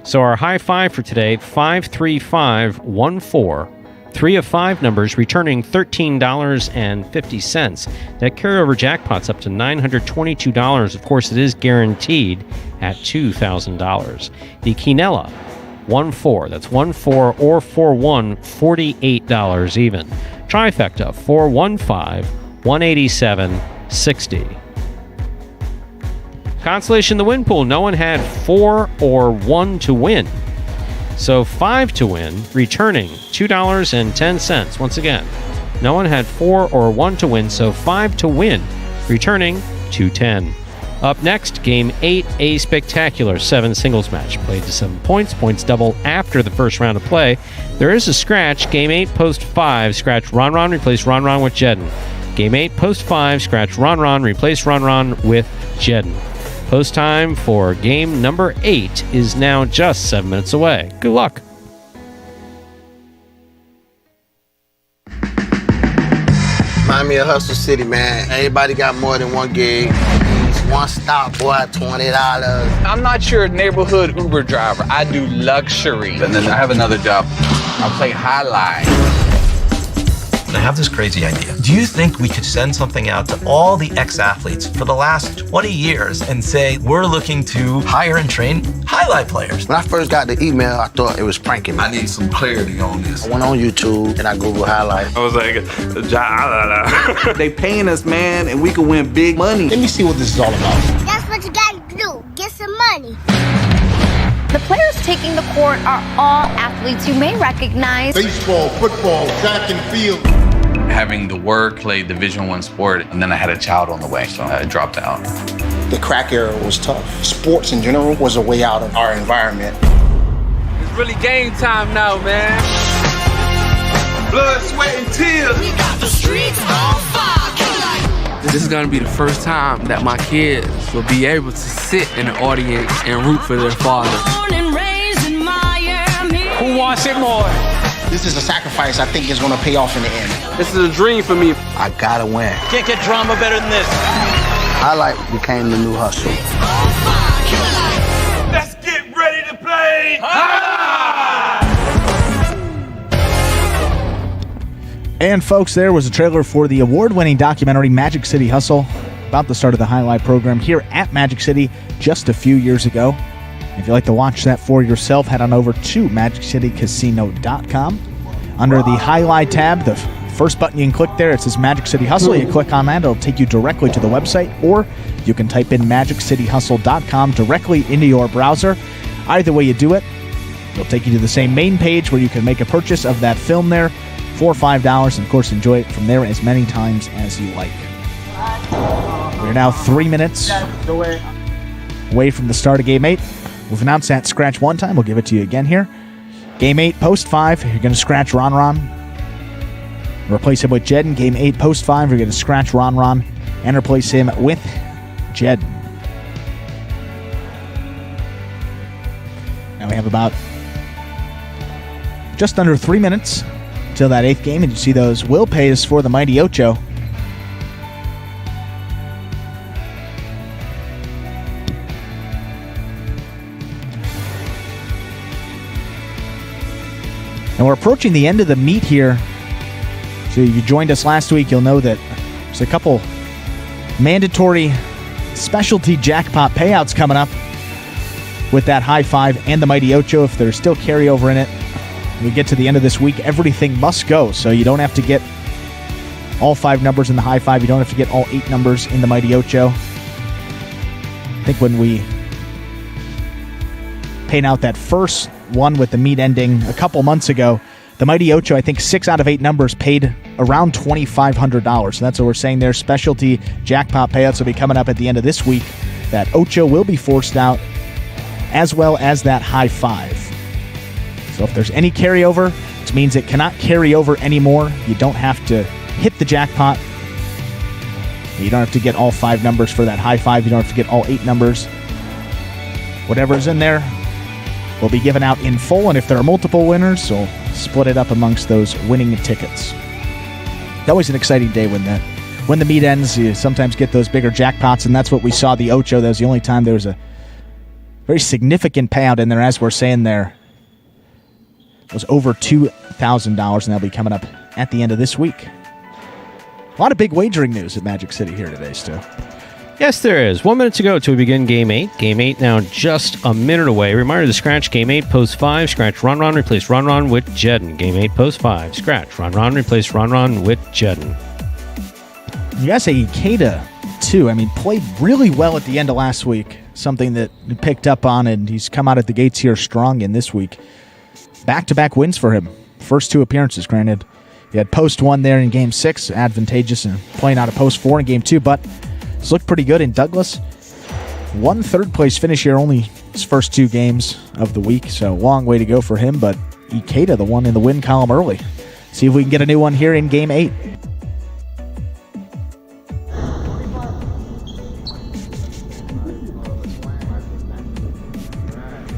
So our high five for today: 53514. 3 of 5 numbers returning $13.50. That carryover jackpot's up to $922. Of course, it is guaranteed at $2,000. The Quinella 1-4. That's 1-4 or 4-1, $48 even. Trifecta 4-1-5, $187.60. Consolation the win pool. No one had 4 or 1 to win. So 5 to win, returning $2.10. Once again, no one had 4 or 1 to win, so 5 to win, returning $2.10. Up next, Game 8, a spectacular 7 singles match. Played to 7 points. Points double after the first round of play. There is a scratch. Game 8, post 5. Scratch Ron, replace Ron with Jedden. Game 8, post 5. Scratch Ron, replace Ron with Jedden. Post time for game number 8 is now just 7 minutes away. Good luck. Remind me of Hustle City, man. Everybody got more than one gig. One stop, boy, $20. I'm not your neighborhood Uber driver. I do luxury. And then I have another job. I play highlight. I have this crazy idea. Do you think we could send something out to all the ex-athletes for the last 20 years and say, we're looking to hire and train highlight players? When I first got the email, I thought it was pranking me. I need some clarity on this. I went on YouTube and I Googled highlight. I was like, Jai-Alai. They paying us, man, and we can win big money. Let me see what this is all about. That's what you gotta do. Get some money. The players taking the court are all athletes you may recognize. Baseball, football, track and field. Having the work, played Division I sport, and then I had a child on the way, so I dropped out. The crack era was tough. Sports in general was a way out of our environment. It's really game time now, man. Blood, sweat, and tears. We got the streets on fire. This is gonna be the first time that my kids will be able to sit in the audience and root for their father. Who wants it more? This is a sacrifice I think is going to pay off in the end. This is a dream for me. I gotta win. Can't get drama better than this. Highlight became the new hustle. Let's get ready to play highlight! And folks, there was a trailer for the award-winning documentary Magic City Hustle, about the start of the highlight program here at Magic City just a few years ago. If you'd like to watch that for yourself, head on over to MagicCityCasino.com. Under the Highlight tab, the first button you can click there, it says Magic City Hustle. You click on that, it'll take you directly to the website, or you can type in MagicCityHustle.com directly into your browser. Either way you do it, it'll take you to the same main page where you can make a purchase of that film there for $5, and of course enjoy it from there as many times as you like. We're now 3 minutes away from the start of Game 8. We've announced that scratch one time. We'll give it to you again here. Game 8, post 5. You're going to scratch Ron. Replace him with Jedden. Game 8, post 5. You're going to scratch Ron and replace him with Jedden. Now we have about just under 3 minutes till that 8th game. And you see those will pays for the Mighty Ocho. And we're approaching the end of the meet here. So you joined us last week, you'll know that there's a couple mandatory specialty jackpot payouts coming up with that high five and the Mighty Ocho. If there's still carryover in it, when we get to the end of this week, everything must go. So you don't have to get all 5 numbers in the high five. You don't have to get all 8 numbers in the Mighty Ocho. I think when we paid out that first one with the meet ending a couple months ago, The Mighty Ocho, I think 6 out of 8 numbers paid around $2,500. So that's what we're saying there. Specialty jackpot payouts will be coming up at the end of this week. That Ocho will be forced out, as well as that high 5. So if there's any carryover, it means it cannot carry over anymore. You don't have to hit the jackpot. You don't have to get all 5 numbers for that high 5. You don't have to get all 8 numbers. Whatever's in there will be given out in full, and if there are multiple winners, so split it up amongst those winning tickets. It's always an exciting day when the meet ends. You sometimes get those bigger jackpots, and that's what we saw the Ocho. That was the only time there was a very significant payout in there, as we're saying there. It was over $2,000, and that'll be coming up at the end of this week. A lot of big wagering news at Magic City here today, Stu. Yes, there is. 1 minute to go till we begin Game 8. Game 8 now just a minute away. Reminder to scratch Game 8, post 5. Scratch Ron Ron, replace Ron Ron with Jedden. Game 8, post 5. Scratch Ron Ron, replace Ron Ron with Jedden. You guys say Ikeda, too. I mean, played really well at the end of last week. Something that he picked up on, and he's come out at the gates here strong in this week. Back-to-back wins for him. First 2 appearances, granted. He had post 1 there in Game 6, advantageous, and playing out of post 4 in Game 2, but it's looked pretty good in Douglas. 1 third-place finish here, only his first 2 games of the week, so long way to go for him, but Ikeda, the one in the win column early. See if we can get a new one here in Game 8.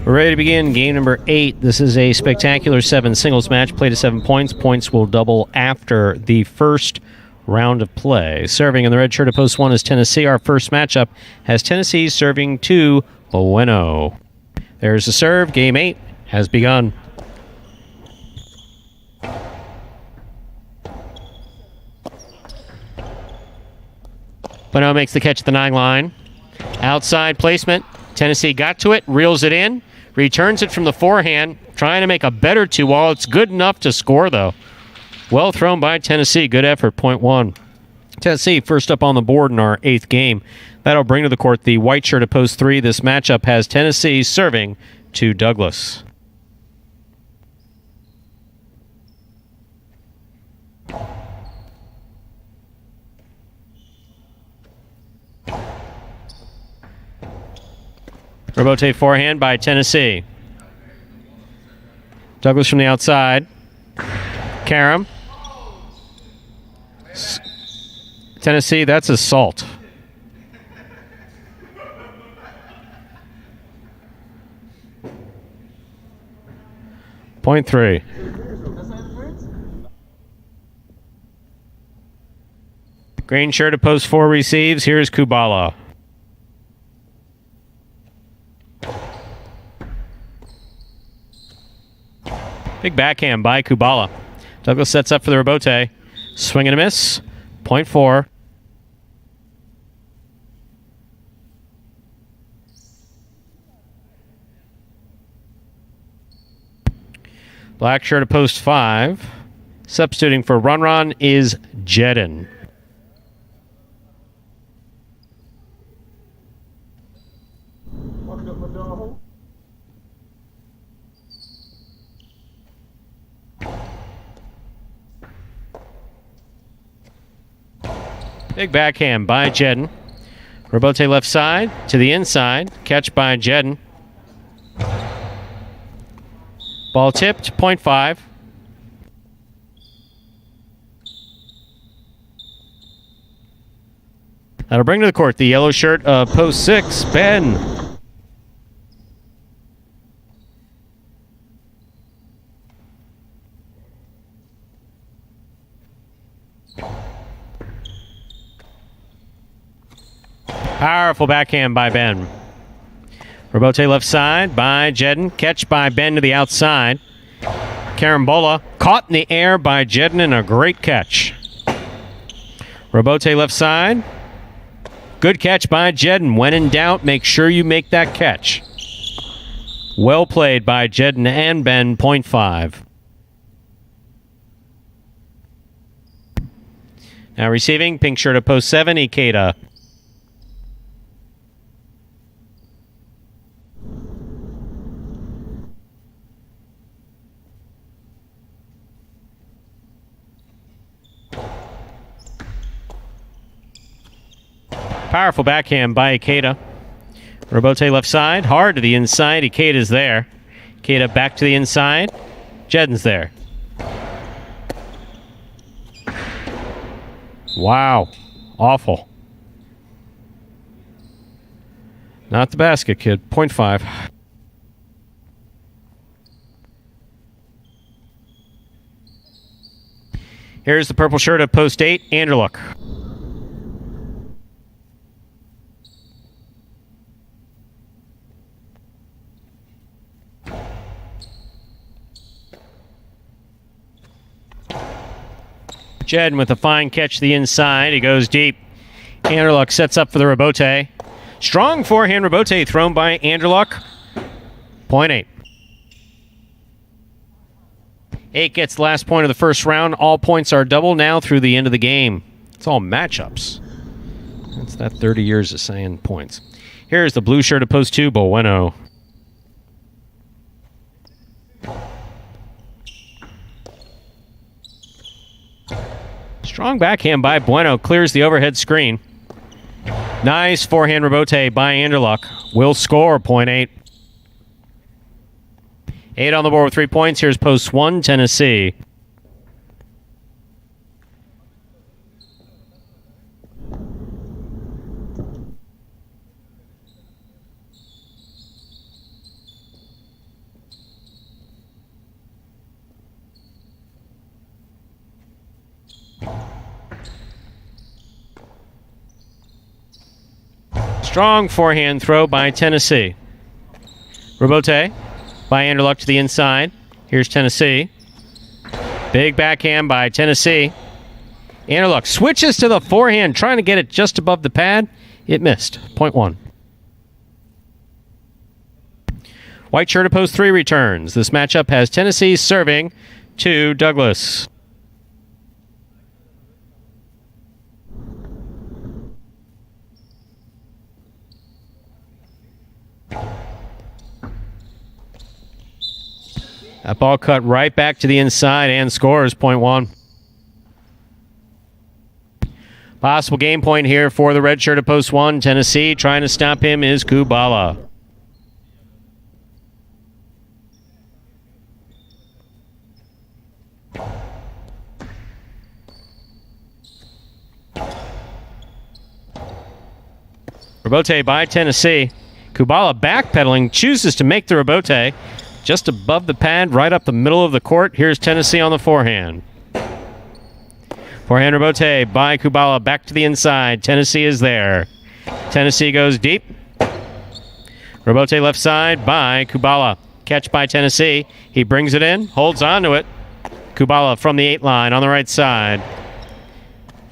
We're ready to begin game number 8. This is a spectacular 7 singles match. Play to 7 points. Points will double after the first round of play. Serving in the red shirt at post 1 is Tennessee. Our first matchup has Tennessee serving to Bueno. There's the serve. Game 8 has begun. Bueno makes the catch at the 9 line. Outside placement. Tennessee got to it, reels it in, returns it from the forehand, trying to make a better 2-all. It's good enough to score, though. Well thrown by Tennessee. Good effort, point 1. Tennessee first up on the board in our 8th game. That'll bring to the court the white shirt at post 3. This matchup has Tennessee serving to Douglas. Robote forehand by Tennessee. Douglas from the outside. Karam. Tennessee, that's assault. Point 3. Green shirt at post 4 receives. Here's Kubala. Big backhand by Kubala. Douglas sets up for the rebote. Swing and a miss. Point 4. Black shirt at post 5. Substituting for Ron Ron is Jedden. Big backhand by Jedden. Robote left side to the inside. Catch by Jedden. Ball tipped, point 5. That'll bring to the court the yellow shirt of post 6, Ben. Powerful backhand by Ben. Robote left side by Jedden. Catch by Ben to the outside. Carambola caught in the air by Jedden and a great catch. Robote left side. Good catch by Jedden. When in doubt, make sure you make that catch. Well played by Jedden and Ben, point 5. Now receiving, pink shirt at post 7, Ikeda. Powerful backhand by Ikeda. Robote left side, hard to the inside. Ikeda's there. Ikeda back to the inside. Jedin's there. Wow. Awful. Not the basket, kid. 0.5. Here's the purple shirt at post 8, Anderluck. Jedin with a fine catch to the inside. He goes deep. Anderluck sets up for the Robote. Strong forehand Robote thrown by Anderluck. 0.8. 8 gets the last point of the first round. All points are double now through the end of the game. It's all matchups. That's that 30 years of saying points. Here's the blue shirt at post 2, Bueno. Strong backhand by Bueno. Clears the overhead screen. Nice forehand Robote by Anderluck. Will score 0.8. 8 on the board with 3 points. Here's post 1, Tennessee. Strong forehand throw by Tennessee. Robote by Anderluck to the inside. Here's Tennessee. Big backhand by Tennessee. Anderluck switches to the forehand, trying to get it just above the pad. It missed. 0.1. White shirt at post 3 returns. This matchup has Tennessee serving to Douglas. That ball cut right back to the inside and scores 0.1. Possible game point here for the red shirt at post 1. Tennessee trying to stop him is Kubala. Robote by Tennessee. Kubala backpedaling, chooses to make the Robote. Just above the pad, right up the middle of the court. Here's Tennessee on the forehand. Forehand Robote by Kubala back to the inside. Tennessee is there. Tennessee goes deep. Robote left side by Kubala. Catch by Tennessee. He brings it in, holds on to it. Kubala from the 8 line on the right side.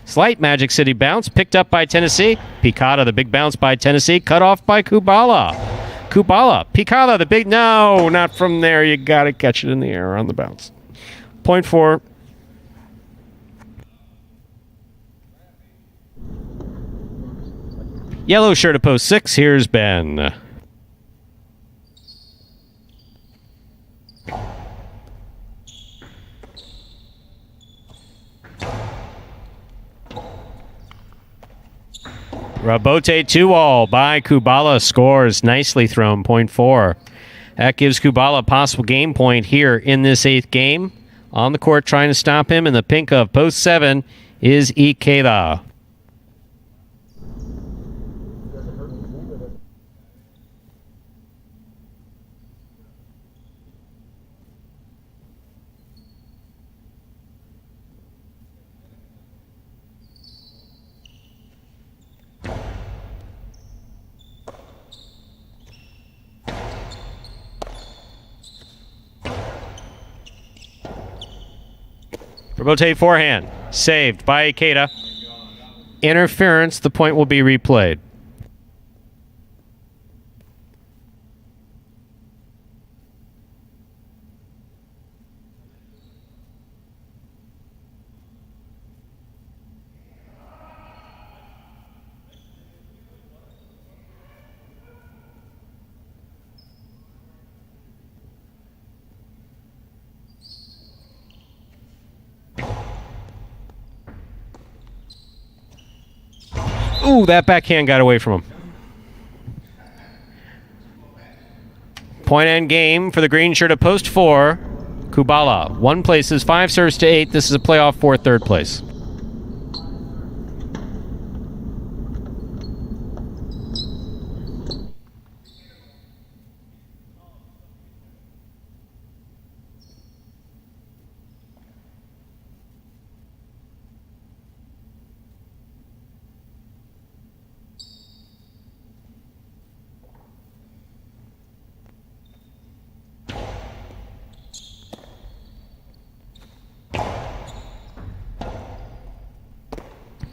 Slight Magic City bounce picked up by Tennessee. Picada, the big bounce by Tennessee, cut off by Kubala. Kubala, Picada, the big, no, not from there. You got to catch it in the air on the bounce. 0.4. Yellow shirt at post 6. Here's Ben. Robote 2-all by Kubala scores. Nicely thrown, 0.4. That gives Kubala a possible game point here in this 8th game. On the court trying to stop him in the pink of post 7 is Ikeda. Robote forehand. Saved by Ikeda. Interference. The point will be replayed. Ooh, that backhand got away from him. Point end game for the green shirt at post 4. Kubala. 1 places, 5 serves to 8. This is a playoff for 3rd place.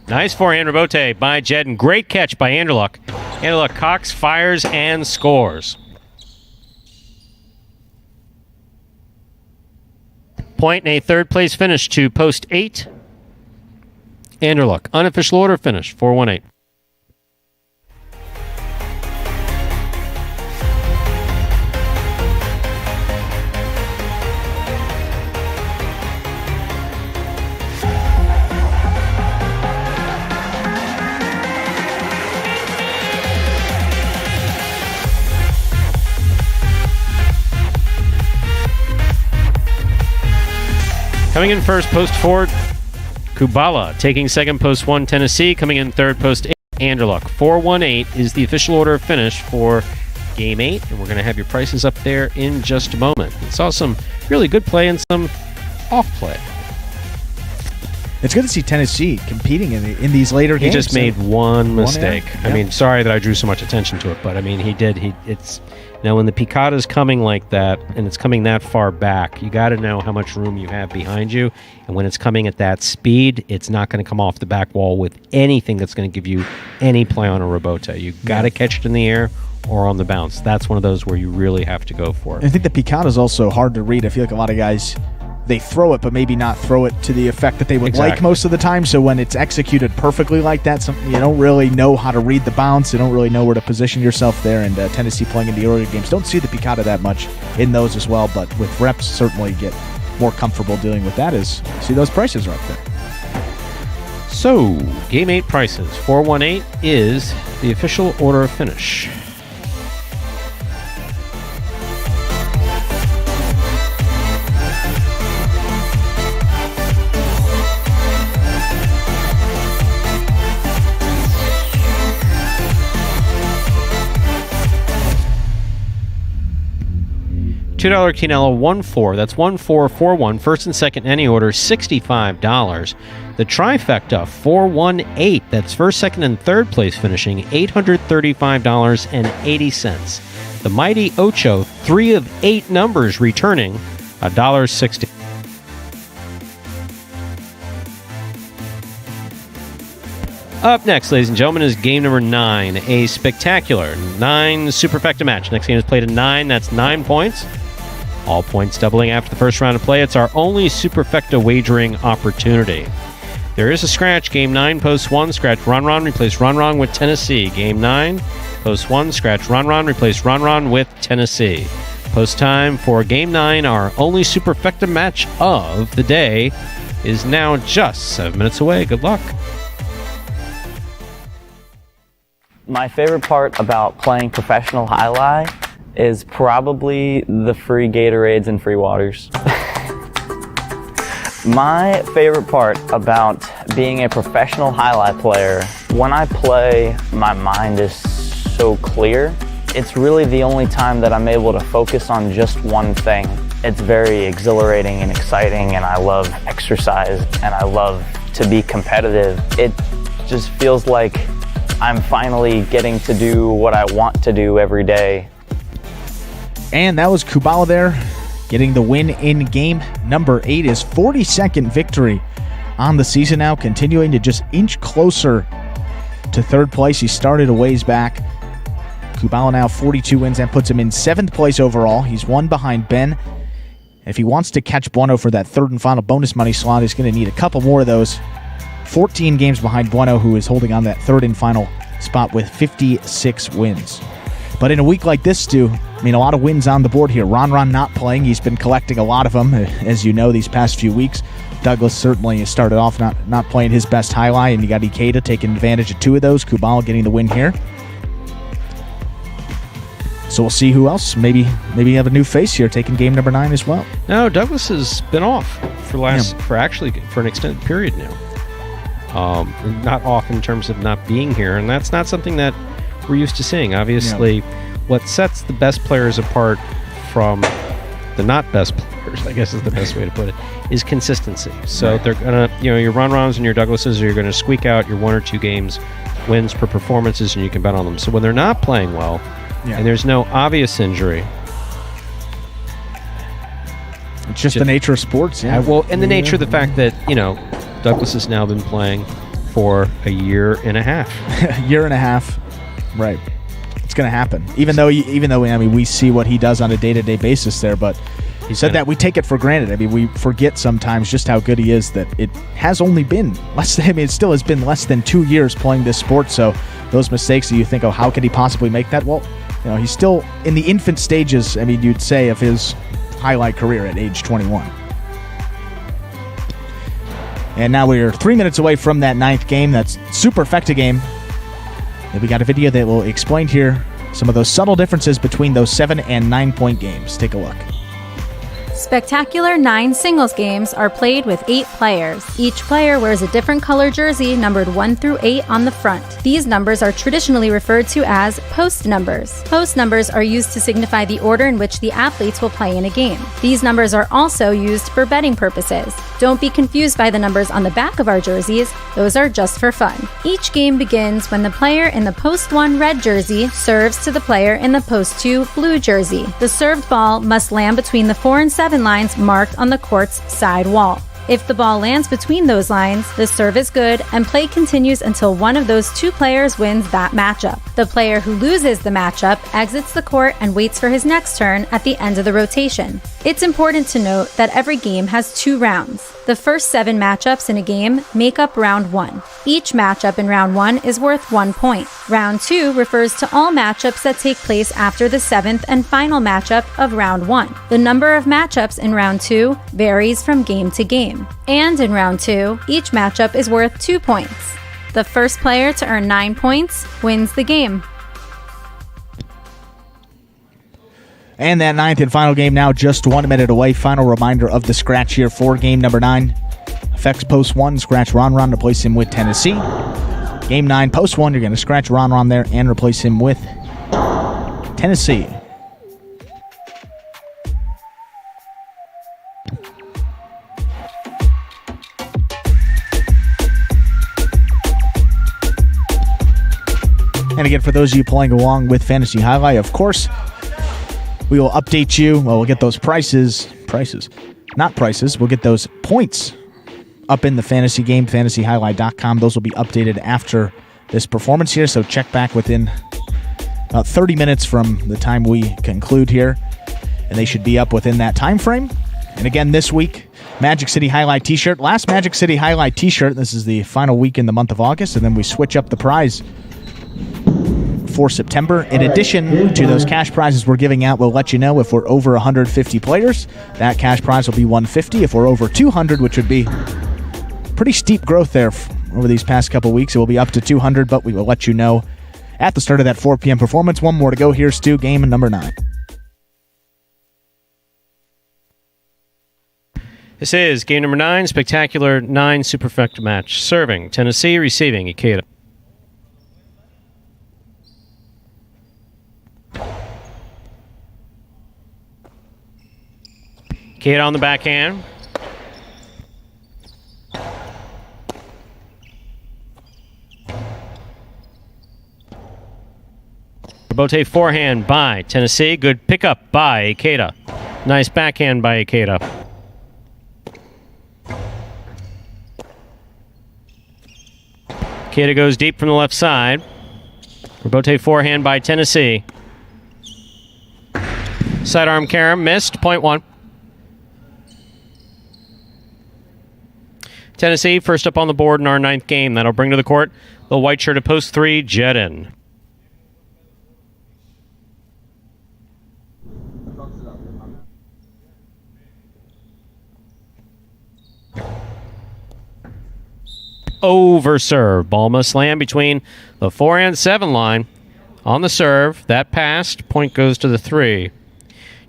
Nice forehand rebote by Jed, and great catch by Anderluck. Anderluck cocks, fires, and scores. Point and a 3rd place finish to post 8. Anderluck, unofficial order finish, 4-1-8. Coming in first, post 4, Kubala. Taking second, post 1, Tennessee. Coming in third, post 8, Anderluck. 4-1-8 is the official order of finish for Game 8, and we're going to have your prices up there in just a moment. We saw some really good play and some off play. It's good to see Tennessee competing in these later games. He just made one mistake. Error. I mean, sorry that I drew so much attention to it, but I mean, he did. Now, when the picata is coming like that and it's coming that far back, you got to know how much room you have behind you. And when it's coming at that speed, it's not going to come off the back wall with anything that's going to give you any play on a rebote. You got to catch it in the air or on the bounce. That's one of those where you really have to go for it. I think the picata is also hard to read. I feel like a lot of guys, they throw it, but maybe not throw it to the effect that they would like most of the time. So when it's executed perfectly like that, you don't really know how to read the bounce. You don't really know where to position yourself there. And Tennessee playing in the earlier games don't see the picata that much in those as well. But with reps, certainly get more comfortable dealing with that. As see those prices are up there. So Game 8 prices. 4-1-8 is the official order of finish. $2 Quinella 1-4. That's 1-4-4-1. First and second any order $65. The trifecta 4-1-8. That's first, second, and third place finishing $835.80. The mighty Ocho 3 of 8 numbers returning $1.60. Up next, ladies and gentlemen, is game number 9, a spectacular 9 superfecta match. Next game is played at 9. That's 9 points. All points doubling after the first round of play. It's our only superfecta wagering opportunity. There is a scratch. Game 9, post 1, scratch Ron. Replace Ron with Tennessee. Game 9, post 1, scratch Ron. Replace Ron with Tennessee. Post time for Game 9, our only superfecta match of the day, is now just 7 minutes away. Good luck. My favorite part about playing professional Jai-Alai is probably the free Gatorades and free waters. My favorite part about being a professional Jai-Alai player, when I play, my mind is so clear. It's really the only time that I'm able to focus on just one thing. It's very exhilarating and exciting, and I love exercise, and I love to be competitive. It just feels like I'm finally getting to do what I want to do every day. And that was Kubala there, getting the win in game number 8, his 42nd victory on the season now, continuing to just inch closer to third place. He started a ways back. Kubala now 42 wins. That puts him in 7th place overall. He's one behind Ben. If he wants to catch Bueno for that third and final bonus money slot, he's going to need a couple more of those. 14 games behind Bueno, who is holding on that third and final spot with 56 wins. But in a week like this, Stu, I mean, a lot of wins on the board here. Ron not playing. He's been collecting a lot of them, as you know, these past few weeks. Douglas certainly started off not playing his best highlight, and you got Ikeda taking advantage of 2 of those. Kubal getting the win here. So we'll see who else. Maybe you have a new face here taking game number 9 as well. No, Douglas has been off for an extended period now. Not off in terms of not being here, and that's not something that we're used to seeing. Obviously, what sets the best players apart from the not best players, I guess is the best way to put it, is consistency. So they're gonna, your Rons and your Douglases are gonna squeak out your 1 or 2 games, wins per performances, and you can bet on them. So when they're not playing well, and there's no obvious injury, it's just the nature of sports. Yeah. And the nature of the fact that Douglas has now been playing for a year and a half. A year and a half, right? It's going to happen. Even though we see what he does on a day-to-day basis there, but he said that we take it for granted. I mean, we forget sometimes just how good he is. That it has only been less than. I mean, it still has been less than 2 years playing this sport. So those mistakes that you think, oh, how could he possibly make that? Well, he's still in the infant stages. I mean, you'd say of his highlight career at age 21. And now we're 3 minutes away from that 9th game. That's Superfecta game. And we got a video that will explain here some of those subtle differences between those 7 and 9 point games. Take a look. Spectacular 9 singles games are played with 8 players. Each player wears a different color jersey numbered 1 through 8 on the front. These numbers are traditionally referred to as post numbers. Post numbers are used to signify the order in which the athletes will play in a game. These numbers are also used for betting purposes. Don't be confused by the numbers on the back of our jerseys. Those are just for fun. Each game begins when the player in the post 1 red jersey serves to the player in the post 2 blue jersey. The served ball must land between the 4 and 7 lines marked on the court's side wall. If the ball lands between those lines, the serve is good and play continues until one of those 2 players wins that matchup. The player who loses the matchup exits the court and waits for his next turn at the end of the rotation. It's important to note that every game has 2 rounds. The first 7 matchups in a game make up round 1. Each matchup in round 1 is worth 1 point. Round 2 refers to all matchups that take place after the 7th and final matchup of round 1. The number of matchups in round 2 varies from game to game. And in round 2, each matchup is worth 2 points. The first player to earn 9 points wins the game. And that 9th and final game now just 1 minute away. Final reminder of the scratch here for game number 9. Effects post 1, scratch Ron to replace him with Tennessee. Game 9, post 1, you're going to scratch Ron there and replace him with Tennessee. And again, for those of you playing along with Fantasy Jai-Alai, of course, we will update you. Well, we'll get those we'll get those points up in the fantasy game, fantasyjai-alai.com. Those will be updated after this performance here, so check back within about 30 minutes from the time we conclude here, and they should be up within that time frame. And again, this week, Magic City Jai-Alai t-shirt. Last Magic City Jai-Alai t-shirt. This is the final week in the month of August, and then we switch up the prize for September. In addition to those cash prizes we're giving out, we'll let you know if we're over 150 players, that cash prize will be 150. If we're over 200, which would be pretty steep growth there over these past couple weeks, it will be up to 200, but we will let you know at the start of that 4 p.m. performance. One more to go. Here's Stu, game number 9. This is game number 9, spectacular 9 Superfecta match. Serving Tennessee, receiving Ikeda. Kate on the backhand. Bote forehand by Tennessee. Good pickup by Ikeda. Nice backhand by Ikeda. Ikeda goes deep from the left side. Bote forehand by Tennessee. Sidearm carom missed. Point 1. Tennessee first up on the board in our 9th game. That'll bring to the court the white shirt at post 3, Jedin. over serve. Ball must land between the 4 and 7 line. On the serve, that passed. Point goes to the 3.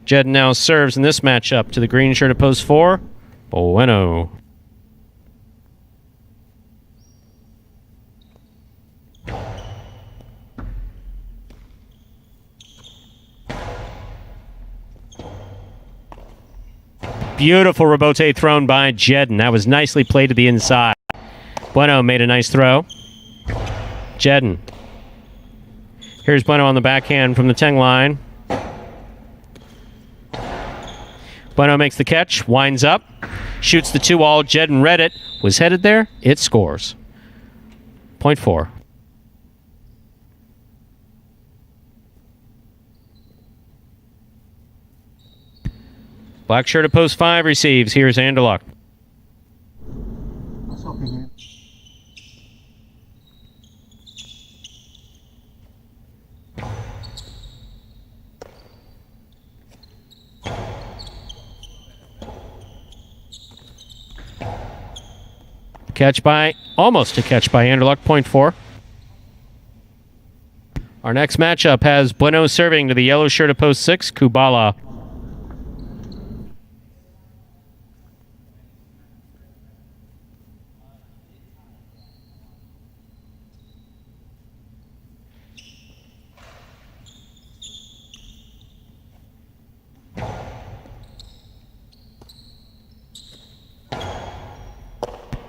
Jedden now serves in this matchup to the green shirt at post 4. Bueno. Beautiful rebote thrown by Jedden. That was nicely played to the inside. Bueno made a nice throw. Jedden. Here's Bueno on the backhand from the 10 line. Bueno makes the catch, winds up, shoots the 2-all. Jedden read it, was headed there, it scores. Point 4. Black shirt at post 5 receives. Here's Anderluck. Almost a catch by Anderluck, point 4. Our next matchup has Bueno serving to the yellow shirt at post 6, Kubala.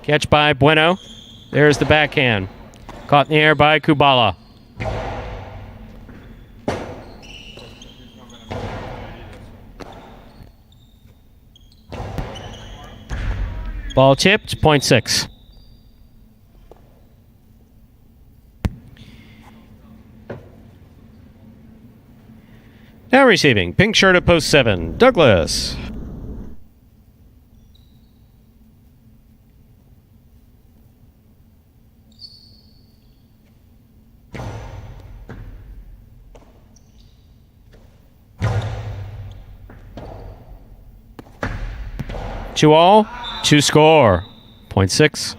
Catch by Bueno. There's the backhand. Caught in the air by Kubala. Ball tipped, point 6. Now receiving, pink shirt at post 7, Douglas. Two all, two score. Point 6.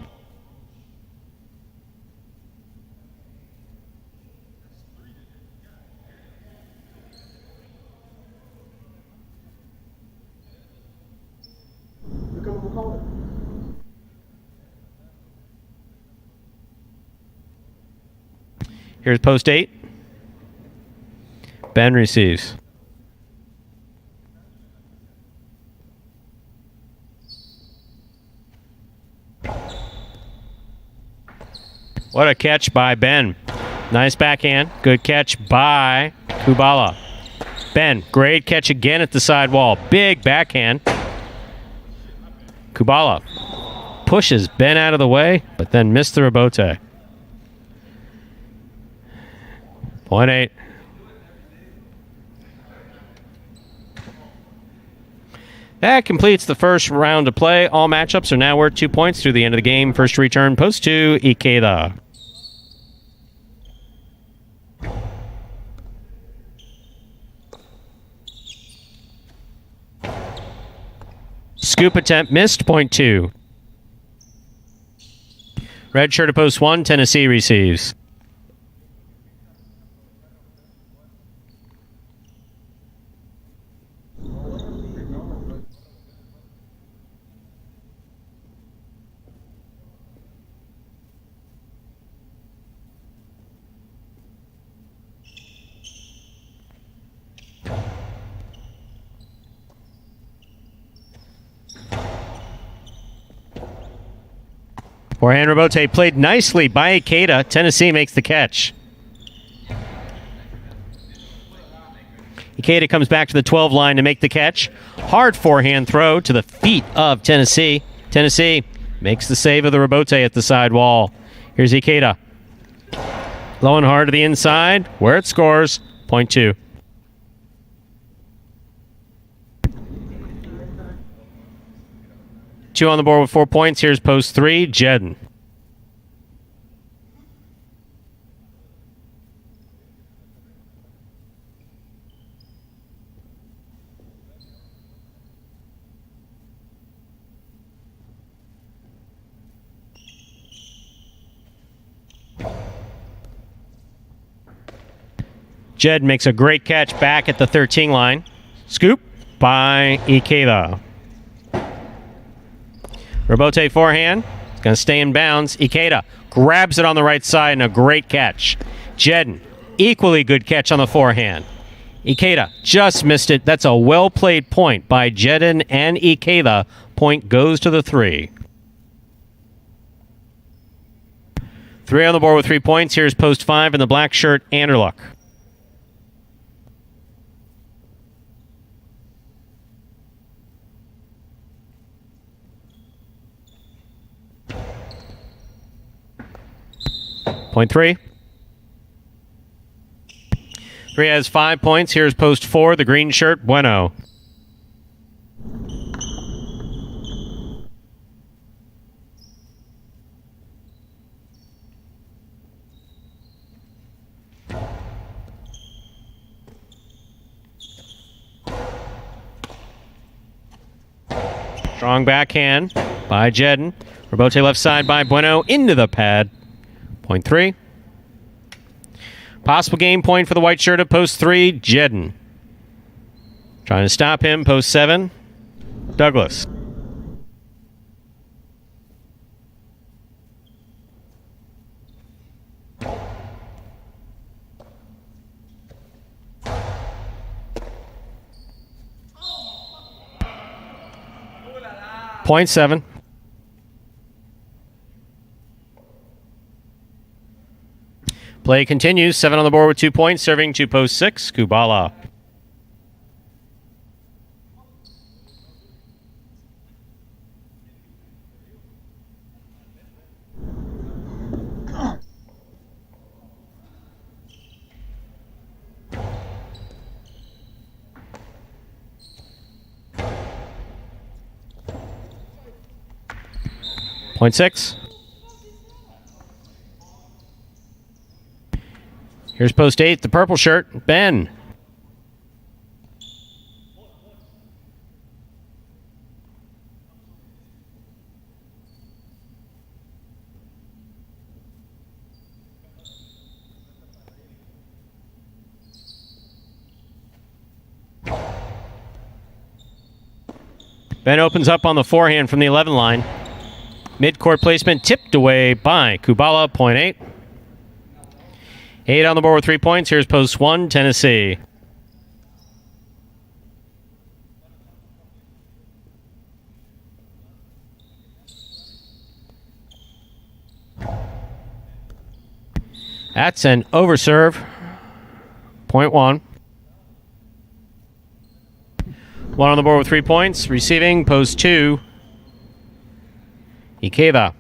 Here's post 8. Ben receives. What a catch by Ben. Nice backhand. Good catch by Kubala. Ben, great catch again at the sidewall. Big backhand. Kubala pushes Ben out of the way, but then missed the rebote. Point 8. That completes the first round of play. All matchups are now worth 2 points through the end of the game. First return, post 2, Ikeda. Scoop attempt missed, point 2. Red shirt at post 1, Tennessee receives. Forehand rebote played nicely by Ikeda. Tennessee makes the catch. Ikeda comes back to the 12 line to make the catch. Hard forehand throw to the feet of Tennessee. Tennessee makes the save of the rebote at the side wall. Here's Ikeda. Low and hard to the inside, where it scores. Point 2. Two on the board with 4 points. Here's post 3, Jedden. Jed makes a great catch back at the 13 line. Scoop by Ikeda. Robote forehand. It's going to stay in bounds. Ikeda grabs it on the right side and a great catch. Jedden, equally good catch on the forehand. Ikeda just missed it. That's a well-played point by Jedden and Ikeda. Point goes to the 3. 3 on the board with 3 points. Here's post 5 in the black shirt, Anderluck. Point 3. 3 has 5 points. Here's post 4, the green shirt, Bueno. Strong backhand by Jedden. Robote left side by Bueno into the pad. Point 3. Possible game point for the white shirt at post 3, Jedden. Trying to stop him, post 7, Douglas. Point 7. Play continues. 7 on the board with 2 points. Serving to post 6, Kubala. Point 6. Here's post 8, the purple shirt, Ben. Ben opens up on the forehand from the 11 line. Mid-court placement tipped away by Kubala, point 8. 8 on the board with 3 points. Here's post 1, Tennessee. That's an overserve. Point 1. 1 on the board with 3 points. Receiving post 2, Ikeda.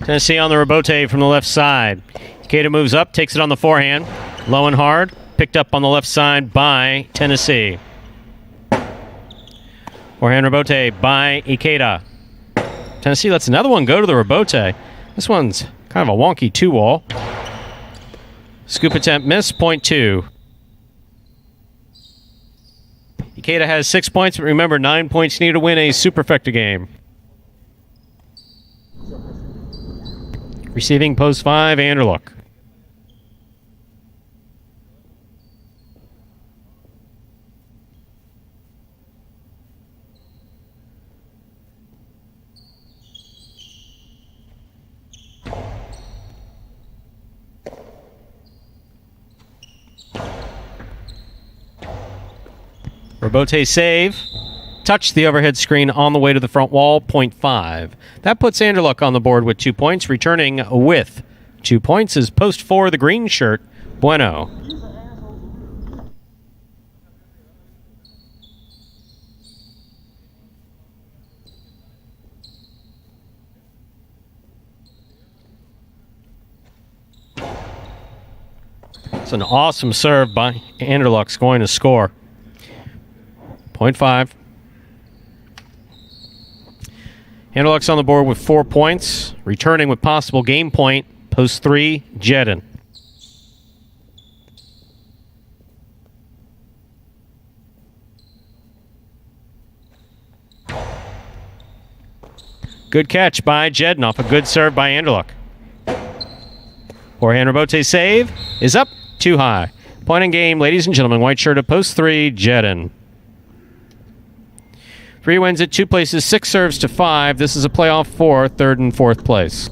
Tennessee on the Robote from the left side. Ikeda moves up, takes it on the forehand. Low and hard. Picked up on the left side by Tennessee. Forehand Robote by Ikeda. Tennessee lets another one go to the Robote. This one's kind of a wonky 2-wall. Scoop attempt miss, point 2. Ikeda has 6 points, but remember, 9 points need to win a superfecta game. Receiving post 5, Anderluck. Robote save. Touch the overhead screen on the way to the front wall, point 5. That puts Anderluck on the board with 2 points. Returning with 2 points is post 4, the green shirt, Bueno. It's an awesome serve by Anderluck, going to score. Point 5. Anderluck's on the board with 4 points. Returning with possible game point, Post 3, Jedin. Good catch by Jedin off a good serve by Anderluck. Forehand rebote save is up, too high. Point in game, ladies and gentlemen. White shirt at post 3, Jedin. 3 wins at 2 places, 6 serves to 5. This is a playoff for 3rd and 4th place.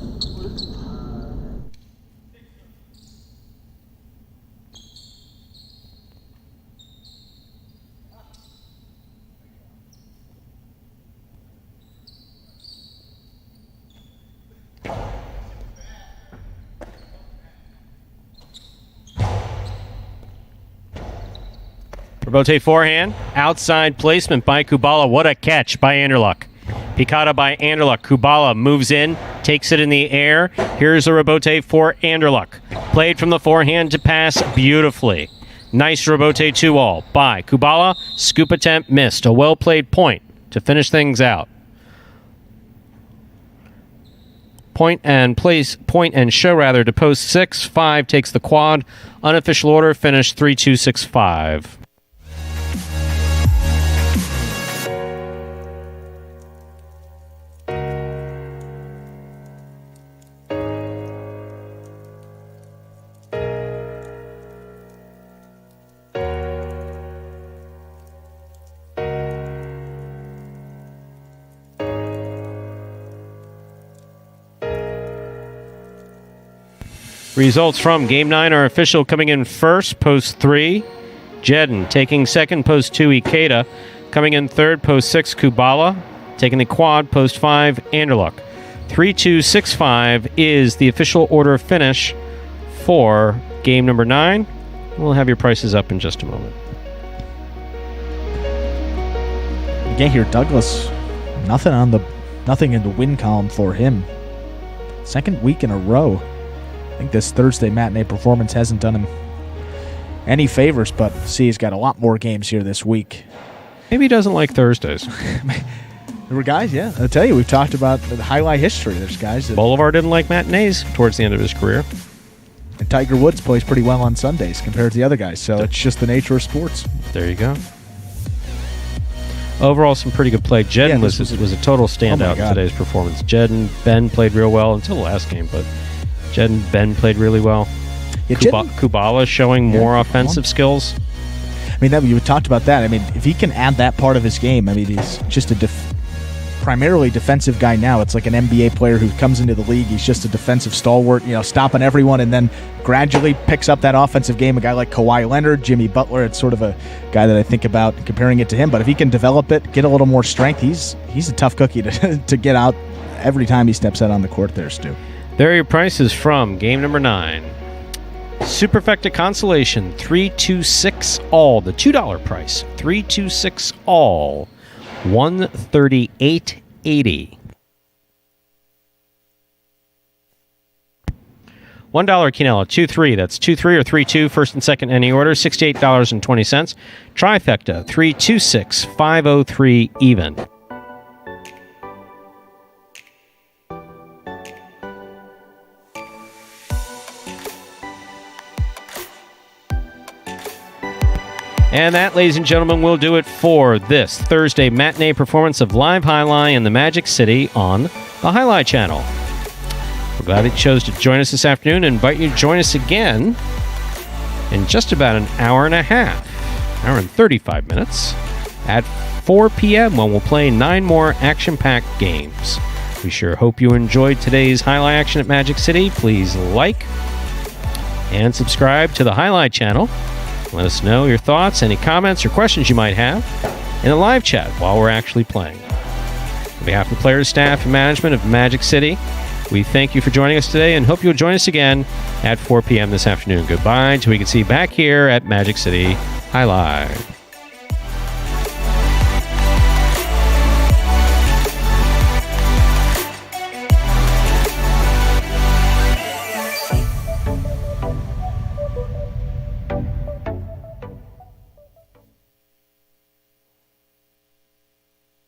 Rebote forehand. Outside placement by Kubala. What a catch by Anderluck. Picada by Anderluck. Kubala moves in, takes it in the air. Here's a rebote for Anderluck. Played from the forehand to pass beautifully. Nice rebote 2-all by Kubala. Scoop attempt missed. A well-played point to finish things out. Point and show to post 6. 5 takes the quad. Unofficial order finish 3-2-6-5. Results from Game 9 are official. Coming in first, post 3, Jedin. Taking second, post 2, Ikeda. Coming in third, post 6, Kubala. Taking the quad, post 5, Anderluck. 3-2-6-5 is the official order of finish for game number 9. We'll have your prices up in just a moment. Again here, Douglas. Nothing in the win column for him. Second week in a row. I think this Thursday matinee performance hasn't done him any favors, but see, he's got a lot more games here this week. Maybe he doesn't like Thursdays. There were guys, yeah. I'll tell you, we've talked about the highlight history. There's guys that... Bolivar didn't like matinees towards the end of his career. And Tiger Woods plays pretty well on Sundays compared to the other guys, so it's just the nature of sports. There you go. Overall, some pretty good play. Jedin was a total standout in today's performance. Jedin, Ben played real well until the last game, but... Jedin, Ben played really well. Yeah, Kubala showing more offensive skills. I mean, you talked about that. I mean, if he can add that part of his game, I mean, he's just a primarily defensive guy now. It's like an NBA player who comes into the league. He's just a defensive stalwart, stopping everyone, and then gradually picks up that offensive game. A guy like Kawhi Leonard, Jimmy Butler, it's sort of a guy that I think about comparing it to him. But if he can develop it, get a little more strength, he's a tough cookie to get out every time he steps out on the court there, Stu. There are your prices from game number 9. Superfecta Consolation, 3-2-6 all. The $2 price, 3-2-6 all. $138.80. $1 Quinella, 2-3. That's 2-3 or 3-2, first and second any order, $68.20. Trifecta, 3-2-6, 503 even. And that, ladies and gentlemen, will do it for this Thursday matinee performance of Live Jai-Alai in the Magic City on the Jai-Alai Channel. We're glad that you chose to join us this afternoon and invite you to join us again in just about an hour and a half, hour and 35 minutes, at 4 p.m. when we'll play 9 more action-packed games. We sure hope you enjoyed today's Jai-Alai action at Magic City. Please like and subscribe to the Jai-Alai Channel. Let us know your thoughts, any comments or questions you might have in the live chat while we're actually playing. On behalf of the players, staff, and management of Magic City, we thank you for joining us today and hope you'll join us again at 4 p.m. this afternoon. Goodbye until we can see you back here at Magic City Jai-Alai.